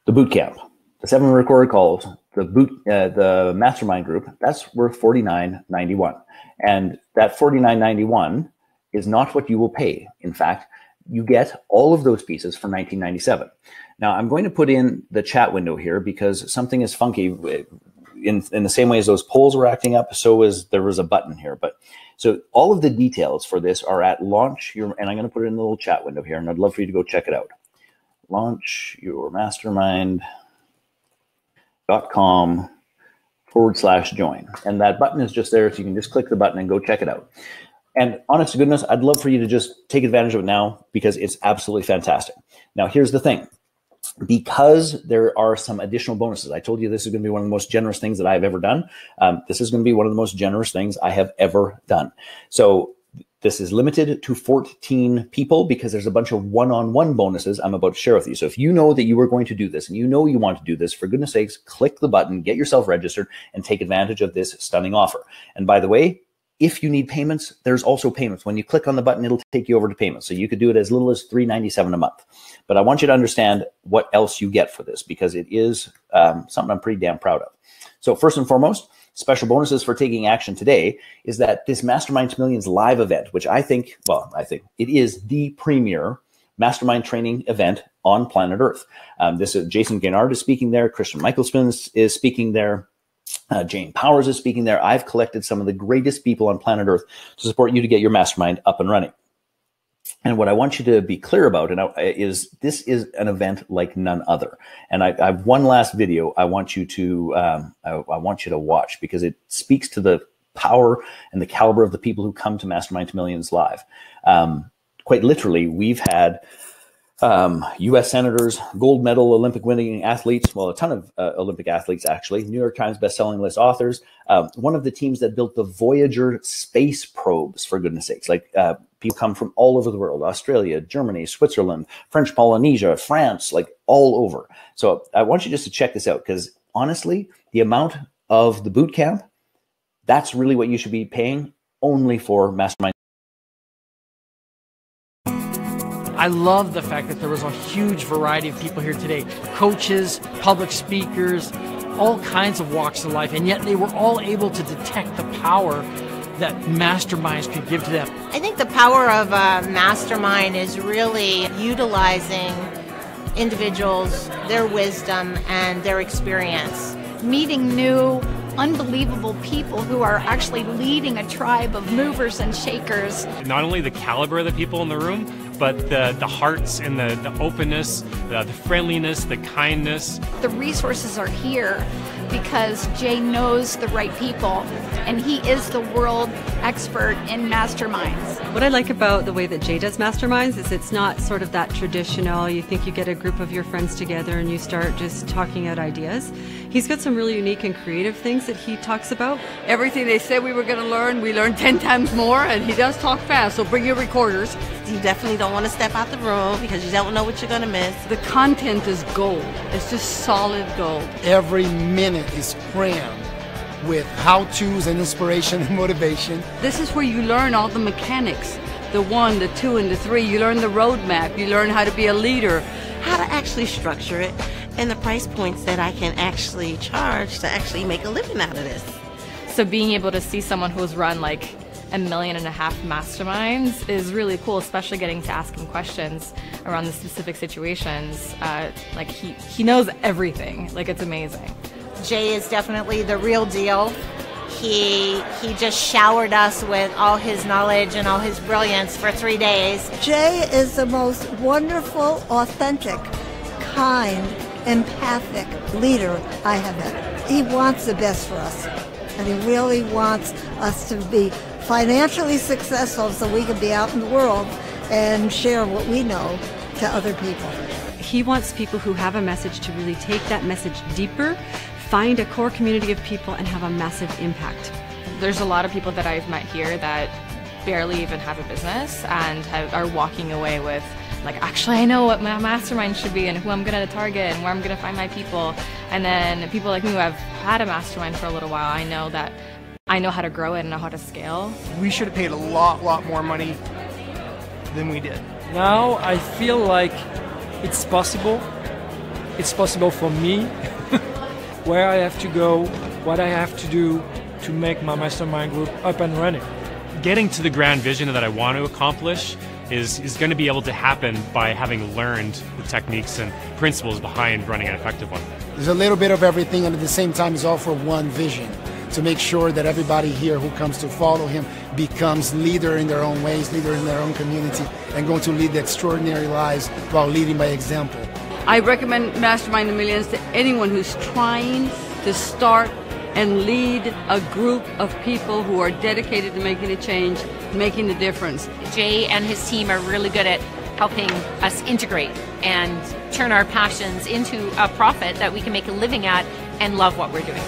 the boot camp, the 7 recorded calls, the mastermind group, that's worth $49.91. And that $49.91 is not what you will pay. In fact, you get all of those pieces for $19.97. Now, I'm going to put in the chat window here because something is funky. In the same way as those polls were acting up, there was a button here. But so all of the details for this are at and I'm going to put it in the little chat window here, and I'd love for you to go check it out. launchyourmastermind.com/join. And that button is just there, so you can just click the button and go check it out. And honest to goodness, I'd love for you to just take advantage of it now because it's absolutely fantastic. Now, here's the thing. Because there are some additional bonuses. I told you this is going to be one of the most generous things that I've ever done. This is going to be one of the most generous things I have ever done. So this is limited to 14 people because there's a bunch of one-on-one bonuses I'm about to share with you. So if you know that you are going to do this and you know you want to do this, for goodness sakes, click the button, get yourself registered, and take advantage of this stunning offer. And by the way, If you need payments, there's also payments. When you click on the button, it'll take you over to payments. So you could do it as little as $3.97 a month. But I want you to understand what else you get for this, because it is something I'm pretty damn proud of. So first and foremost, special bonuses for taking action today is that this Mastermind to Millions live event, which I think it is the premier mastermind training event on planet Earth. This is Jason Gaynard is speaking there. Christian Michaelspin is speaking there. Jane Powers is speaking there. I've collected some of the greatest people on planet Earth to support you to get your mastermind up and running. And what I want you to be clear about is this is an event like none other. And I have one last video I want you to watch, because it speaks to the power and the caliber of the people who come to Mastermind to Millions live. Quite literally, we've had U.S. senators, gold medal Olympic winning athletes, well, a ton of Olympic athletes, actually, New York Times bestselling list authors, one of the teams that built the Voyager space probes, for goodness sakes. Like people come from all over the world, Australia, Germany, Switzerland, French Polynesia, France, like all over. So I want you just to check this out, because honestly, the amount of the boot camp, that's really what you should be paying only for Mastermind. I love the fact that there was a huge variety of people here today. Coaches, public speakers, all kinds of walks of life, and yet they were all able to detect the power that masterminds could give to them. I think the power of a mastermind is really utilizing individuals, their wisdom, and their experience. Meeting new, unbelievable people who are actually leading a tribe of movers and shakers. Not only the caliber of the people in the room, but the hearts and the openness, the friendliness, the kindness. The resources are here because Jay knows the right people, and he is the world expert in masterminds. What I like about the way that Jay does masterminds is it's not sort of that traditional, you think you get a group of your friends together and you start just talking out ideas. He's got some really unique and creative things that he talks about. Everything they said we were going to learn, we learned 10 times more, and he does talk fast, so bring your recorders. You definitely don't want to step out the room because you don't know what you're going to miss. The content is gold. It's just solid gold. Every minute is crammed with how-tos and inspiration and motivation. This is where you learn all the mechanics. The 1, the 2, and the 3. You learn the roadmap. You learn how to be a leader. How to actually structure it, and the price points that I can actually charge to actually make a living out of this. So being able to see someone who's run like 1.5 million masterminds is really cool, especially getting to ask him questions around the specific situations. Like he knows everything. Like, it's amazing. Jay is definitely the real deal. He just showered us with all his knowledge and all his brilliance for 3 days. Jay is the most wonderful, authentic, kind, empathic leader I have ever. He wants the best for us, and he really wants us to be financially successful so we can be out in the world and share what we know to other people. He wants people who have a message to really take that message deeper, find a core community of people, and have a massive impact. There's a lot of people that I've met here that barely even have a business and are walking away with, like, actually I know what my mastermind should be and who I'm going to target and where I'm going to find my people. And then people like me who have had a mastermind for a little while, I know how to grow it and know how to scale. We should have paid a lot more money than we did. Now I feel like it's possible. It's possible for me. Where I have to go, what I have to do to make my mastermind group up and running. Getting to the grand vision that I want to accomplish is going to be able to happen by having learned the techniques and principles behind running an effective one. There's a little bit of everything, and at the same time it's all for one vision, to make sure that everybody here who comes to follow him becomes leader in their own ways, leader in their own community, and going to lead extraordinary lives while leading by example. I recommend Mastermind to Millions to anyone who's trying to start and lead a group of people who are dedicated to making a change, making the difference. Jay and his team are really good at helping us integrate and turn our passions into a profit that we can make a living at and love what we're doing.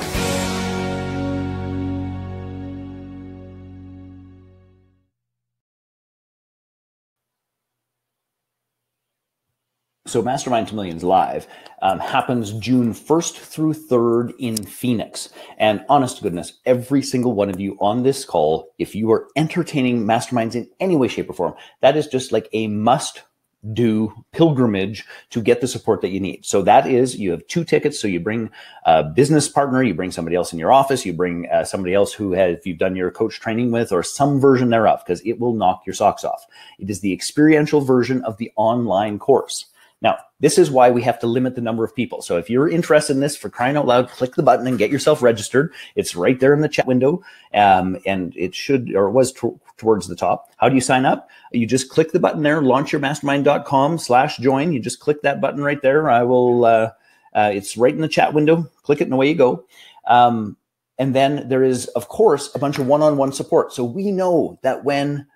So Mastermind to Millions Live happens June 1st through 3rd in Phoenix. And honest to goodness, every single one of you on this call, if you are entertaining masterminds in any way, shape, or form, that is just like a must-do pilgrimage to get the support that you need. So that is, you have 2 tickets. So you bring a business partner, you bring somebody else in your office, you bring somebody else who you've done your coach training with, or some version thereof, because it will knock your socks off. It is the experiential version of the online course. Now, this is why we have to limit the number of people. So if you're interested in this, for crying out loud, click the button and get yourself registered. It's right there in the chat window, and it should, or it was towards the top. How do you sign up? You just click the button there, launchyourmastermind.com/join. You just click that button right there. I will, it's right in the chat window. Click it and away you go. And then there is, of course, a bunch of one-on-one support. So we know that when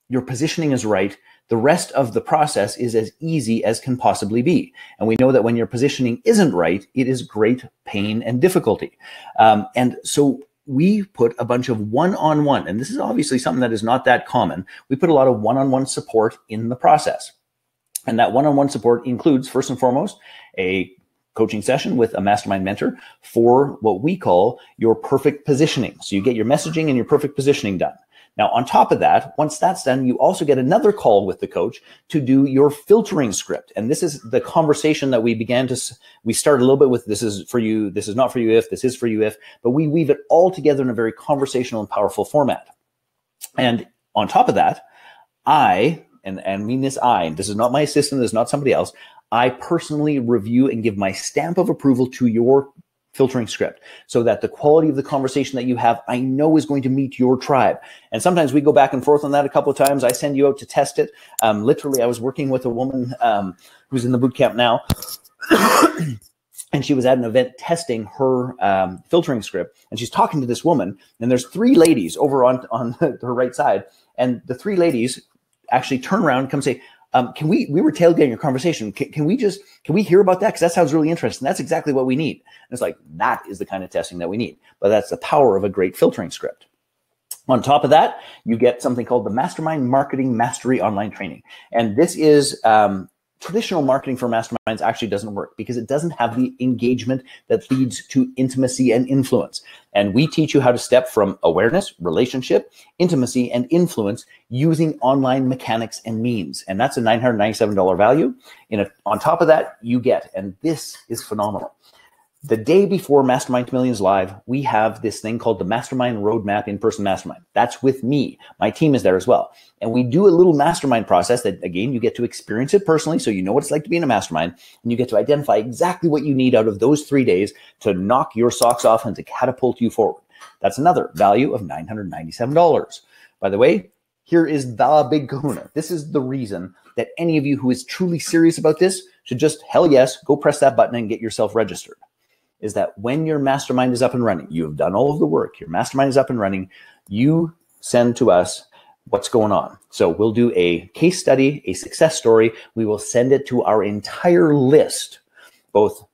your positioning is right, the rest of the process is as easy as can possibly be. And we know that when your positioning isn't right, it is great pain and difficulty. And so we put a bunch of one-on-one, and this is obviously something that is not that common. We put a lot of one-on-one support in the process. And that one-on-one support includes, first and foremost, a coaching session with a mastermind mentor for what we call your perfect positioning. So you get your messaging and your perfect positioning done. Now, on top of that, once that's done, you also get another call with the coach to do your filtering script. And this is the conversation that we started a little bit with, this is for you, this is not for you if, this is for you if, but we weave it all together in a very conversational and powerful format. And on top of that, I mean this and this is not my assistant, this is not somebody else, I personally review and give my stamp of approval to your filtering script so that the quality of the conversation that you have, I know is going to meet your tribe. And sometimes we go back and forth on that a couple of times. I send you out to test it. Literally, I was working with a woman who's in the boot camp now, and she was at an event testing her filtering script, and she's talking to this woman, and there's 3 ladies over on her right side, and the 3 ladies actually turn around and come say, we were tailgating your conversation. Can we hear about that? Because that sounds really interesting. That's exactly what we need. And it's like, that is the kind of testing that we need. But that's the power of a great filtering script. On top of that, you get something called the Mastermind Marketing Mastery Online Training. And this is traditional marketing for masterminds actually doesn't work because it doesn't have the engagement that leads to intimacy and influence. And we teach you how to step from awareness, relationship, intimacy, and influence using online mechanics and means. And that's a $997 value. On top of that, you get, and this is phenomenal, the day before Mastermind to Millions Live, we have this thing called the Mastermind Roadmap in-person mastermind. That's with me. My team is there as well. And we do a little mastermind process that, again, you get to experience it personally, so you know what it's like to be in a mastermind, and you get to identify exactly what you need out of those 3 days to knock your socks off and to catapult you forward. That's another value of $997. By the way, here is the big kahuna. This is the reason that any of you who is truly serious about this should just, hell yes, go press that button and get yourself registered. Is that when your mastermind is up and running, you have done all of the work, your mastermind is up and running, you send to us what's going on. So we'll do a case study, a success story. We will send it to our entire list, both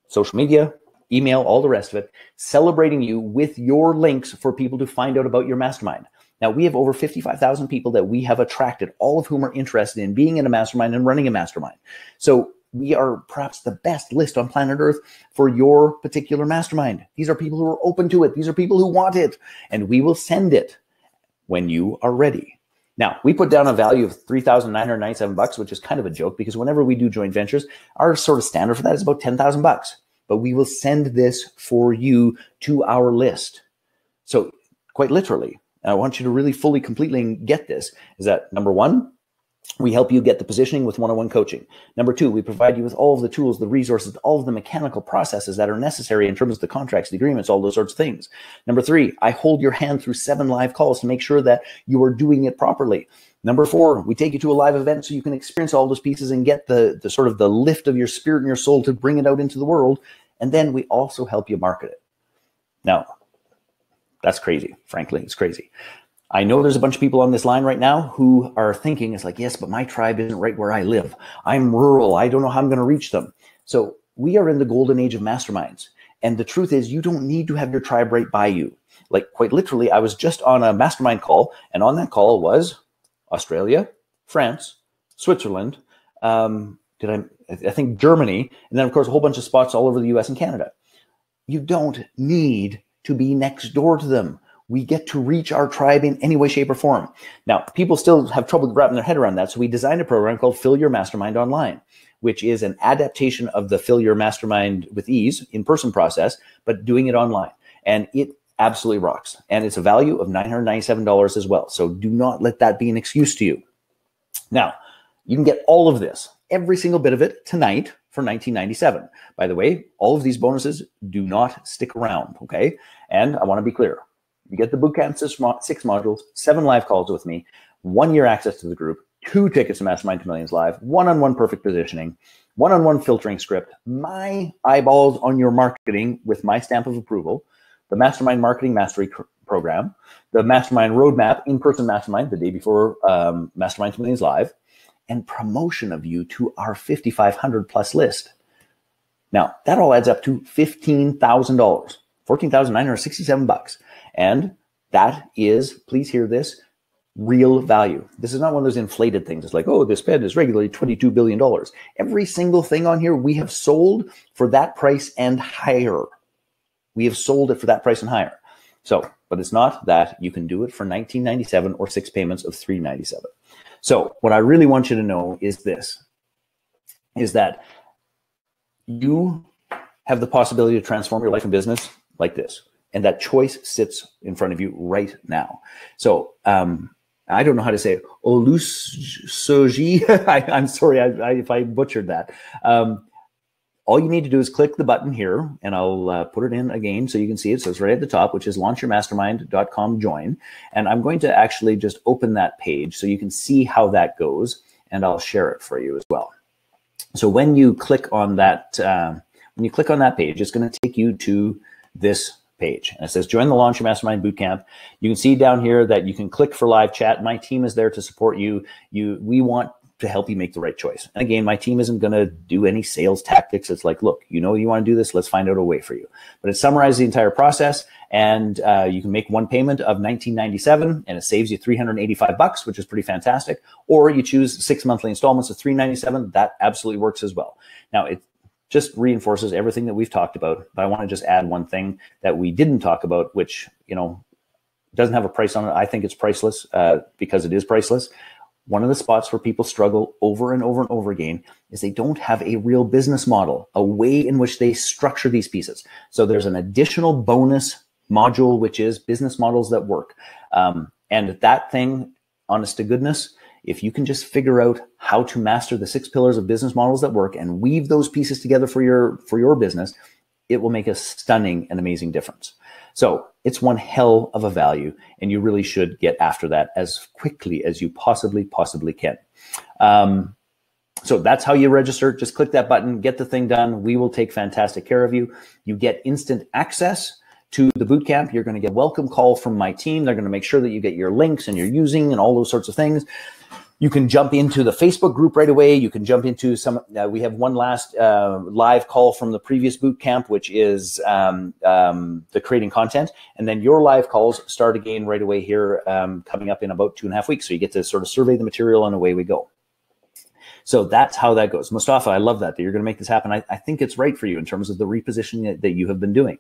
social media, email, all the rest of it, celebrating you with your links for people to find out about your mastermind. Now, we have over 55,000 people that we have attracted, all of whom are interested in being in a mastermind and running a mastermind. So we are perhaps the best list on planet Earth for your particular mastermind. These are people who are open to it. These are people who want it. And we will send it when you are ready. Now, we put down a value of $3,997, which is kind of a joke because whenever we do joint ventures, our sort of standard for that is about $10,000. But we will send this for you to our list. So quite literally, and I want you to really fully, completely get this, is that number 1, we help you get the positioning with one-on-one coaching. Number 2, we provide you with all of the tools, the resources, all of the mechanical processes that are necessary in terms of the contracts, the agreements, all those sorts of things. Number 3, I hold your hand through 7 live calls to make sure that you are doing it properly. Number 4, we take you to a live event so you can experience all those pieces and get the sort of the lift of your spirit and your soul to bring it out into the world. And then we also help you market it. Now, that's crazy. Frankly, it's crazy. I know there's a bunch of people on this line right now who are thinking, it's like, yes, but my tribe isn't right where I live. I'm rural. I don't know how I'm going to reach them. So we are in the golden age of masterminds. And the truth is, you don't need to have your tribe right by you. Like, quite literally, I was just on a mastermind call, and on that call was Australia, France, Switzerland, I think Germany, and then of course a whole bunch of spots all over the US and Canada. You don't need to be next door to them. We get to reach our tribe in any way, shape, or form. Now, people still have trouble wrapping their head around that, so we designed a program called Fill Your Mastermind Online, which is an adaptation of the Fill Your Mastermind with Ease in-person process, but doing it online. And it absolutely rocks. And it's a value of $997 as well. So do not let that be an excuse to you. Now, you can get all of this, every single bit of it, tonight for $1997. By the way, all of these bonuses do not stick around, okay? And I want to be clear. You get the bootcamp 6 modules, 7 live calls with me, 1 year access to the group, 2 tickets to Mastermind to Millions Live, one-on-one perfect positioning, one-on-one filtering script, my eyeballs on your marketing with my stamp of approval, the Mastermind Marketing Mastery Program, the Mastermind Roadmap, in-person Mastermind the day before Mastermind to Millions Live, and promotion of you to our 5,500 plus list. Now, that all adds up to $15,000, $14,967. And that is, please hear this, real value. This is not one of those inflated things. It's like, oh, this pen is regularly $22 billion. Every single thing on here we have sold for that price and higher. We have sold it for that price and higher. So, but it's not that. You can do it for $19.97 or 6 payments of $397. So what I really want you to know is this, is that you have the possibility to transform your life and business like this. And that choice sits in front of you right now. So I don't know how to say it. Olusoji. I'm sorry if I butchered that. All you need to do is click the button here, and I'll put it in again so you can see it. So it's right at the top, which is launchyourmastermind.com join. And I'm going to actually just open that page so you can see how that goes, and I'll share it for you as well. So when you click on that, page, it's going to take you to this page. And it says, join the Launch Your Mastermind Bootcamp. You can see down here that you can click for live chat. My team is there to support you. We want to help you make the right choice. And again, my team isn't going to do any sales tactics. It's like, look, you know you want to do this. Let's find out a way for you. But it summarizes the entire process, and you can make one payment of $19.97, and it saves you $385, which is pretty fantastic. Or you choose 6 monthly installments of $397. That absolutely works as well. Now, it just reinforces everything that we've talked about. But I want to just add one thing that we didn't talk about, which, doesn't have a price on it. I think it's priceless because it is priceless. One of the spots where people struggle over and over and over again is they don't have a real business model, a way in which they structure these pieces. So there's an additional bonus module, which is business models that work. And that thing, honest to goodness, if you can just figure out how to master the 6 pillars of business models that work and weave those pieces together for your business, it will make a stunning and amazing difference. So it's one hell of a value, and you really should get after that as quickly as you possibly can. So that's how you register. Just click that button, get the thing done. We will take fantastic care of you. You get instant access to the bootcamp. You're going to get a welcome call from my team. They're going to make sure that you get your links and your using and all those sorts of things. You can jump into the Facebook group right away. You can jump into we have one last live call from the previous boot camp, which is the creating content. And then your live calls start again right away here, coming up in about 2.5 weeks. So you get to sort of survey the material, and away we go. So that's how that goes. Mustafa, I love that you're going to make this happen. I think it's right for you in terms of the repositioning that you have been doing.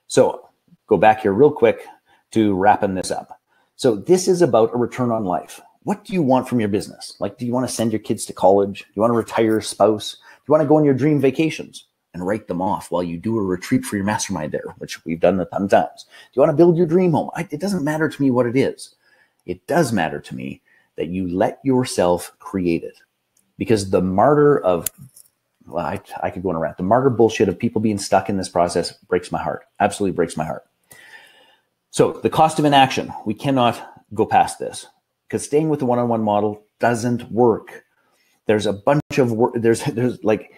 So go back here real quick to wrapping this up. So this is about a return on life. What do you want from your business? Like, do you want to send your kids to college? Do you want to retire your spouse? Do you want to go on your dream vacations and write them off while you do a retreat for your mastermind there, which we've done a ton of times? Do you want to build your dream home? It doesn't matter to me what it is. It does matter to me that you let yourself create it. Because the martyr of, well, I could go on a rant. The martyr bullshit of people being stuck in this process breaks my heart. Absolutely breaks my heart. So the cost of inaction, we cannot go past this. Because staying with the one-on-one model doesn't work. There's a bunch of work. There's like,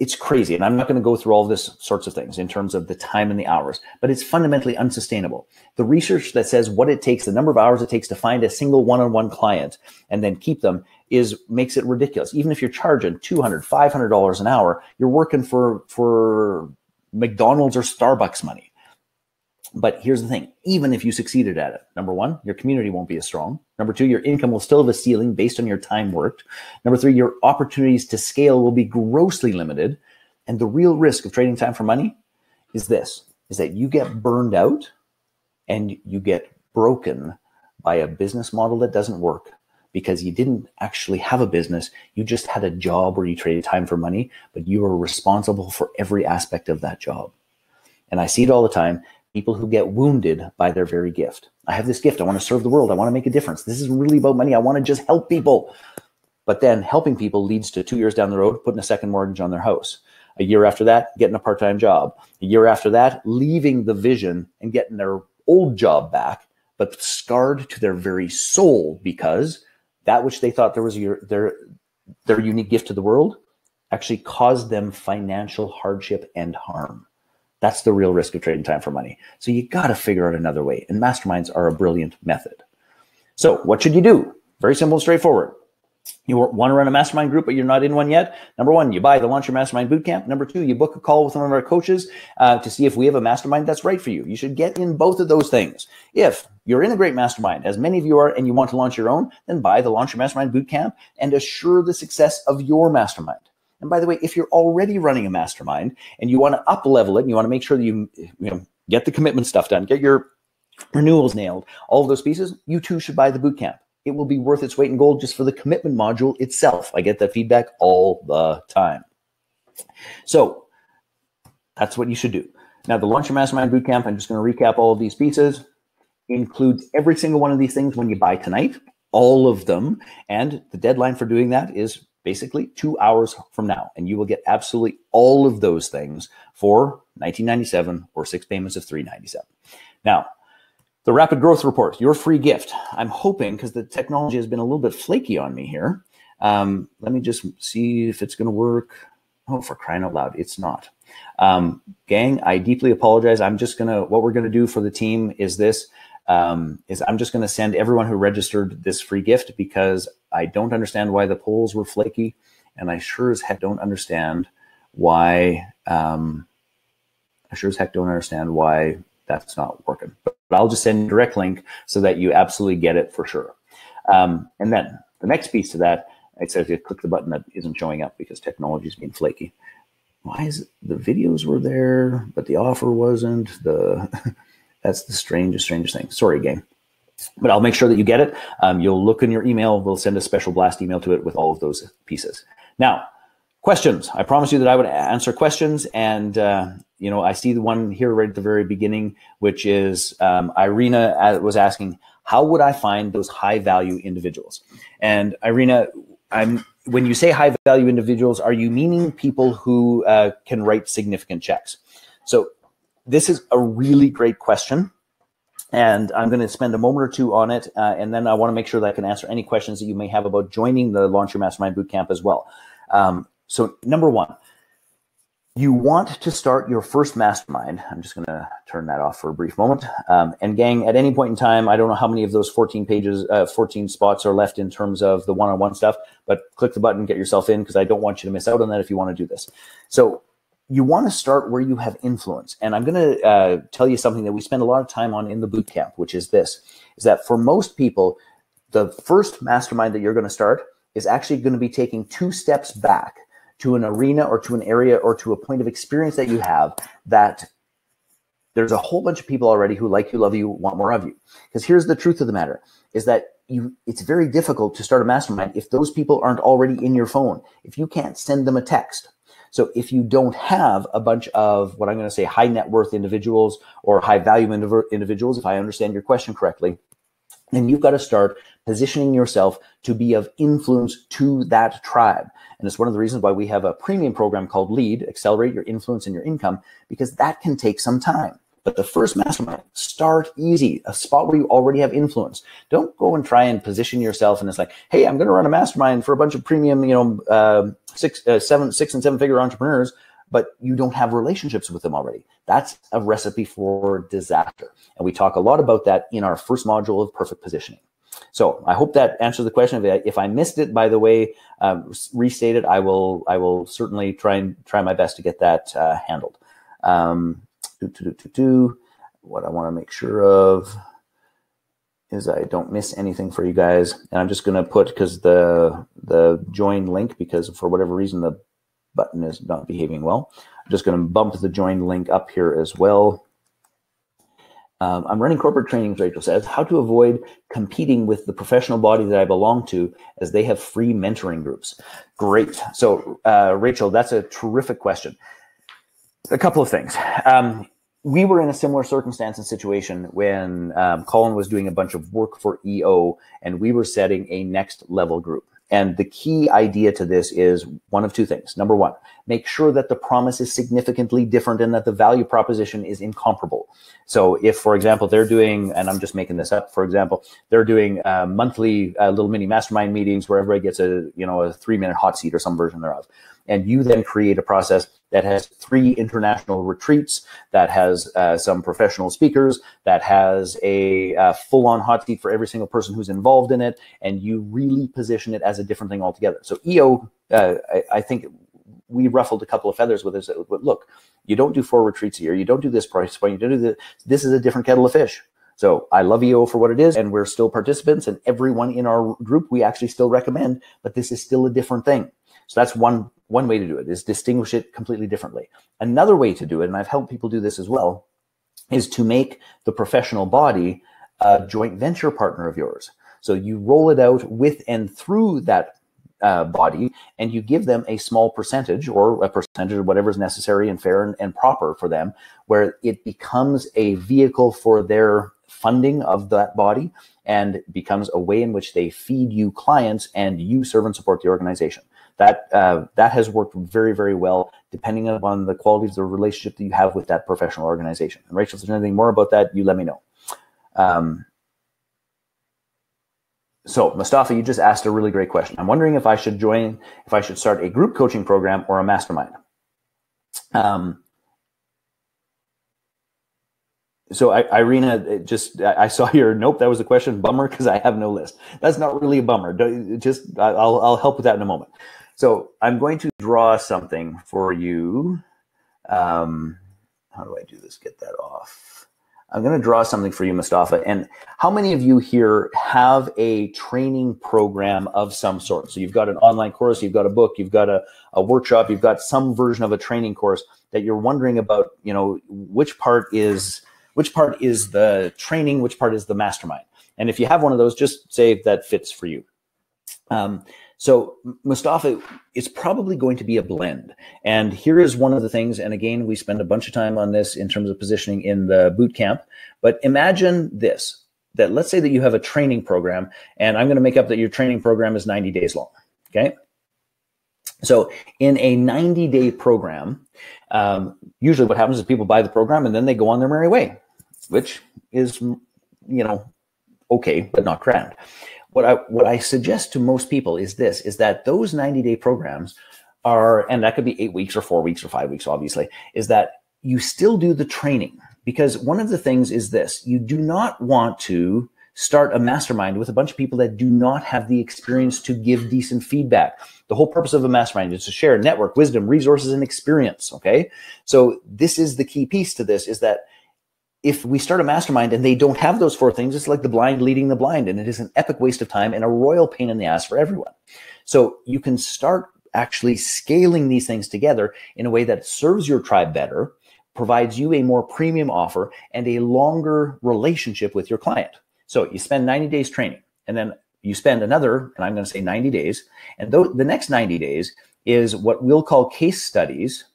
it's crazy. And I'm not going to go through all this sorts of things in terms of the time and the hours, but it's fundamentally unsustainable. The research that says what it takes, the number of hours it takes to find a single one-on-one client and then keep them makes it ridiculous. Even if you're charging $200, $500 an hour, you're working for McDonald's or Starbucks money. But here's the thing, even if you succeeded at it, number one, your community won't be as strong. Number two, your income will still have a ceiling based on your time worked. Number three, your opportunities to scale will be grossly limited. And the real risk of trading time for money is this, is that you get burned out and you get broken by a business model that doesn't work because you didn't actually have a business. You just had a job where you traded time for money, but you were responsible for every aspect of that job. And I see it all the time. People who get wounded by their very gift. I have this gift. I want to serve the world. I want to make a difference. This isn't really about money. I want to just help people. But then helping people leads to 2 years down the road, putting a second mortgage on their house. A year after that, getting a part-time job. A year after that, leaving the vision and getting their old job back, but scarred to their very soul because that which they thought there was their unique gift to the world actually caused them financial hardship and harm. That's the real risk of trading time for money. So you got to figure out another way. And masterminds are a brilliant method. So what should you do? Very simple and straightforward. You want to run a mastermind group, but you're not in one yet. Number one, you buy the Launch Your Mastermind Bootcamp. Number two, you book a call with one of our coaches to see if we have a mastermind that's right for you. You should get in both of those things. If you're in a great mastermind, as many of you are, and you want to launch your own, then buy the Launch Your Mastermind Bootcamp and assure the success of your mastermind. And by the way, if you're already running a mastermind and you want to up level it and you want to make sure that you get the commitment stuff done, get your renewals nailed, all of those pieces, you too should buy the bootcamp. It will be worth its weight in gold just for the commitment module itself. I get that feedback all the time. So that's what you should do. Now, the Launch Your Mastermind Bootcamp, I'm just going to recap all of these pieces, includes every single one of these things when you buy tonight, all of them. And the deadline for doing that is basically 2 hours from now, and you will get absolutely all of those things for $19.97 or 6 payments of $3.97. Now, the Rapid Growth Report, your free gift. I'm hoping, because the technology has been a little bit flaky on me here. Let me just see if it's going to work. Oh, for crying out loud, it's not. Gang, I deeply apologize. What we're going to do for the team is this. I'm just going to send everyone who registered this free gift because I don't understand why the polls were flaky, and I sure as heck don't understand why. That's not working. But I'll just send a direct link so that you absolutely get it for sure. And then the next piece to that, it says you click the button that isn't showing up because technology is being flaky. Why is it the videos were there, but the offer wasn't? That's the strangest thing. Sorry, gang. But I'll make sure that you get it. You'll look in your email. We'll send a special blast email to it with all of those pieces. Now, questions. I promised you that I would answer questions. And, I see the one here right at the very beginning, which is Irina was asking, how would I find those high-value individuals? And Irina, when you say high-value individuals, are you meaning people who can write significant checks? So this is a really great question, and I'm going to spend a moment or two on it, and then I want to make sure that I can answer any questions that you may have about joining the Launch Your Mastermind Bootcamp as well. So number one, you want to start your first mastermind. I'm just going to turn that off for a brief moment. And gang, at any point in time, I don't know how many of those 14 spots are left in terms of the one-on-one stuff, but click the button, get yourself in, because I don't want you to miss out on that if you want to do this. So you want to start where you have influence. And I'm going to tell you something that we spend a lot of time on in the bootcamp, which is this, is that for most people, the first mastermind that you're going to start is actually going to be taking 2 steps back to an arena or to an area or to a point of experience that you have that there's a whole bunch of people already who like you, love you, want more of you. Because here's the truth of the matter, is that it's very difficult to start a mastermind if those people aren't already in your phone, if you can't send them a text. So if you don't have a bunch of what I'm going to say high net worth individuals or high value individuals, if I understand your question correctly, then you've got to start positioning yourself to be of influence to that tribe. And it's one of the reasons why we have a premium program called LEAD, Accelerate Your Influence and Your Income, because that can take some time. But the first mastermind, start easy, a spot where you already have influence. Don't go and try and position yourself and it's like, hey, I'm going to run a mastermind for a bunch of premium, 6 and 7 figure entrepreneurs, but you don't have relationships with them already. That's a recipe for disaster. And we talk a lot about that in our first module of perfect positioning. So I hope that answers the question. If I missed it, by the way, restate it. I will certainly try my best to get that handled. what I want to make sure of is I don't miss anything for you guys. And I'm just going to put, because the join link, because for whatever reason the button is not behaving well, I'm just going to bump the join link up here as well. I'm running corporate trainings, Rachel says, how to avoid competing with the professional body that I belong to, as they have free mentoring groups. Great. So Rachel, that's a terrific question. A couple of things. We were in a similar circumstance and situation when Colin was doing a bunch of work for EO, and we were setting a next level group. And the key idea to this is one of two things. Number one, make sure that the promise is significantly different and that the value proposition is incomparable. So if, for example, they're doing, and I'm just making this up, for example, they're doing monthly little mini mastermind meetings where everybody gets a 3-minute hot seat or some version thereof. And you then create a process that has 3 international retreats, that has some professional speakers, that has a full-on hot seat for every single person who's involved in it, and you really position it as a different thing altogether. So EO, I think we ruffled a couple of feathers with this. Look, you don't do 4 retreats a year, you don't do this price point, you don't do this. This is a different kettle of fish. So I love EO for what it is, and we're still participants, and everyone in our group we actually still recommend, but this is still a different thing. So that's one way to do it, is distinguish it completely differently. Another way to do it, and I've helped people do this as well, is to make the professional body a joint venture partner of yours. So you roll it out with and through that body, and you give them a small percentage, or a percentage of whatever is necessary and fair and proper for them, where it becomes a vehicle for their funding of that body and becomes a way in which they feed you clients and you serve and support the organization. That has worked very, very well, depending upon the qualities of the relationship that you have with that professional organization. And Rachel, if there's anything more about that, you let me know. So Mustafa, you just asked a really great question. I'm wondering if I should start a group coaching program or a mastermind. So Irina, I saw your nope. That was a question. Bummer, because I have no list. That's not really a bummer. I'll help with that in a moment. So I'm going to draw something for you. How do I do this? Get that off. I'm going to draw something for you, Mustafa. And how many of you here have a training program of some sort? So you've got an online course, you've got a book, you've got a workshop, you've got some version of a training course that you're wondering about, which part is the training, which part is the mastermind. And if you have one of those, just say if that fits for you. So Mustafa, it's probably going to be a blend. And here is one of the things, and again, we spend a bunch of time on this in terms of positioning in the boot camp, but imagine this, that let's say that you have a training program, and I'm going to make up that your training program is 90 days long, okay? So in a 90-day program, usually what happens is people buy the program and then they go on their merry way, which is, okay, but not grand. What I suggest to most people is this, is that those 90-day programs are, and that could be 8 weeks or 4 weeks or 5 weeks, obviously, is that you still do the training. Because one of the things is this, you do not want to start a mastermind with a bunch of people that do not have the experience to give decent feedback. The whole purpose of a mastermind is to share network, wisdom, resources, and experience, okay? So this is the key piece to this, is that if we start a mastermind and they don't have those 4 things, it's like the blind leading the blind, and it is an epic waste of time and a royal pain in the ass for everyone. So you can start actually scaling these things together in a way that serves your tribe better, provides you a more premium offer, and a longer relationship with your client. So you spend 90 days training, and then you spend another, and I'm going to say 90 days, and the next 90 days is what we'll call case studies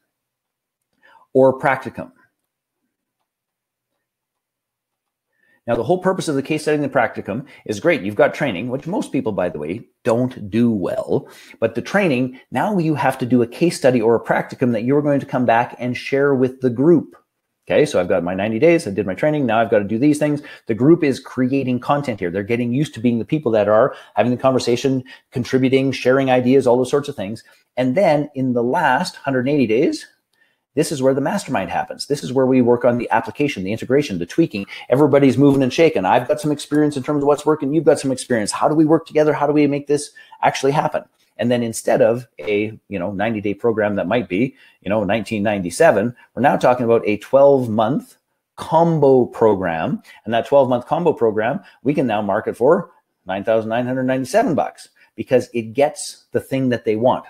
or practicum. Now, the whole purpose of the case study and the practicum is great. You've got training, which most people, by the way, don't do well. But the training, now you have to do a case study or a practicum that you're going to come back and share with the group. Okay, so I've got my 90 days. I did my training. Now I've got to do these things. The group is creating content here. They're getting used to being the people that are having the conversation, contributing, sharing ideas, all those sorts of things. And then in the last 180 days, this is where the mastermind happens. This is where we work on the application, the integration, the tweaking. Everybody's moving and shaking. I've got some experience in terms of what's working. You've got some experience. How do we work together? How do we make this actually happen? And then instead of a 90-day program that might be 1997, we're now talking about a 12-month combo program. And that 12-month combo program, we can now market for $9,997 because it gets the thing that they want.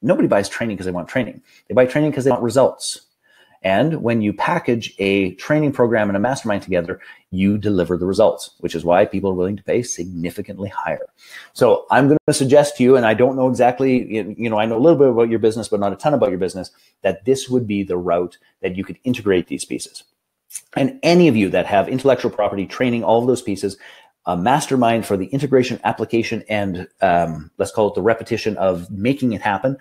Nobody buys training because they want training. They buy training because they want results. And when you package a training program and a mastermind together, you deliver the results, which is why people are willing to pay significantly higher. So I'm going to suggest to you, and I don't know exactly, I know a little bit about your business, but not a ton about your business, that this would be the route that you could integrate these pieces. And any of you that have intellectual property training, all of those pieces, a mastermind for the integration, application, and let's call it the repetition of making it happen,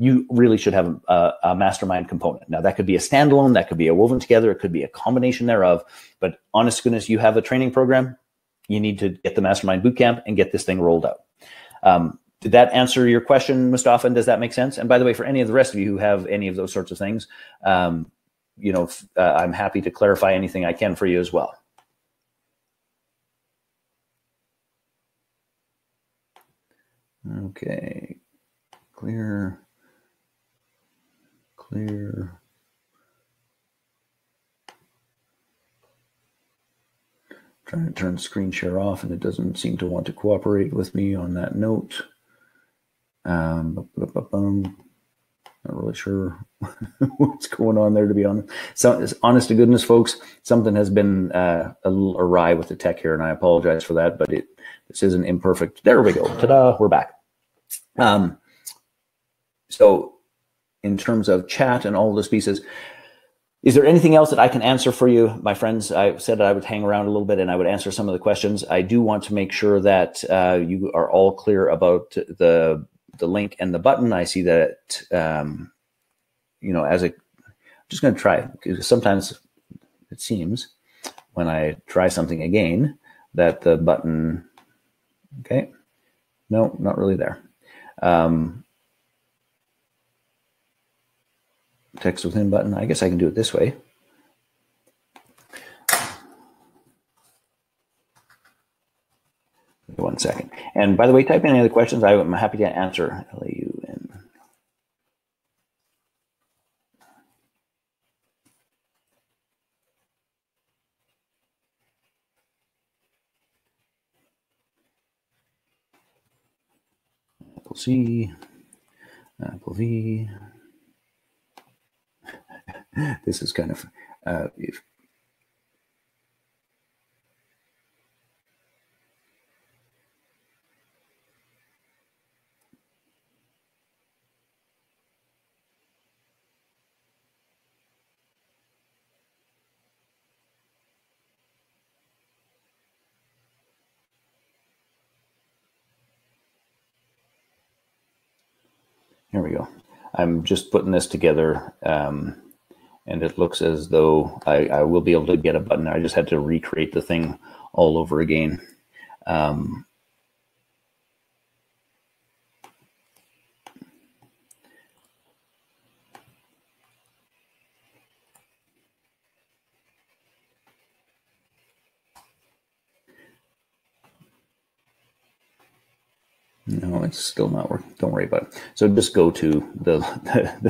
you really should have a mastermind component. Now, that could be a standalone, that could be a woven together, it could be a combination thereof. But honest to goodness, you have a training program, you need to get the mastermind bootcamp and get this thing rolled out. Did that answer your question, Mustafa? And does that make sense? And by the way, for any of the rest of you who have any of those sorts of things, I'm happy to clarify anything I can for you as well. Okay, clear. Trying to turn screen share off, and it doesn't seem to want to cooperate with me on that note. Not really sure what's going on there, to be honest. So, honest to goodness, folks, something has been a little awry with the tech here, and I apologize for that, but this is an imperfect. There we go. Ta-da, we're back. So in terms of chat and all those pieces, is there anything else that I can answer for you, my friends? I said that I would hang around a little bit and I would answer some of the questions. I do want to make sure that you are all clear about the link and the button. I see that, I'm just going to try, because sometimes it seems when I try something again that the button, okay, no, not really there. Text within button. I guess I can do it this way. One second. And by the way, type in any other questions. I'm happy to answer. LAUN. Apple C. Apple V. This is kind of here we go. I'm just putting this together. And it looks as though I will be able to get a button. I just had to recreate the thing all over again. No, it's still not working. Don't worry about it. So just go to the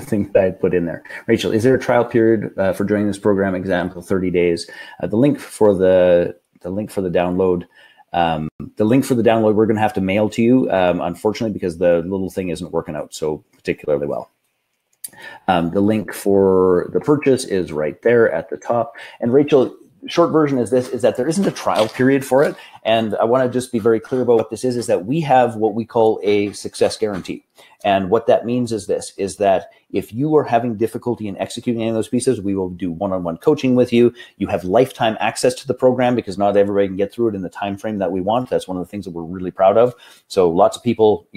thing that I had put in there. Rachel, is there a trial period for joining this program? Example, 30 days. The link for the download. The link for the download we're going to have to mail to you, unfortunately, because the little thing isn't working out so particularly well. The link for the purchase is right there at the top. And Rachel, short version is that there isn't a trial period for it. And I want to just be very clear about what this is that we have what we call a success guarantee. And what that means is this, is that if you are having difficulty in executing any of those pieces, we will do one-on-one coaching with you. You have lifetime access to the program because not everybody can get through it in the time frame that we want. That's one of the things that we're really proud of. So lots of people,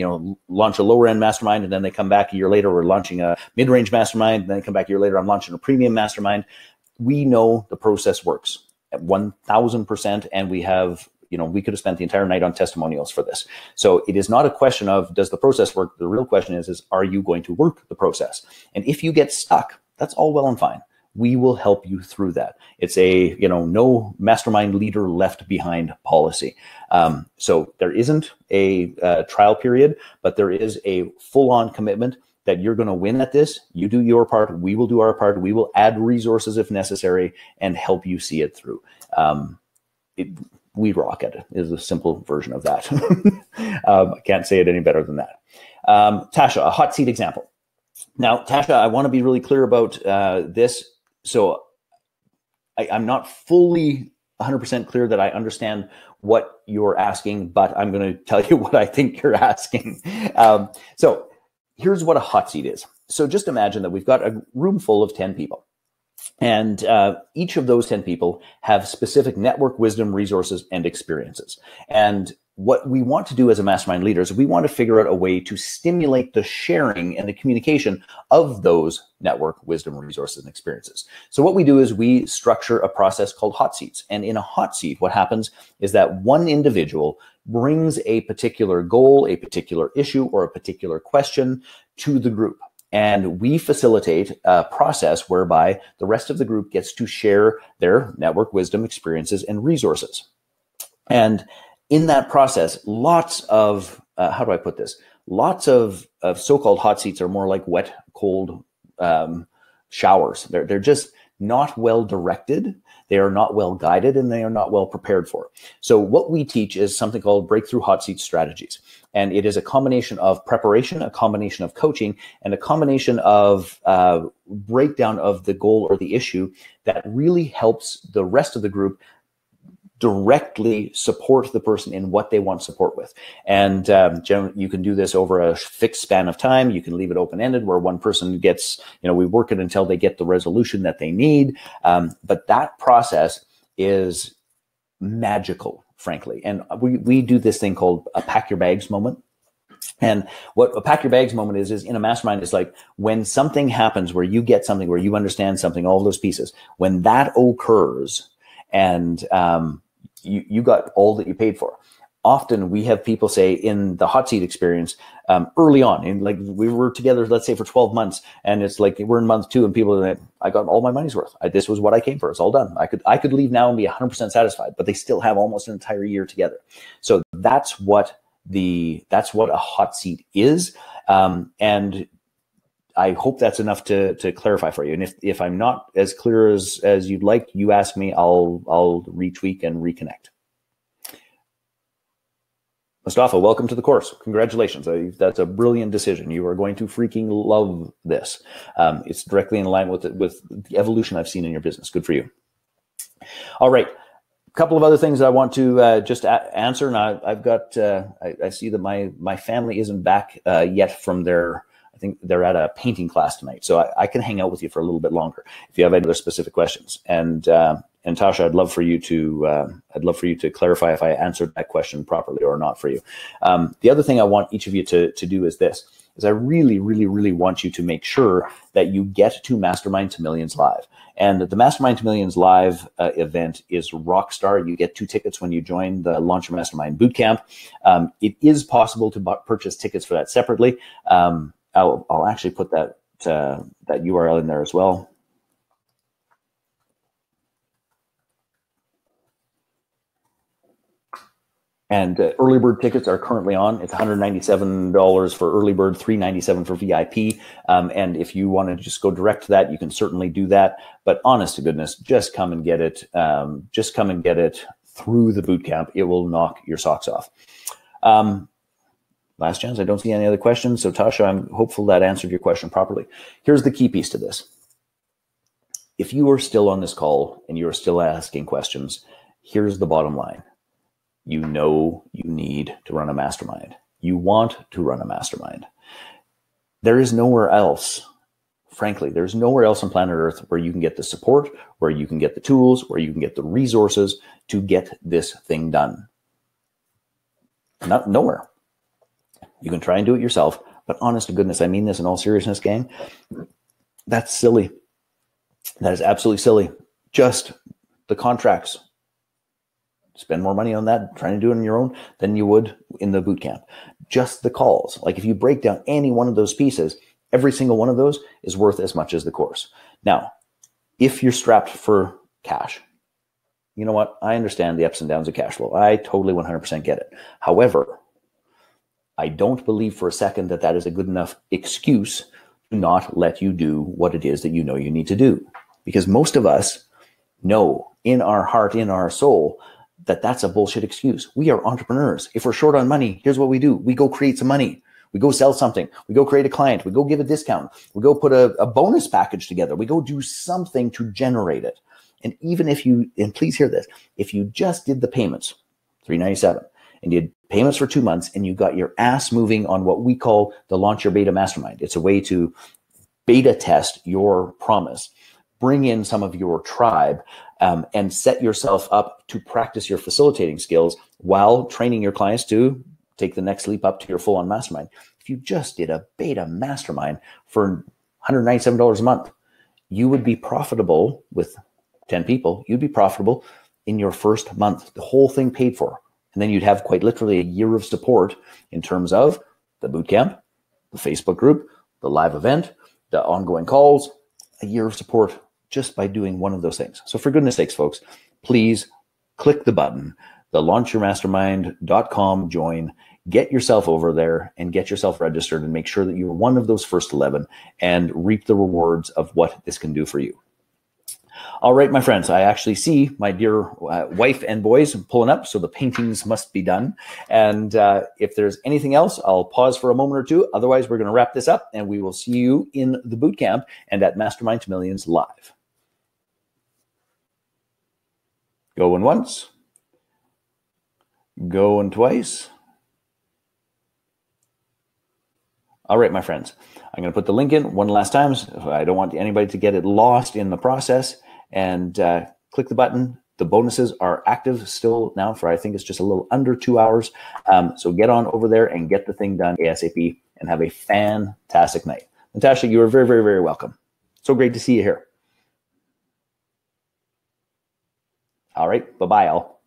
launch a lower end mastermind and then they come back a year later, we're launching a mid-range mastermind, and then they come back a year later, I'm launching a premium mastermind. We know the process works at 1000%, and we have, we could have spent the entire night on testimonials for this. So it is not a question of, does the process work? The real question is are you going to work the process? And if you get stuck, that's all well and fine. We will help you through that. It's a, no mastermind leader left behind policy. So there isn't a trial period, but there is a full-on commitment that you're going to win at this. You do your part. We will do our part. We will add resources if necessary and help you see it through. We rock at it is a simple version of that. I can't say it any better than that. Tasha, a hot seat example. Now, Tasha, I want to be really clear about this. So I'm not fully 100% clear that I understand what you're asking, but I'm going to tell you what I think you're asking. So here's what a hot seat is. So just imagine that we've got a room full of 10 people. And each of those 10 people have specific network wisdom, resources, and experiences. And what we want to do as a mastermind leader is we want to figure out a way to stimulate the sharing and the communication of those network wisdom, resources, and experiences. So what we do is we structure a process called hot seats. And in a hot seat, what happens is that one individual brings a particular goal, a particular issue, or a particular question to the group. And we facilitate a process whereby the rest of the group gets to share their network wisdom, experiences, and resources. And in that process, lots of, how do I put this? Lots of so-called hot seats are more like wet, cold showers. They're just not well directed. They are not well guided, and they are not well prepared for. So what we teach is something called breakthrough hot seat strategies. And it is a combination of preparation, a combination of coaching, and a combination of breakdown of the goal or the issue that really helps the rest of the group directly support the person in what they want support with. And generally, you can do this over a fixed span of time. You can leave it open-ended where one person gets, we work it until they get the resolution that they need. But that process is magical, frankly. And we do this thing called a pack your bags moment. And what a pack your bags moment is in a mastermind is like when something happens where you get something, where you understand something, all those pieces, when that occurs and you got all that you paid for. Often we have people say in the hot seat experience early on, and like we were together, let's say for 12 months, and it's like we're in month 2 and people are like, I got all my money's worth. This was what I came for. It's all done. I could leave now and be 100% satisfied, but they still have almost an entire year together. So that's what a hot seat is. And I hope that's enough to clarify for you. And if I'm not as clear as you'd like, you ask me, I'll retweak and reconnect. Mustafa, welcome to the course. Congratulations. That's a brilliant decision. You are going to freaking love this. It's directly in line with the evolution I've seen in your business. Good for you. All right. A couple of other things that I want to just answer. Now, I've got, I see that my family isn't back yet from their, I think they're at a painting class tonight. So I can hang out with you for a little bit longer if you have any other specific questions. And Tasha, I'd love for you to clarify if I answered that question properly or not for you. The other thing I want each of you to do is this, is I really, really, really want you to make sure that you get to Mastermind to Millions Live. And the Mastermind to Millions Live event is Rockstar. You get 2 tickets when you join the Launch Your Mastermind Bootcamp. It is possible to purchase tickets for that separately. I'll actually put that URL in there as well. And early bird tickets are currently on. It's $197 for early bird, $397 for VIP. And if you want to just go direct to that, you can certainly do that. But honest to goodness, just come and get it. Just come and get it through the boot camp. It will knock your socks off. Last chance. I don't see any other questions. So Tasha, I'm hopeful that answered your question properly. Here's the key piece to this. If you are still on this call and you are still asking questions, here's the bottom line. You know you need to run a mastermind. You want to run a mastermind. There is nowhere else, frankly, there's nowhere else on planet Earth where you can get the support, where you can get the tools, where you can get the resources to get this thing done. Nowhere. You can try and do it yourself, but honest to goodness, I mean this in all seriousness, gang. That's silly. That is absolutely silly. Just the contracts. Spend more money on that, trying to do it on your own, than you would in the bootcamp. Just the calls. Like if you break down any one of those pieces, every single one of those is worth as much as the course. Now, if you're strapped for cash, you know what? I understand the ups and downs of cash flow. I totally 100% get it. However, I don't believe for a second that that is a good enough excuse not let you do what it is that you know you need to do. Because most of us know in our heart, in our soul, that that's a bullshit excuse. We are entrepreneurs. If we're short on money, here's what we do. We go create some money. We go sell something. We go create a client. We go give a discount. We go put a bonus package together. We go do something to generate it. And even if you, and please hear this, if you just did the payments, $397, and you did payments for 2 months, and you got your ass moving on what we call the Launch Your Beta Mastermind. It's a way to beta test your promise, bring in some of your tribe, and set yourself up to practice your facilitating skills while training your clients to take the next leap up to your full-on mastermind. If you just did a beta mastermind for $197 a month, you would be profitable with 10 people. You'd be profitable in your first month, the whole thing paid for. And then you'd have quite literally a year of support in terms of the bootcamp, the Facebook group, the live event, the ongoing calls, a year of support just by doing one of those things. So for goodness sakes, folks, please click the button, the launchyourmastermind.com join, get yourself over there and get yourself registered and make sure that you're one of those first 11 and reap the rewards of what this can do for you. All right, my friends, I actually see my dear wife and boys pulling up, so the paintings must be done. And if there's anything else, I'll pause for a moment or two. Otherwise, we're going to wrap this up, and we will see you in the bootcamp and at Mastermind to Millions Live. Going once. Going twice. All right, my friends, I'm going to put the link in one last time. I don't want anybody to get it lost in the process. And click the button. The bonuses are active still now for, I think it's just a little under 2 hours. So get on over there and get the thing done ASAP and have a fantastic night. Natasha, you are very, very, very welcome. So great to see you here. All right. Bye-bye, all.